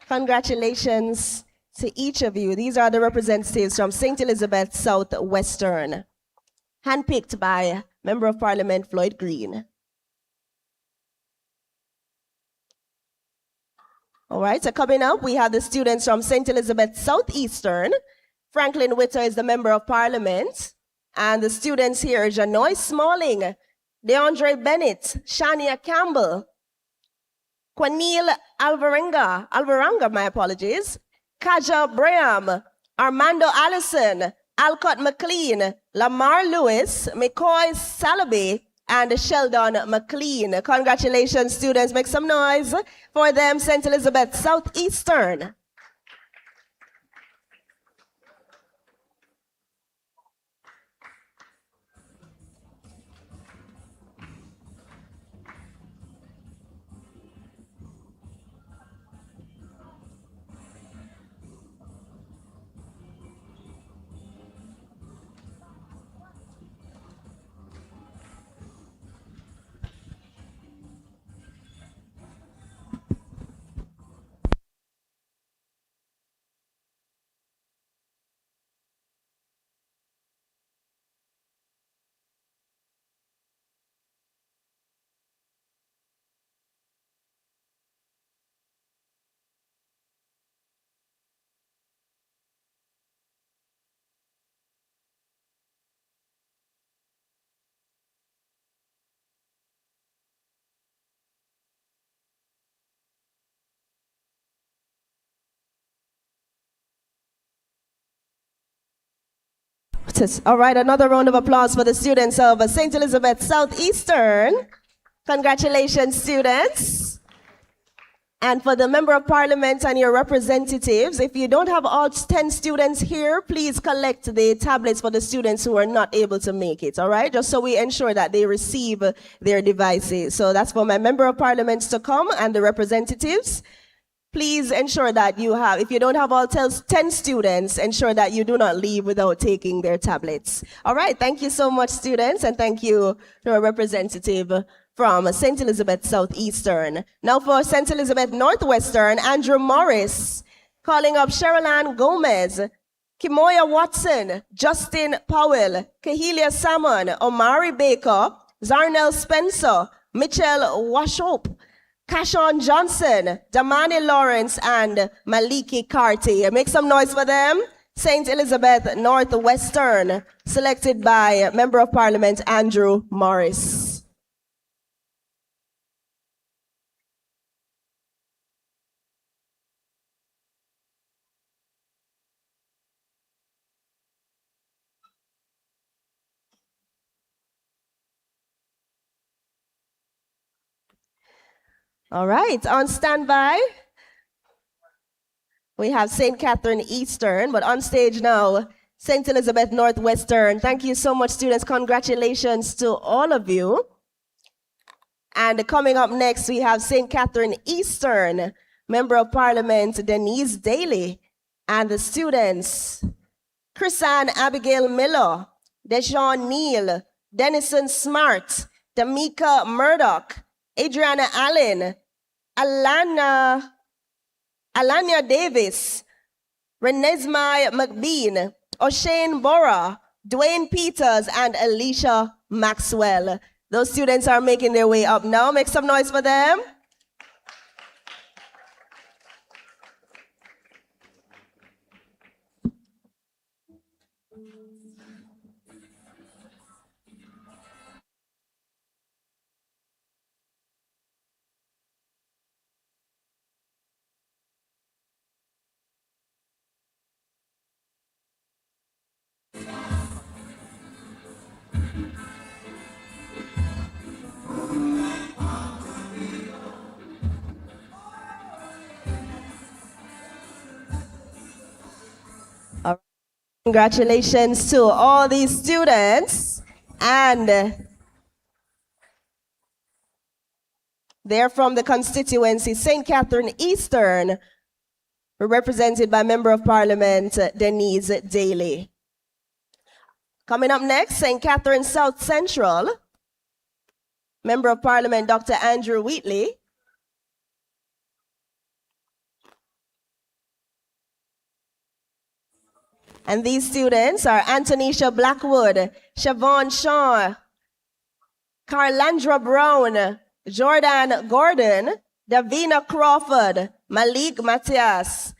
Speaker 1: Congratulations to each of you. These are the representatives from St. Elizabeth Southwestern, handpicked by Member of Parliament Floyd Green. All right, so coming up, we have the students from St. Elizabeth Southeastern. Franklin Witter is the Member of Parliament. And the students here are Janoy Smalling, DeAndre Bennett, Shania Campbell, Quanil Alvaranga, my apologies, Kaja Braham, Armando Allison, Alcott McLean, Lamar Lewis, McCoy Salaby, and Sheldon McLean. Congratulations, students. Make some noise for them, St. Elizabeth Southeastern. All right, another round of applause for the students of St. Elizabeth Southeastern. Congratulations, students. And for the Member of Parliament and your representatives, if you don't have all 10 students here, please collect the tablets for the students who are not able to make it, all right? Just so we ensure that they receive their devices. So that's for my Member of Parliaments to come and the representatives. please ensure that you have, if you don't have all 10 students, ensure that you do not leave without taking their tablets. All right, thank you so much, students, and thank you to our representative from St. Elizabeth Southeastern. Now for St. Elizabeth Northwestern, Andrew Morris, calling up Sherilyn Gomez, Kimoya Watson, Justin Powell, Kahelia Salmon, Omari Baker, Zarnell Spencer, Mitchell Washop, Cashon Johnson, Damani Lawrence, and Maliki Carty. Make some noise for them. St. Elizabeth Northwestern, selected by Member of Parliament Andrew Morris. All right, on standby, we have St. Catherine Eastern, but on stage now, St. Elizabeth Northwestern. Thank you so much, students. Congratulations to all of you. And coming up next, we have St. Catherine Eastern, Member of Parliament Denise Daly, and the students, Chrisanne Abigail Miller, Deshaun Neal, Denison Smart, Damika Murdoch, Adriana Allen, Alania Davis, Renesmai McBean, O'Shane Bora, Dwayne Peters, and Alicia Maxwell. Those students are making their way up now. Make some noise for them. Congratulations to all these students, and they're from the constituency St. Catherine Eastern, represented by Member of Parliament Denise Daly. Coming up next, St. Catherine South Central, Member of Parliament Dr. Andrew Wheatley. And these students are Antonisha Blackwood, Siobhan Shaw, Carlandra Brown, Jordan Gordon, Davina Crawford, Malik Matthias,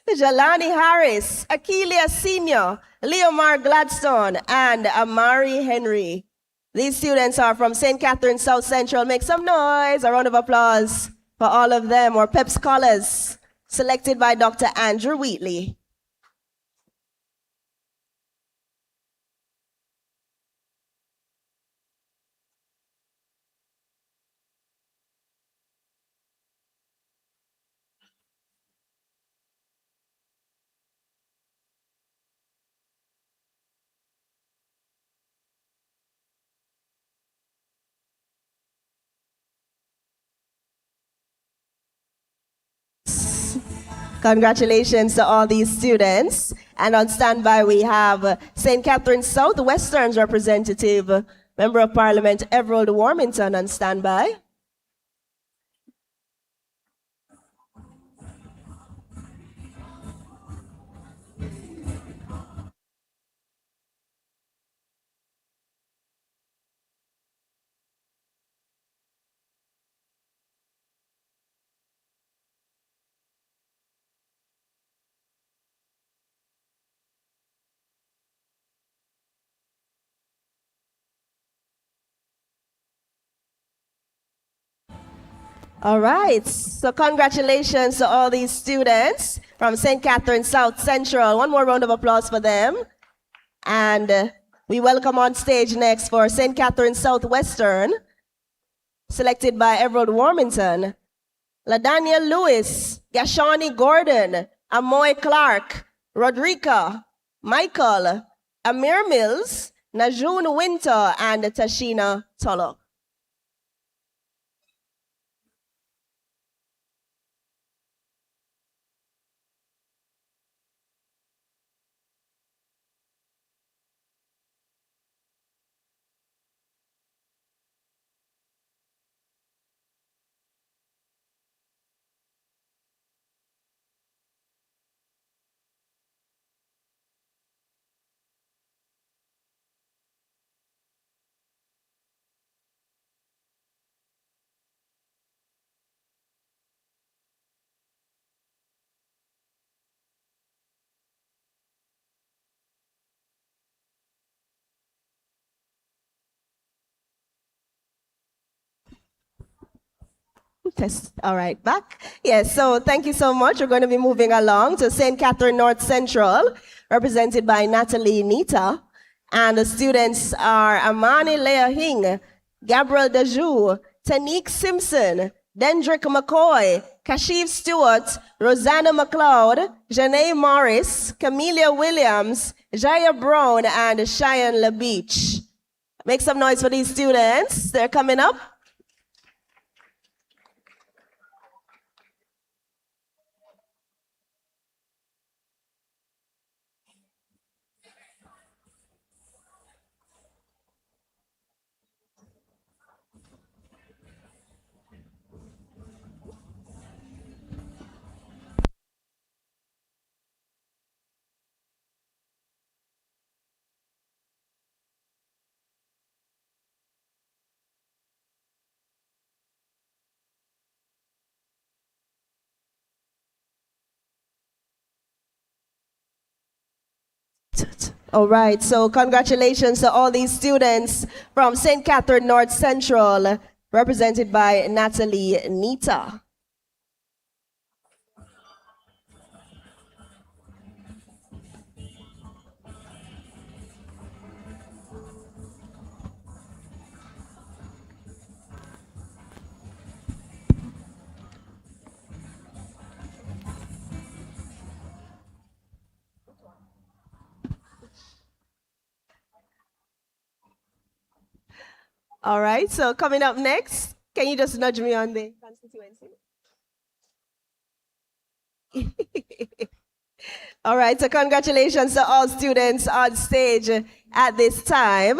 Speaker 1: Jalani Harris, Akelia Senior, Leomar Gladstone, and Amari Henry. These students are from St. Catherine South Central. Make some noise, a round of applause for all of them, or PEP scholars, selected by Dr. Andrew Wheatley. Congratulations to all these students. And on standby, we have St. Catherine Southwestern's representative, Member of Parliament Everald Warmington, on standby. All right, so congratulations to all these students from St. Catherine South Central. One more round of applause for them. And we welcome on stage next for St. Catherine Southwestern, selected by Everald Warmington, LaDania Lewis, Gashani Gordon, Amoy Clark, Rodrika, Michael, Amir Mills, Najun Winter, and Tashina Tulloch. Test. All right, back. Yes, so thank you so much. We're going to be moving along to St. Catherine North Central, represented by Natalie Nita. And the students are Amani Leahing, Gabriel Dajou, Tanique Simpson, Dendrick McCoy, Kashif Stewart, Rosanna McLeod, Janae Morris, Camelia Williams, Jaya Brown, and Cheyenne LaBeach. Make some noise for these students. They're coming up. All right, so congratulations to all these students from St. Catherine North Central, represented by Natalie Nita. All right, so coming up next, can you just nudge me on the constituency? All right, so congratulations to all students on stage at this time.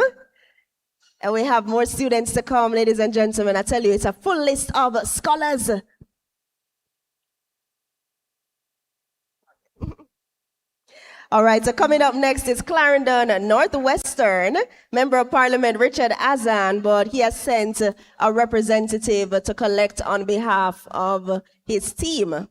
Speaker 1: And we have more students to come, ladies and gentlemen. I tell you, it's a full list of scholars. All right, so coming up next is Clarendon Northwestern, Member of Parliament Richard Azan, but he has sent a representative to collect on behalf of his team.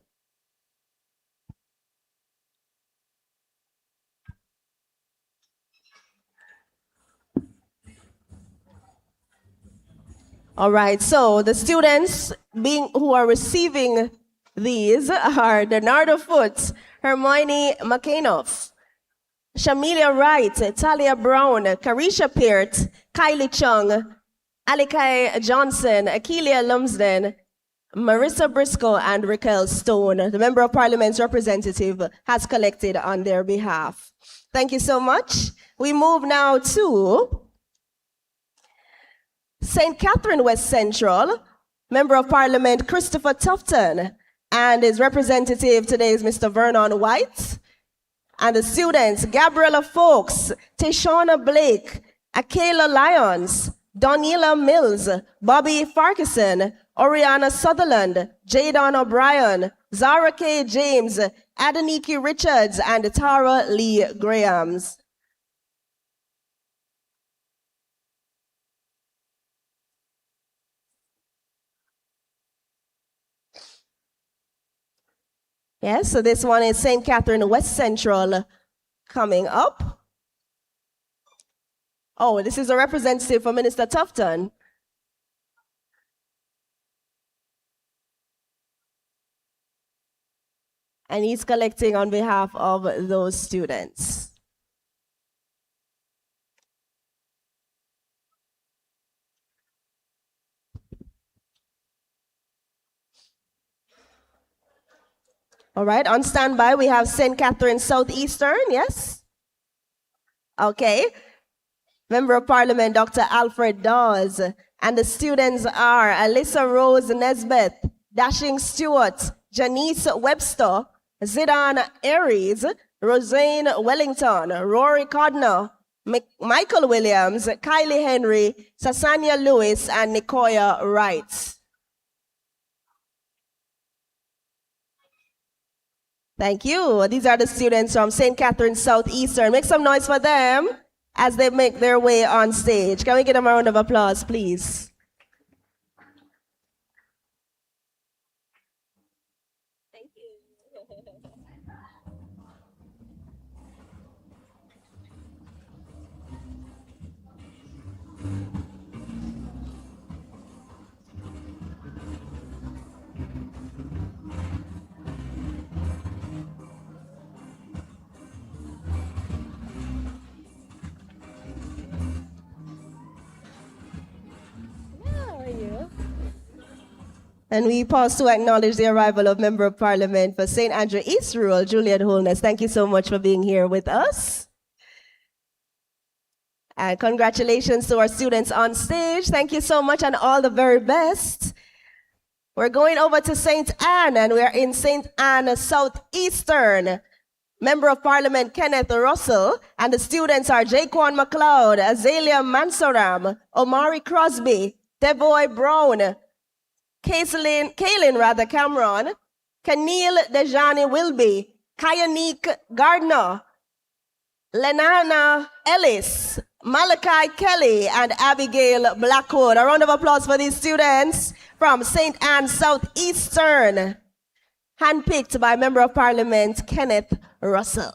Speaker 1: All right, so the students who are receiving these are Bernardo Foots, Hermione McAnuff, Shamilia Wright, Talia Brown, Carisha Peart, Kylie Chung, Alikai Johnson, Akeelia Lumsden, Marissa Briscoe, and Raquel Stone. The Member of Parliament's representative has collected on their behalf. Thank you so much. We move now to St. Catherine West Central, Member of Parliament Christopher Tufton, and his representative today is Mr. Vernon White. And the students, Gabriella Folks, Tishona Blake, Akela Lyons, Donila Mills, Bobby Farquharson, Oriana Sutherland, Jadon O'Brien, Zara K. James, Adeniki Richards, and Tara Lee Grahams. Yes, so this one is St. Catherine West Central coming up. Oh, this is a representative for Minister Tufton. And he's collecting on behalf of those students. All right, on standby, we have St. Catherine Southeastern, yes? Okay. Member of Parliament, Dr. Alfred Dawes. And the students are Alyssa Rose Nesbeth, Dashing Stewart, Janice Webster, Zidane Aries, Rosane Wellington, Rory Codner, Michael Williams, Kylie Henry, Sasania Lewis, and Nicoya Wright. Thank you. These are the students from St. Catherine Southeastern. Make some noise for them as they make their way on stage. Can we give them a round of applause, please? Thank you. And we pause to acknowledge the arrival of Member of Parliament for St. Andrew East Rural, Juliet Holness. Thank you so much for being here with us. And congratulations to our students on stage. Thank you so much and all the very best. We're going over to St. Anne, and we're in St. Anne Southeastern. Member of Parliament Kenneth Russell, and the students are Jaquan McLeod, Azalea Mansoram, Omari Crosby, Devoy Brown, Kaylin Cameron, Keneal Dejani Wilby, Kayanique Gardner, Lenana Ellis, Malachi Kelly, and Abigail Blackwood. A round of applause for these students from St. Anne Southeastern, handpicked by Member of Parliament Kenneth Russell.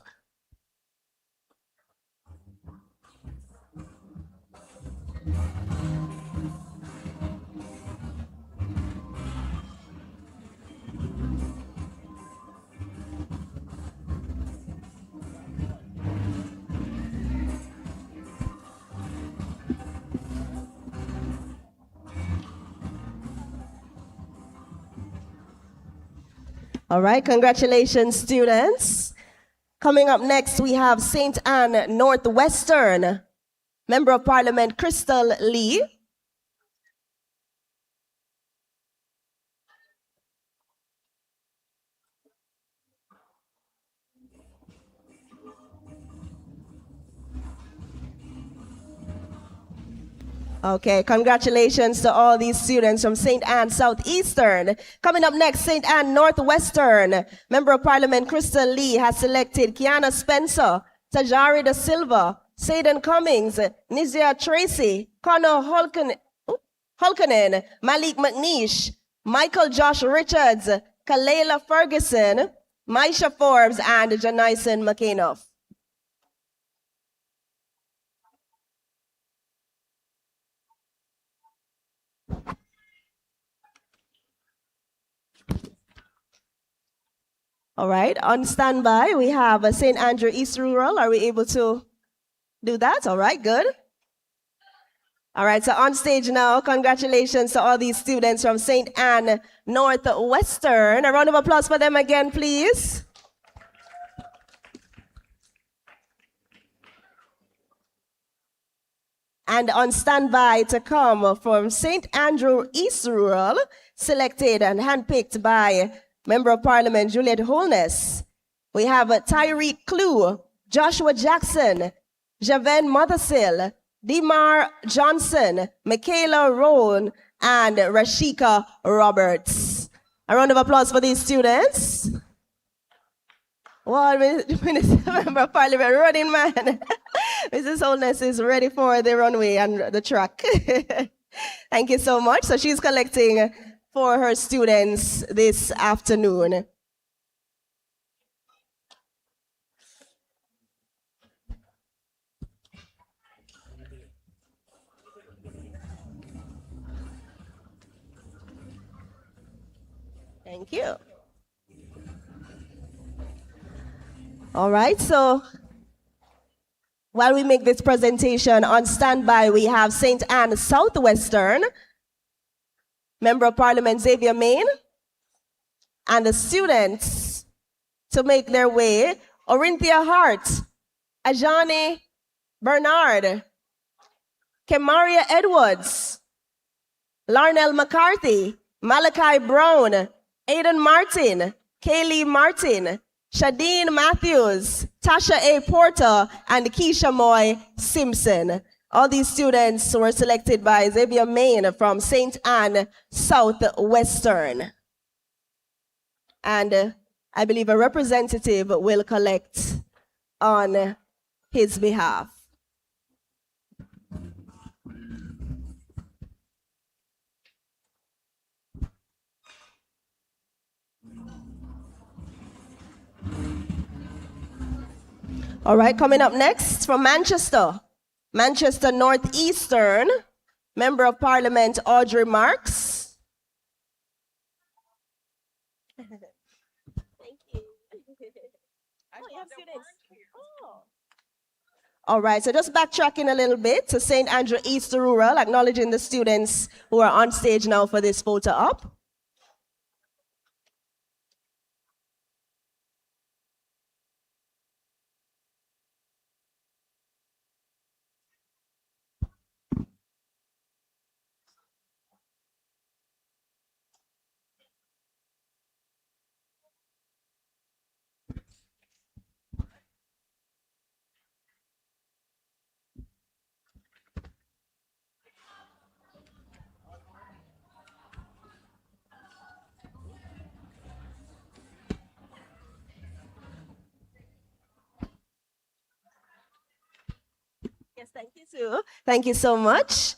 Speaker 1: All right, congratulations, students. Coming up next, we have St. Anne Northwestern, Member of Parliament Crystal Lee. Okay, congratulations to all these students from St. Anne Southeastern. Coming up next, St. Anne Northwestern. Member of Parliament Crystal Lee has selected Kiana Spencer, Tajari Da Silva, Sayden Cummings, Nizia Tracy, Connor Hulkanen, Malik McNeish, Michael Josh Richards, Kalela Ferguson, Maisha Forbes, and Janison McAnuff. All right, on standby, we have St. Andrew East Rural. Are we able to do that? All right, good. All right, so on stage now, congratulations to all these students from St. Anne Northwestern. A round of applause for them again, please. And on standby to come from St. Andrew East Rural, selected and handpicked by Member of Parliament Juliet Holness. We have Tyreek Clue, Joshua Jackson, Javen Mothersill, Demar Johnson, Michaela Rowan, and Rashika Roberts. A round of applause for these students. Well, Member of Parliament, running man. Mrs. Holness is ready for the runway and the track. Thank you so much. So she's collecting for her students this afternoon. Thank you. All right, so while we make this presentation, on standby we have St. Anne Southwestern, Member of Parliament Xavier Main, and the students to make their way, Orinthia Hart, Ajani Bernard, Kemaria Edwards, Larnell McCarthy, Malachi Brown, Aidan Martin, Kaylee Martin, Shadeen Matthews, Tasha A. Porter, and Keisha Moy Simpson. All these students were selected by Xavier Main from St. Anne Southwestern. And I believe a representative will collect on his behalf. All right, coming up next from Manchester, Manchester Northeastern, Member of Parliament Audrey Marks. Thank you. All right, so just backtracking a little bit to St. Andrew East Rural, acknowledging the students who are on stage now for this photo op. Thank you, Sue. Thank you so much.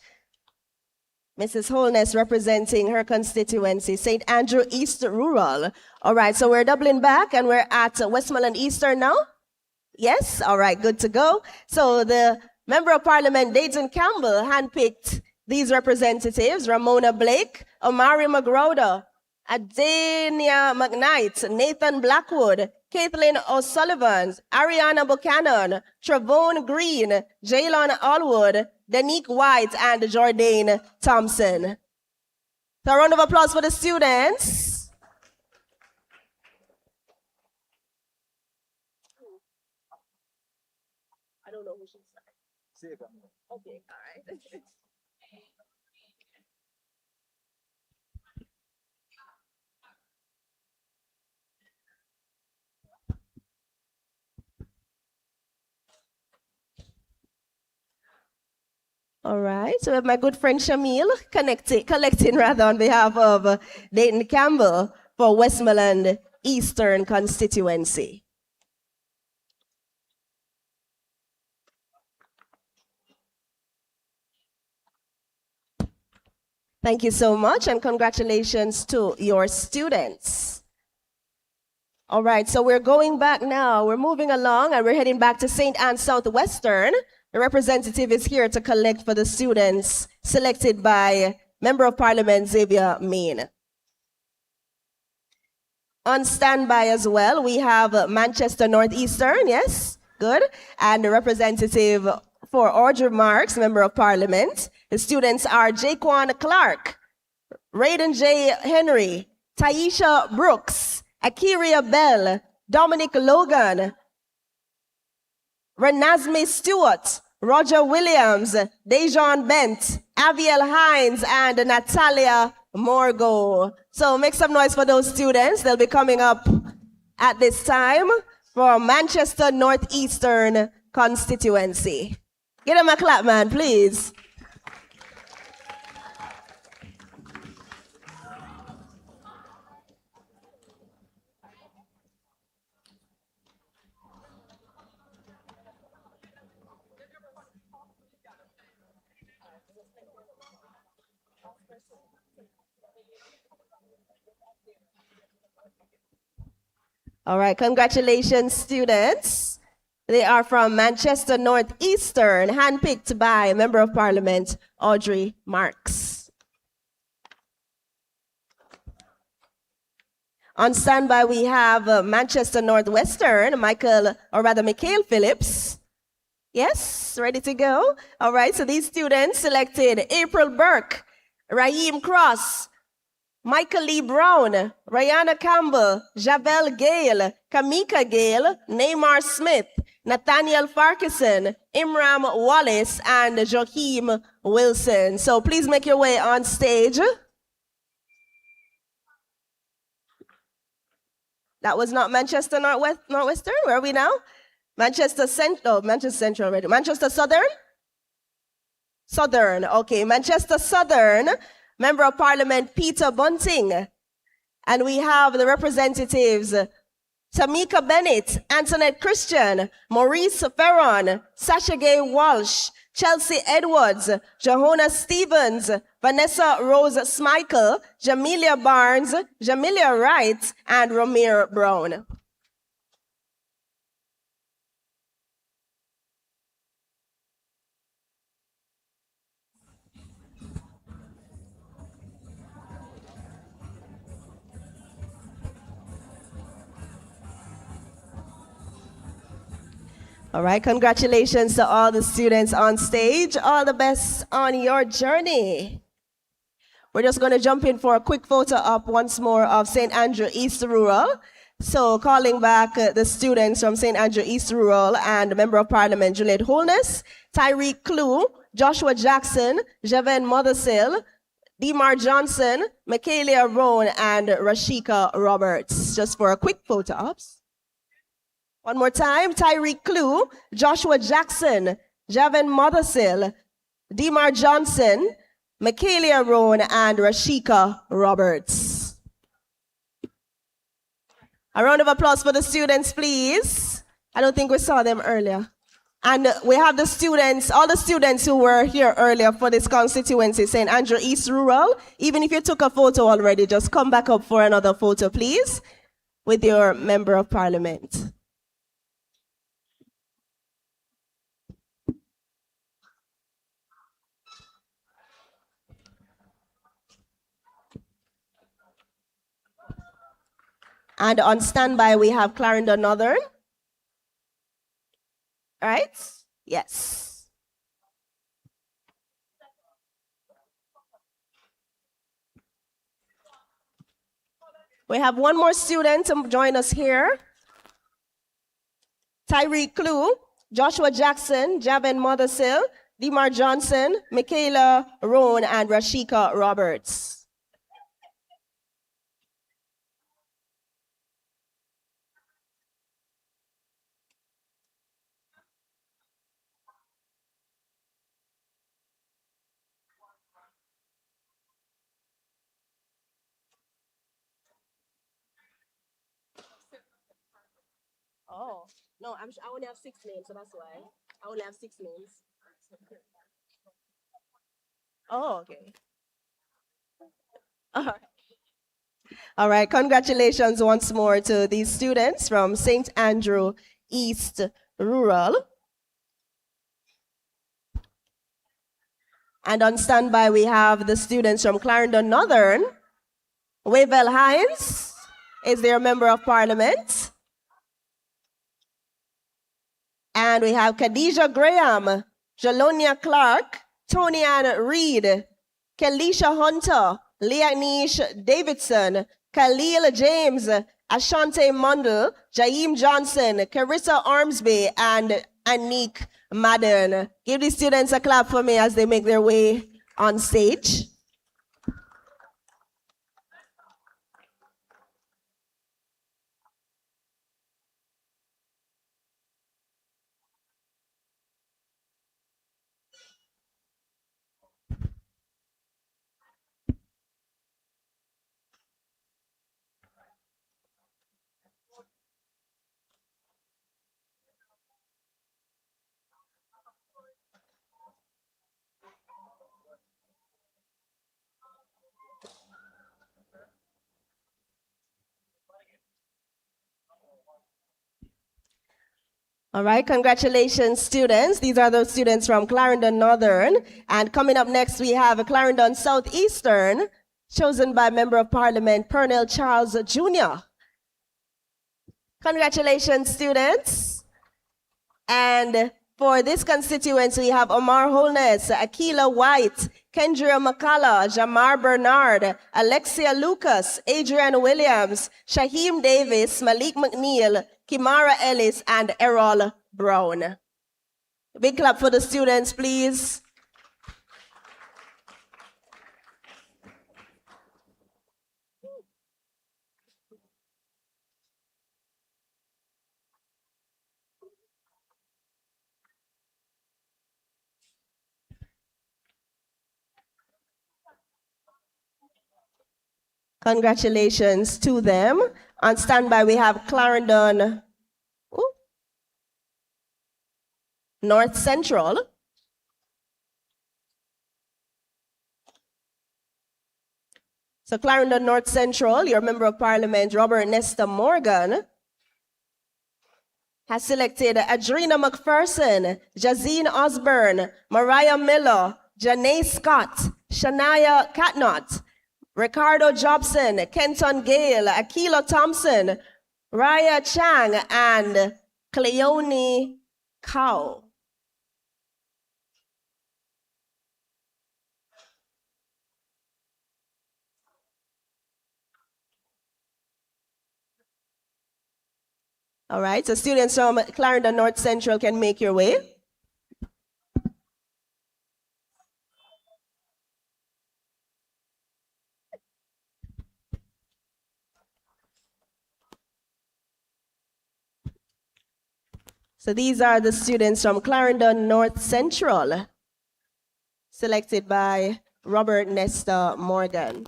Speaker 1: Mrs. Holness representing her constituency, St. Andrew East Rural. All right, so we're doubling back and we're at Westmoreland Eastern now. Yes, all right, good to go. So the Member of Parliament, Dayton Campbell, handpicked these representatives: Ramona Blake, Omari McGrowder, Adenia McKnight, Nathan Blackwood, Caitlin O'Sullivan, Ariana Buchanan, Travone Green, Jaylon Allwood, Danique White, and Jordan Thompson. So a round of applause for the students. I don't know who should say. Okay, all right. All right, so we have my good friend Shamil collecting rather on behalf of Dayton Campbell for Westmoreland Eastern constituency. Thank you so much and congratulations to your students. All right, so we're going back now. We're moving along and we're heading back to St. Anne Southwestern. The representative is here to collect for the students selected by Member of Parliament Xavier Main. On standby as well, we have Manchester Northeastern, yes, good, and the representative for Audrey Marks, Member of Parliament. The students are Jaquan Clark, Raiden J. Henry, Taisha Brooks, Akiria Bell, Dominic Logan, Renazmi Stewart, Roger Williams, Dejon Bent, Aviel Hines, and Natalia Morgo. So make some noise for those students. They'll be coming up at this time for Manchester Northeastern constituency. Give them a clap, man, please. All right, congratulations, students. They are from Manchester Northeastern, handpicked by Member of Parliament Audrey Marks. On standby, we have Manchester Northwestern, Mikhail Phillips. Yes, ready to go? All right, so these students selected April Burke, Raheem Cross, Michael Lee Brown, Rihanna Campbell, Javel Gale, Kamika Gale, Neymar Smith, Nathaniel Farquharson, Imram Wallace, and Joachim Wilson. So please make your way on stage. That was not Manchester Northwestern. Where are we now? Manchester Central already. Manchester Southern? Southern, okay. Manchester Southern, Member of Parliament Peter Bunting. And we have the representatives Tamika Bennett, Antoinette Christian, Maurice Ferron, Sasha Gay Walsh, Chelsea Edwards, Johanna Stevens, Vanessa Rose Smichael, Jamelia Barnes, Jamelia Wright, and Ramir Brown. All right, congratulations to all the students on stage. All the best on your journey. We're just going to jump in for a quick photo op once more of St. Andrew East Rural. So calling back the students from St. Andrew East Rural and Member of Parliament Juliet Holness, Tyreek Clue, Joshua Jackson, Javen Mothersill, Demar Johnson, Michaelia Roan, and Rashika Roberts. Just for a quick photo ops. One more time, Tyreek Clue, Joshua Jackson, Javen Mothersill, Demar Johnson, Michaelia Roan, and Rashika Roberts. A round of applause for the students, please. I don't think we saw them earlier. And we have the students, all the students who were here earlier for this constituency, St. Andrew East Rural. Even if you took a photo already, just come back up for another photo, please, with your member of parliament. And on standby, we have Clarendon Northern. Right? Yes. We have one more student to join us here. Tyreek Clue, Joshua Jackson, Javen Mothersill, Demar Johnson, Michaela Roan, and Rashika Roberts. Oh, no, I only have 6 names, so that's why. I only have 6 names. Oh, okay. All right. All right, congratulations once more to these students from St. Andrew East Rural. And on standby, we have the students from Clarendon Northern. Wavell Hines is their member of parliament. And we have Khadijah Graham, Jalonia Clark, Tony Ann Reed, Kelisha Hunter, Leonish Davidson, Khalil James, Ashante Mundle, Jaim Johnson, Carissa Armsby, and Anik Madden. Give the students a clap for me as they make their way on stage. All right, congratulations, students. These are the students from Clarendon Northern. And coming up next, we have Clarendon Southeastern, chosen by Member of Parliament Pernell Charles Jr. Congratulations, students. And for this constituency, we have Omar Holness, Akila White, Kendra McCullough, Jamar Bernard, Alexia Lucas, Adrian Williams, Shaheem Davis, Malik McNeil, Kimara Ellis, and Errol Brown. Big clap for the students, please. Congratulations to them. On standby, we have Clarendon North Central. So Clarendon North Central, your Member of Parliament, Robert Nesta Morgan, has selected Adrena McPherson, Jazine Osborne, Mariah Miller, Janae Scott, Shania Catnott, Ricardo Jobson, Kenton Gale, Akila Thompson, Raya Chang, and Cleone Cow. All right, so students from Clarendon North Central can make your way. So these are the students from Clarendon North Central, selected by Robert Nesta Morgan.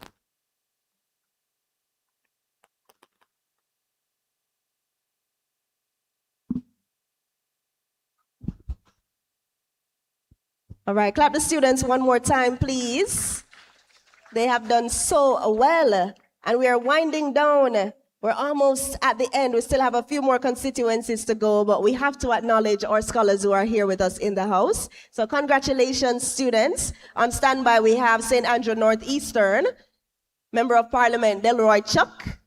Speaker 1: All right, clap the students one more time, please. They have done so well. And we are winding down. We're almost at the end. We still have a few more constituencies to go, but we have to acknowledge our scholars who are here with us in the house. So congratulations, students. On standby, we have St. Andrew Northeastern, Member of Parliament Delroy Chuck.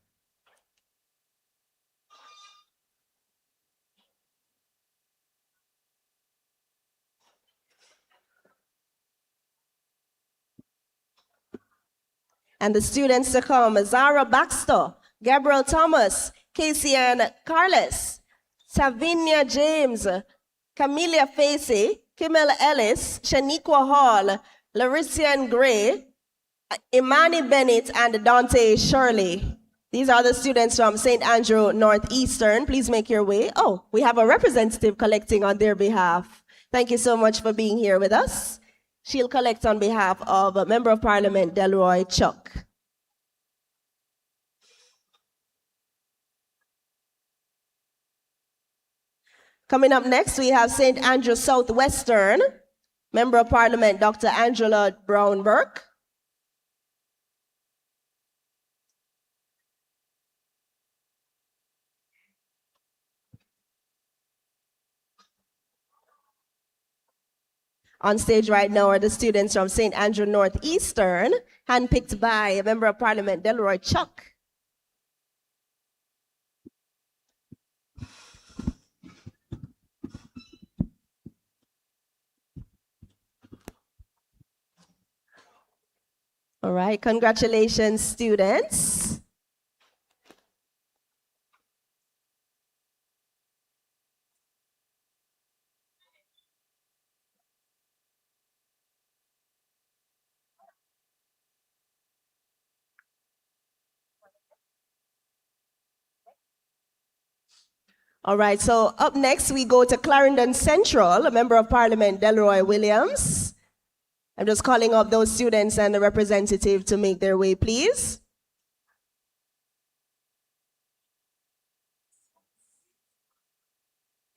Speaker 1: And the students to come, Zara Baxter, Gabriel Thomas, Casey Ann Carles, Savinia James, Camelia Facey, Kimmel Ellis, Shaniqua Hall, Larissa Gray, Imani Bennett, and Dante Shirley. These are the students from St. Andrew Northeastern. Please make your way. Oh, we have a representative collecting on their behalf. Thank you so much for being here with us. She'll collect on behalf of Member of Parliament Delroy Chuck. Coming up next, we have St. Andrew Southwestern, Member of Parliament Dr. Angela Brown-Burke. On stage right now are the students from St. Andrew Northeastern, handpicked by Member of Parliament Delroy Chuck. All right, congratulations, students. All right, so up next we go to Clarendon Central, Member of Parliament Delroy Williams. I'm just calling up those students and the representative to make their way, please.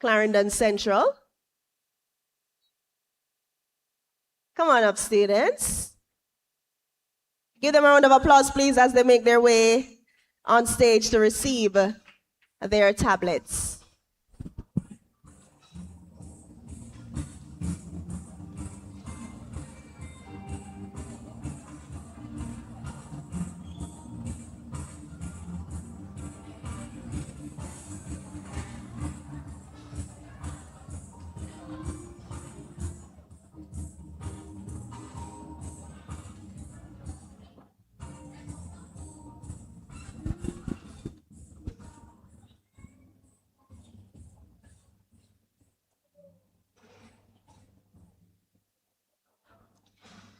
Speaker 1: Clarendon Central. Come on up, students. Give them a round of applause, please, as they make their way on stage to receive their tablets.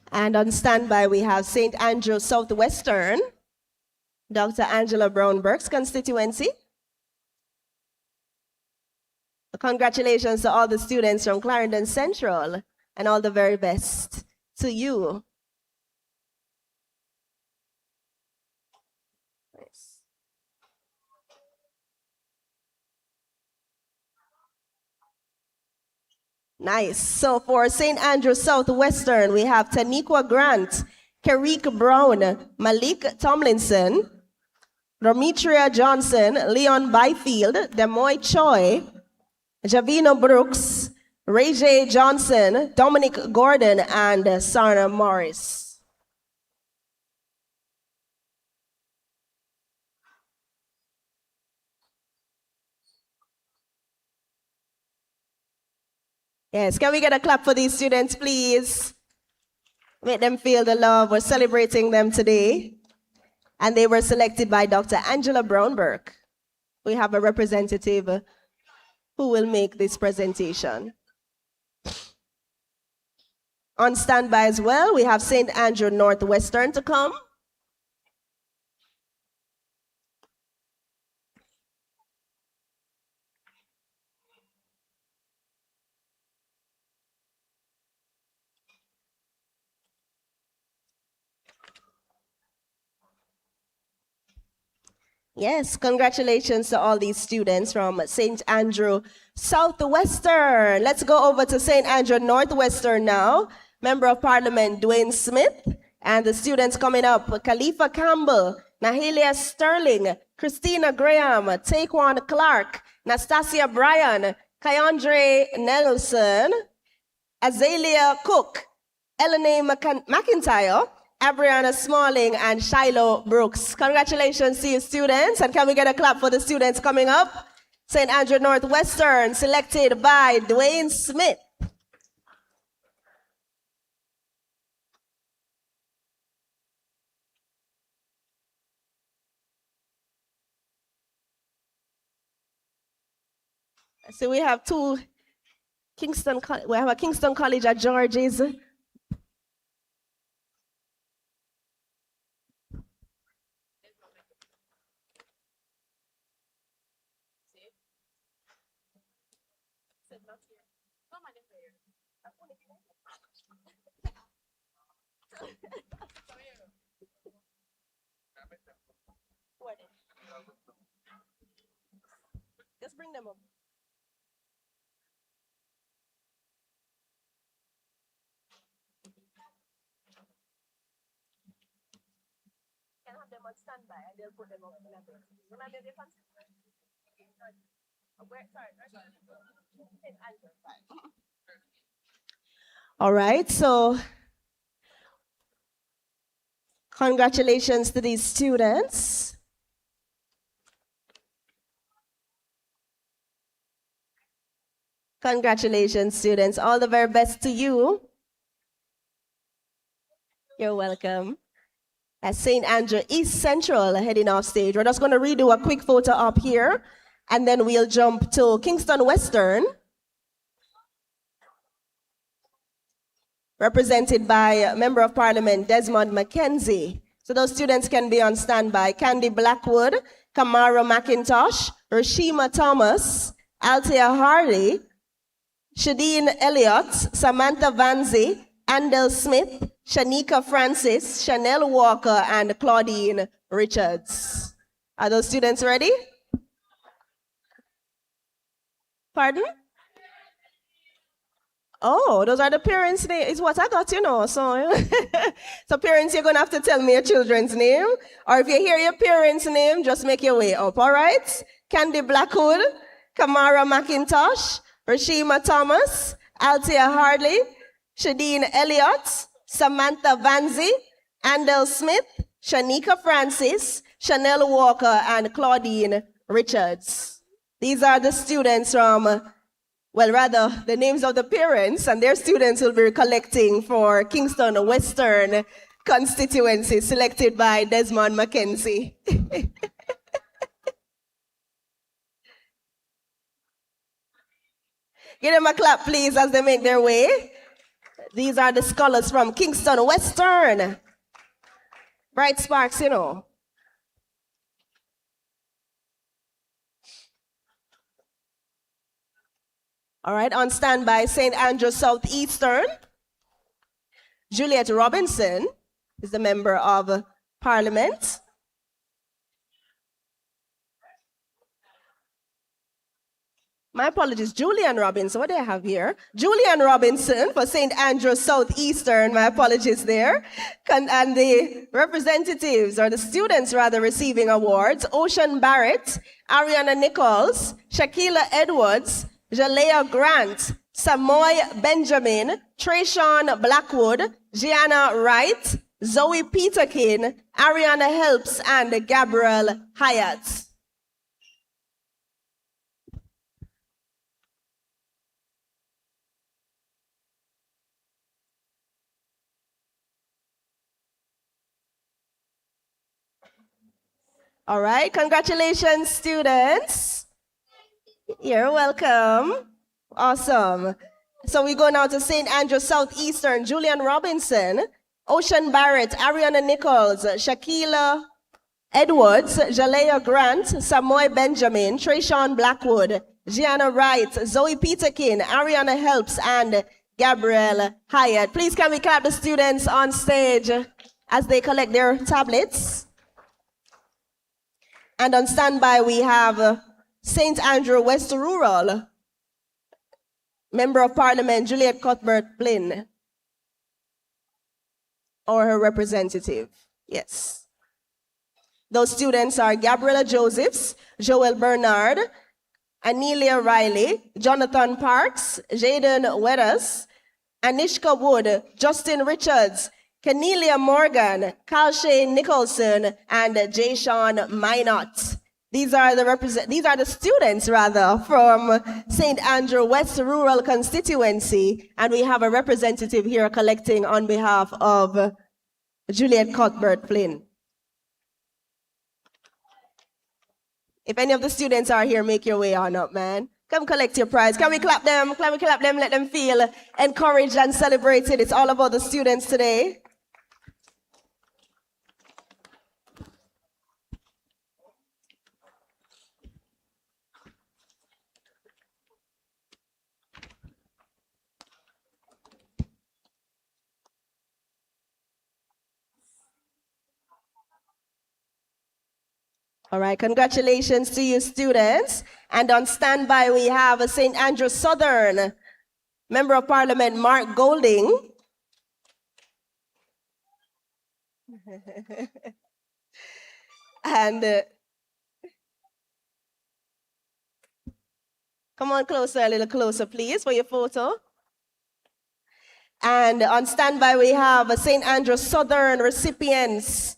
Speaker 1: And on standby, we have St. Andrew Southwestern, Dr. Angela Brown-Burke's constituency. Congratulations to all the students from Clarendon Central, and all the very best to you. Nice. So for St. Andrew Southwestern, we have Taniqua Grant, Karik Brown, Malik Tomlinson, Rometria Johnson, Leon Byfield, Demoy Choi, Javino Brooks, Ray J. Johnson, Dominic Gordon, and Sarna Morris. Yes, can we get a clap for these students, please? Make them feel the love. We're celebrating them today. And they were selected by Dr. Angela Brown-Burke. We have a representative who will make this presentation. On standby as well, we have St. Andrew Northwestern to come. Yes, congratulations to all these students from St. Andrew Southwestern. Let's go over to St. Andrew Northwestern now. Member of Parliament Dwayne Smith, and the students coming up, Khalifa Campbell, Nahelia Sterling, Christina Graham, Taekwon Clark, Nastasia Bryan, Kyondre Nelson, Azalea Cook, Eleni McIntyre, Abriana Smalling, and Shiloh Brooks. Congratulations to you, students. And can we get a clap for the students coming up? St. Andrew Northwestern, selected by Dwayne Smith. So we have we have a Kingston College at George's. Just bring them up. Can have them on standby and they'll put them up in a bit. Remember the fun? All right, so congratulations to these students. Congratulations, students. All the very best to you. You're welcome. At St. Andrew East Central heading off stage. We're just going to redo a quick photo up here, and then we'll jump to Kingston Western, represented by Member of Parliament Desmond McKenzie. So those students can be on standby. Candy Blackwood, Kamara McIntosh, Rashima Thomas, Althea Hardy, Shadeen Elliott, Samantha Vanzi, Andel Smith, Shanika Francis, Chanel Walker, and Claudine Richards. Are those students ready? Pardon? Oh, those are the parents' names. It's what I got, you know. So, so parents, you're going to have to tell me your children's name. Or if you hear your parents' name, just make your way up, all right? Candy Blackwood, Kamara McIntosh, Rashima Thomas, Althea Hardley, Shadeen Elliott, Samantha Vanzi, Andel Smith, Shanika Francis, Chanel Walker, and Claudine Richards. These are the students from, well, rather, the names of the parents, and their students will be collecting for Kingston Western constituency, selected by Desmond McKenzie. Give them a clap, please, as they make their way. These are the scholars from Kingston Western. Bright sparks, you know. All right, on standby, St. Andrew Southeastern. Juliet Robinson is the Member of Parliament. My apologies, Julian Robinson. What do I have here? Julian Robinson for St. Andrew Southeastern. My apologies there. And the representatives, or the students rather, receiving awards: Ocean Barrett, Ariana Nichols, Shakila Edwards, Jalea Grant, Samoy Benjamin, Trayshawn Blackwood, Gianna Wright, Zoe Peterkin, Ariana Helps, and Gabriel Hyatt. All right, congratulations, students. You're welcome. Awesome. So we go now to St. Andrew Southeastern. Julian Robinson, Ocean Barrett, Ariana Nichols, Shakila Edwards, Jalea Grant, Samoy Benjamin, Trayshawn Blackwood, Gianna Wright, Zoe Peterkin, Ariana Helps, and Gabrielle Hyatt. Please can we clap the students on stage as they collect their tablets? And on standby, we have St. Andrew West Rural, Member of Parliament Juliet Cuthbert-Flynn, or her representative. Yes. Those students are Gabriela Josephs, Joel Bernard, Anelia Riley, Jonathan Parks, Jaden Wetters, Anishka Wood, Justin Richards, Kenelia Morgan, Kalshay Nicholson, and Jayshawn Minot. These are the students rather from St. Andrew West Rural Constituency, and we have a representative here collecting on behalf of Juliet Cuthbert-Flynn. If any of the students are here, make your way on up, man. Come collect your prize. Can we clap them? Can we clap them? Let them feel encouraged and celebrated. It's all about the students today. All right, congratulations to you, students. And on standby, we have a St. Andrew Southern Member of Parliament, Mark Golding. And come on closer, a little closer, please, for your photo. And on standby, we have a St. Andrew Southern recipients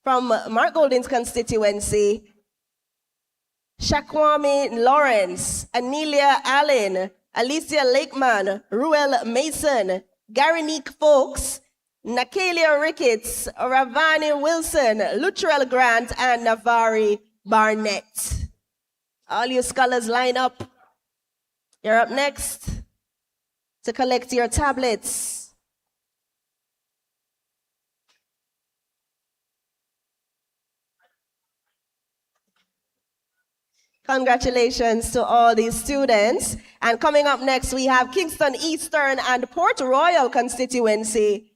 Speaker 1: from Mark Golding's constituency, Shakwami Lawrence, Anelia Allen, Alicia Lakeman, Ruel Mason, Gary Neek Folks, Nakalia Ricketts, Ravani Wilson, Luttrell Grant, and Navari Barnett. All you scholars line up. You're up next to collect your tablets. Congratulations to all these students. And coming up next, we have Kingston Eastern and Port Royal constituency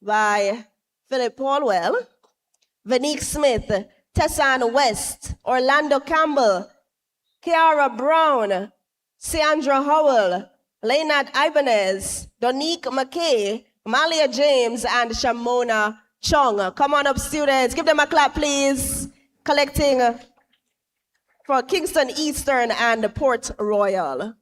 Speaker 1: by Philip Paulwell, Vanique Smith, Tessan West, Orlando Campbell, Kiara Brown, Sandra Howell, Leonard Ibanez, Donique McKay, Malia James, and Shamona Chong. Come on up, students. Give them a clap, please. Collecting for Kingston Eastern and Port Royal.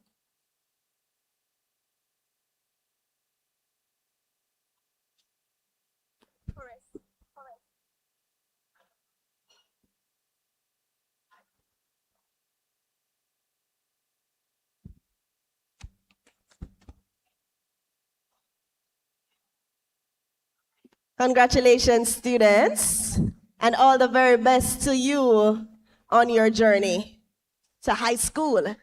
Speaker 1: Congratulations, students, and all the very best to you on your journey to high school.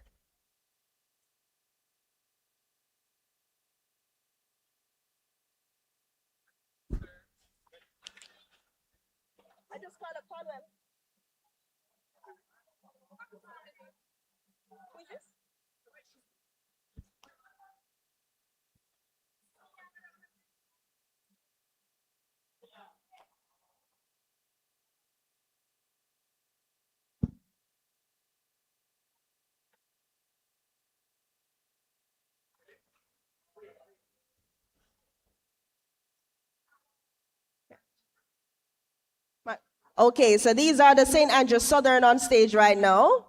Speaker 1: Okay, so these are the St. Andrew Southern on stage right now,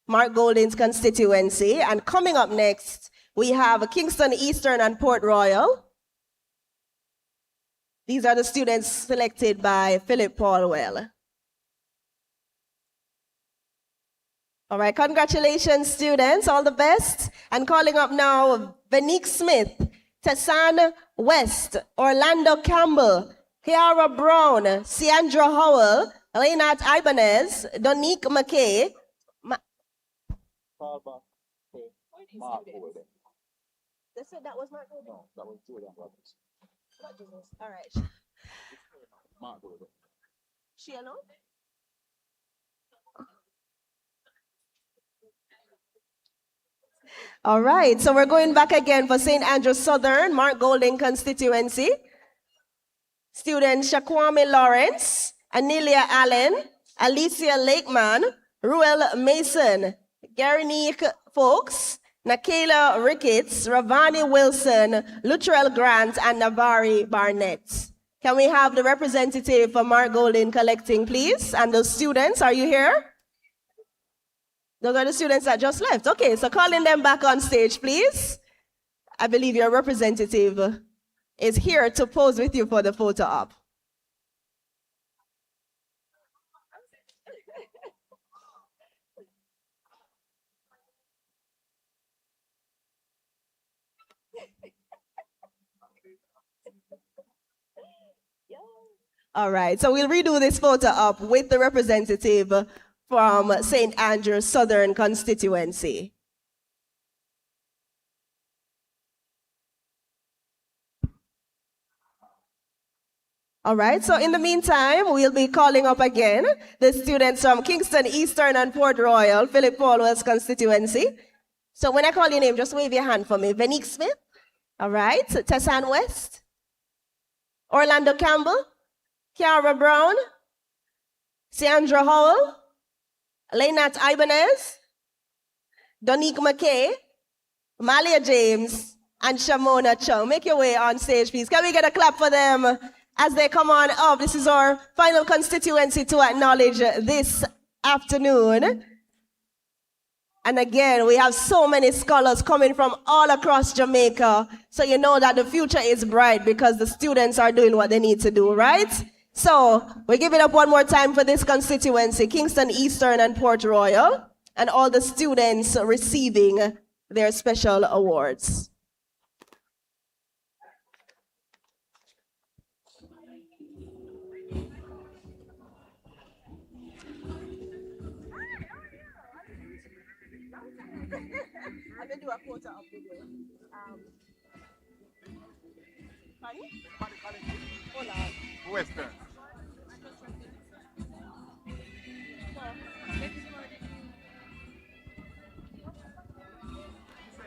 Speaker 1: Mark Golding's constituency. And coming up next, we have Kingston Eastern and Port Royal. These are the students selected by Philip Paulwell. All right, congratulations, students, all the best. And calling up now, Vanique Smith, Tessan West, Orlando Campbell, Kiara Brown, Sandra Howell, Leonard Ibanez, Donique McKay. They said that was Mark Golding? No, that was Julian Roberts. All right. Mark Golding. She alone? All right, so we're going back again for St. Andrew Southern, Mark Golding constituency. Students Shakwami Lawrence, Anelia Allen, Alicia Lakeman, Ruel Mason, Garinique Folks, Nakayla Ricketts, Ravani Wilson, Luttrell Grant, and Navari Barnett. Can we have the representative for Mark Golden collecting, please? And the students, are you here? Those are the students that just left. Okay, so calling them back on stage, please. I believe your representative is here to pose with you for the photo op. All right, so we'll redo this photo up with the representative from St. Andrew's Southern constituency. All right, so in the meantime, we'll be calling up again the students from Kingston Eastern and Port Royal, Philip Paulwell's constituency. So when I call your name, just wave your hand for me. Venique Smith, all right, Tessan West, Orlando Campbell, Kiara Brown, Sandra Howell, Leonat Ibanez, Donique McKay, Malia James, and Shamona Chung. Make your way on stage, please. Can we get a clap for them as they come on up? This is our final constituency to acknowledge this afternoon. And again, we have so many scholars coming from all across Jamaica. So you know that the future is bright because the students are doing what they need to do, right? So we give it up one more time for this constituency, Kingston Eastern and Port Royal, and all the students receiving their special awards. I'm gonna do a photo of the day. Hold on.
Speaker 3: Western.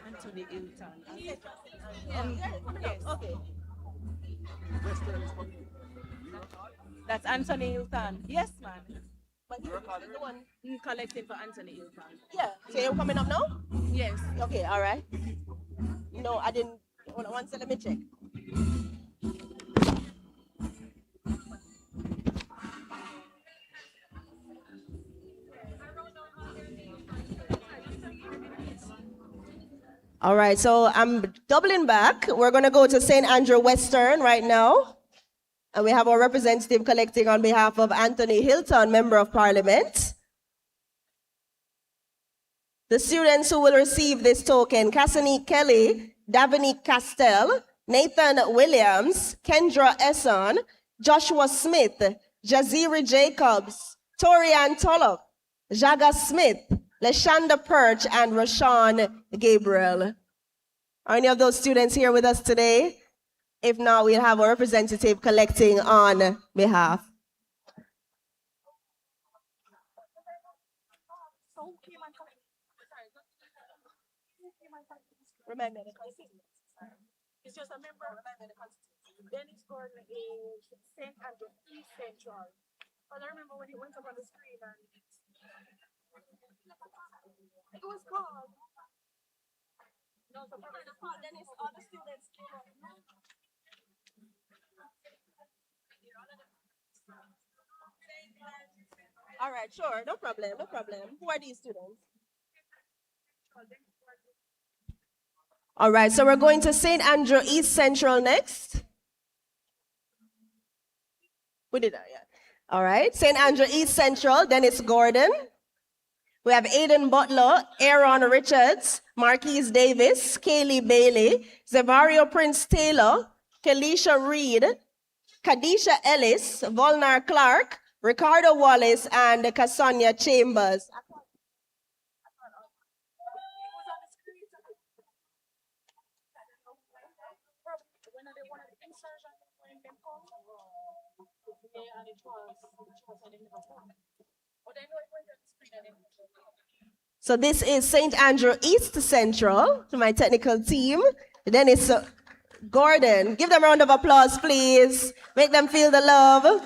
Speaker 7: Anthony Hilton.
Speaker 1: Yes. Okay.
Speaker 3: Western is coming.
Speaker 7: That's Anthony Hilton. Yes, man.
Speaker 1: But you're the one
Speaker 7: collecting for Anthony Hilton.
Speaker 1: Yeah. So you're coming up now?
Speaker 7: Yes.
Speaker 1: Okay, all right. No, I didn't. Hold on one second, let me check. All right, so I'm doubling back. We're going to go to St. Andrew Western right now. And we have our representative collecting on behalf of Anthony Hilton, Member of Parliament. The students who will receive this token, Cassini Kelly, Davini Castell, Nathan Williams, Kendra Esson, Joshua Smith, Jaziri Jacobs, Torian Tulloch, Jaga Smith, Leshanda Perch, and Rashawn Gabriel. Are any of those students here with us today? If not, we'll have a representative collecting on behalf. Remind me of the constituency. It's just a member. Remind me of the constituency. Dennis Gordon is St. Andrew East Central. But I remember when he went up on the screen and it was called. No, so Dennis, all the students came up. All right, sure, no problem, no problem. Who are these students? All right, so we're going to St. Andrew East Central next. We did that, yeah. All right, St. Andrew East Central, Dennis Gordon. We have Aiden Butler, Aaron Richards, Marquise Davis, Kaylee Bailey, Zevario Prince Taylor, Kelisha Reed, Kadisha Ellis, Volnar Clark, Ricardo Wallace, and Cassania Chambers. So this is St. Andrew East Central, to my technical team. Dennis Gordon. Give them a round of applause, please. Make them feel the love.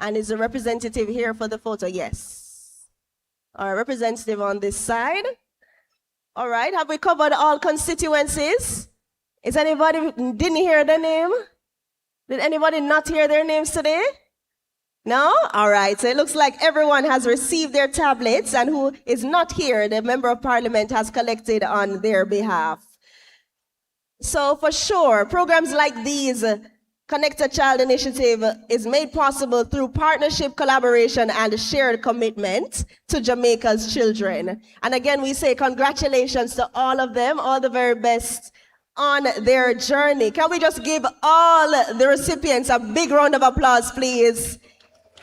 Speaker 1: And is the representative here for the photo? Yes. All right, representative on this side. All right, have we covered all constituencies? Is anybody didn't hear the name? Did anybody not hear their names today? No? All right, so it looks like everyone has received their tablets, and who is not here, the Member of Parliament has collected on their behalf. So for sure, programs like these, Connect a Child initiative, is made possible through partnership, collaboration, and shared commitment to Jamaica's children. And again, we say congratulations to all of them, all the very best on their journey. Can we just give all the recipients a big round of applause, please?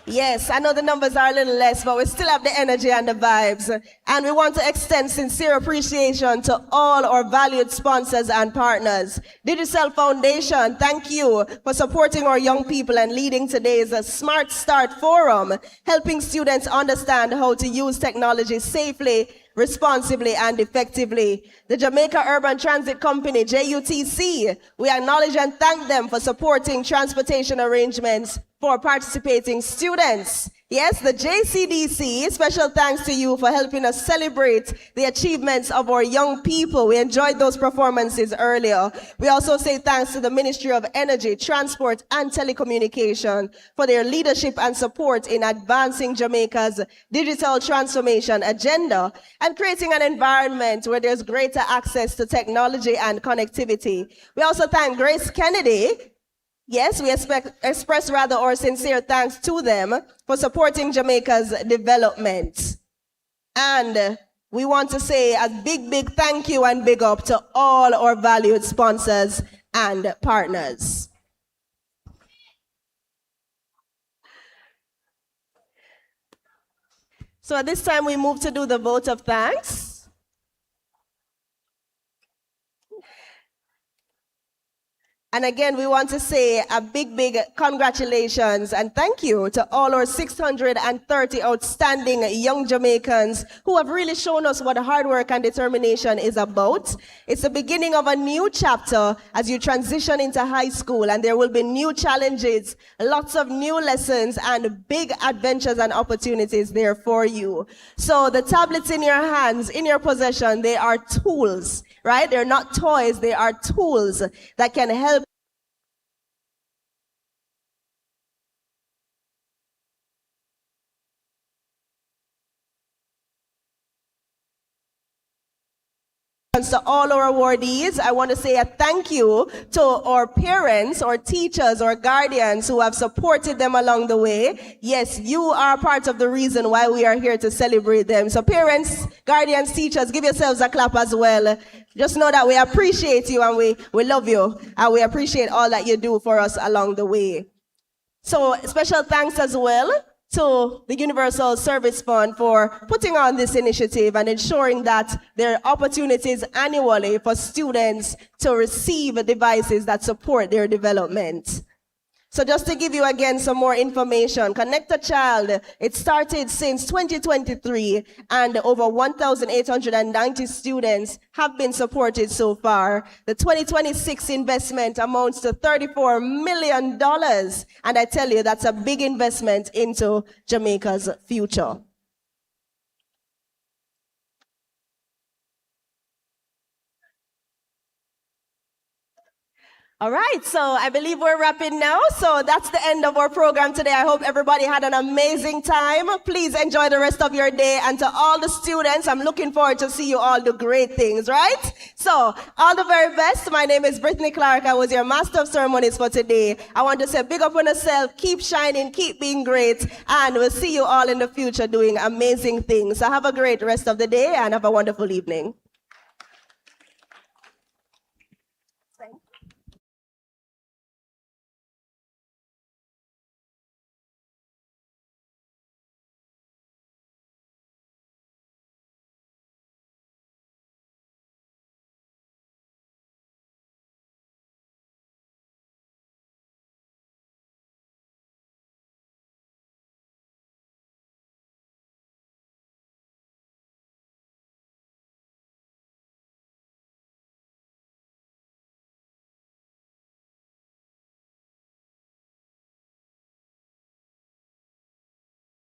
Speaker 1: Yes, I know the numbers are a little less, but we still have the energy and the vibes. And we want to extend sincere appreciation to all our valued sponsors and partners. Digicel Foundation, thank you for supporting our young people and leading today's Smart Start Forum, helping students understand how to use technology safely, responsibly, and effectively. The Jamaica Urban Transit Company, JUTC, we acknowledge and thank them for supporting transportation arrangements for participating students. Yes, the JCDC, special thanks to you for helping us celebrate the achievements of our young people. We enjoyed those performances earlier. We also say thanks to the Ministry of Energy, Transport, and Telecommunication for their leadership and support in advancing Jamaica's digital transformation agenda and creating an environment where there's greater access to technology and connectivity. We also thank Grace Kennedy. Yes, we express our sincere thanks to them for supporting Jamaica's development. And we want to say a big thank you and big up to all our valued sponsors and partners. So at this time, we move to do the vote of thanks. And again, we want to say a big congratulations and thank you to all our 630 outstanding young Jamaicans who have really shown us what hard work and determination is about. It's the beginning of a new chapter as you transition into high school, and there will be new challenges, lots of new lessons, and big adventures and opportunities there for you. So the tablets in your hands, in your possession, they are tools, right? They're not toys, they are tools that can help to all our awardees. I want to say a thank you to our parents, our teachers, our guardians who have supported them along the way. Yes, you are part of the reason why we are here to celebrate them. So parents, guardians, teachers, give yourselves a clap as well. Just know that we appreciate you and we love you, and we appreciate all that you do for us along the way. So special thanks as well to the Universal Service Fund for putting on this initiative and ensuring that there are opportunities annually for students to receive devices that support their development. So just to give you again some more information, Connect a Child, it started since 2023 and over 1,890 students have been supported so far. The 2026 investment amounts to $34 million. And I tell you, that's a big investment into Jamaica's future. All right, so I believe we're wrapping now. So that's the end of our program today. I hope everybody had an amazing time. Please enjoy the rest of your day. And to all the students, I'm looking forward to see you all do great things, right? So all the very best. My name is Brittany Clark. I was your Master of Ceremonies for today. I want to say big up on yourself, keep shining, keep being great, and we'll see you all in the future doing amazing things. So have a great rest of the day and have a wonderful evening.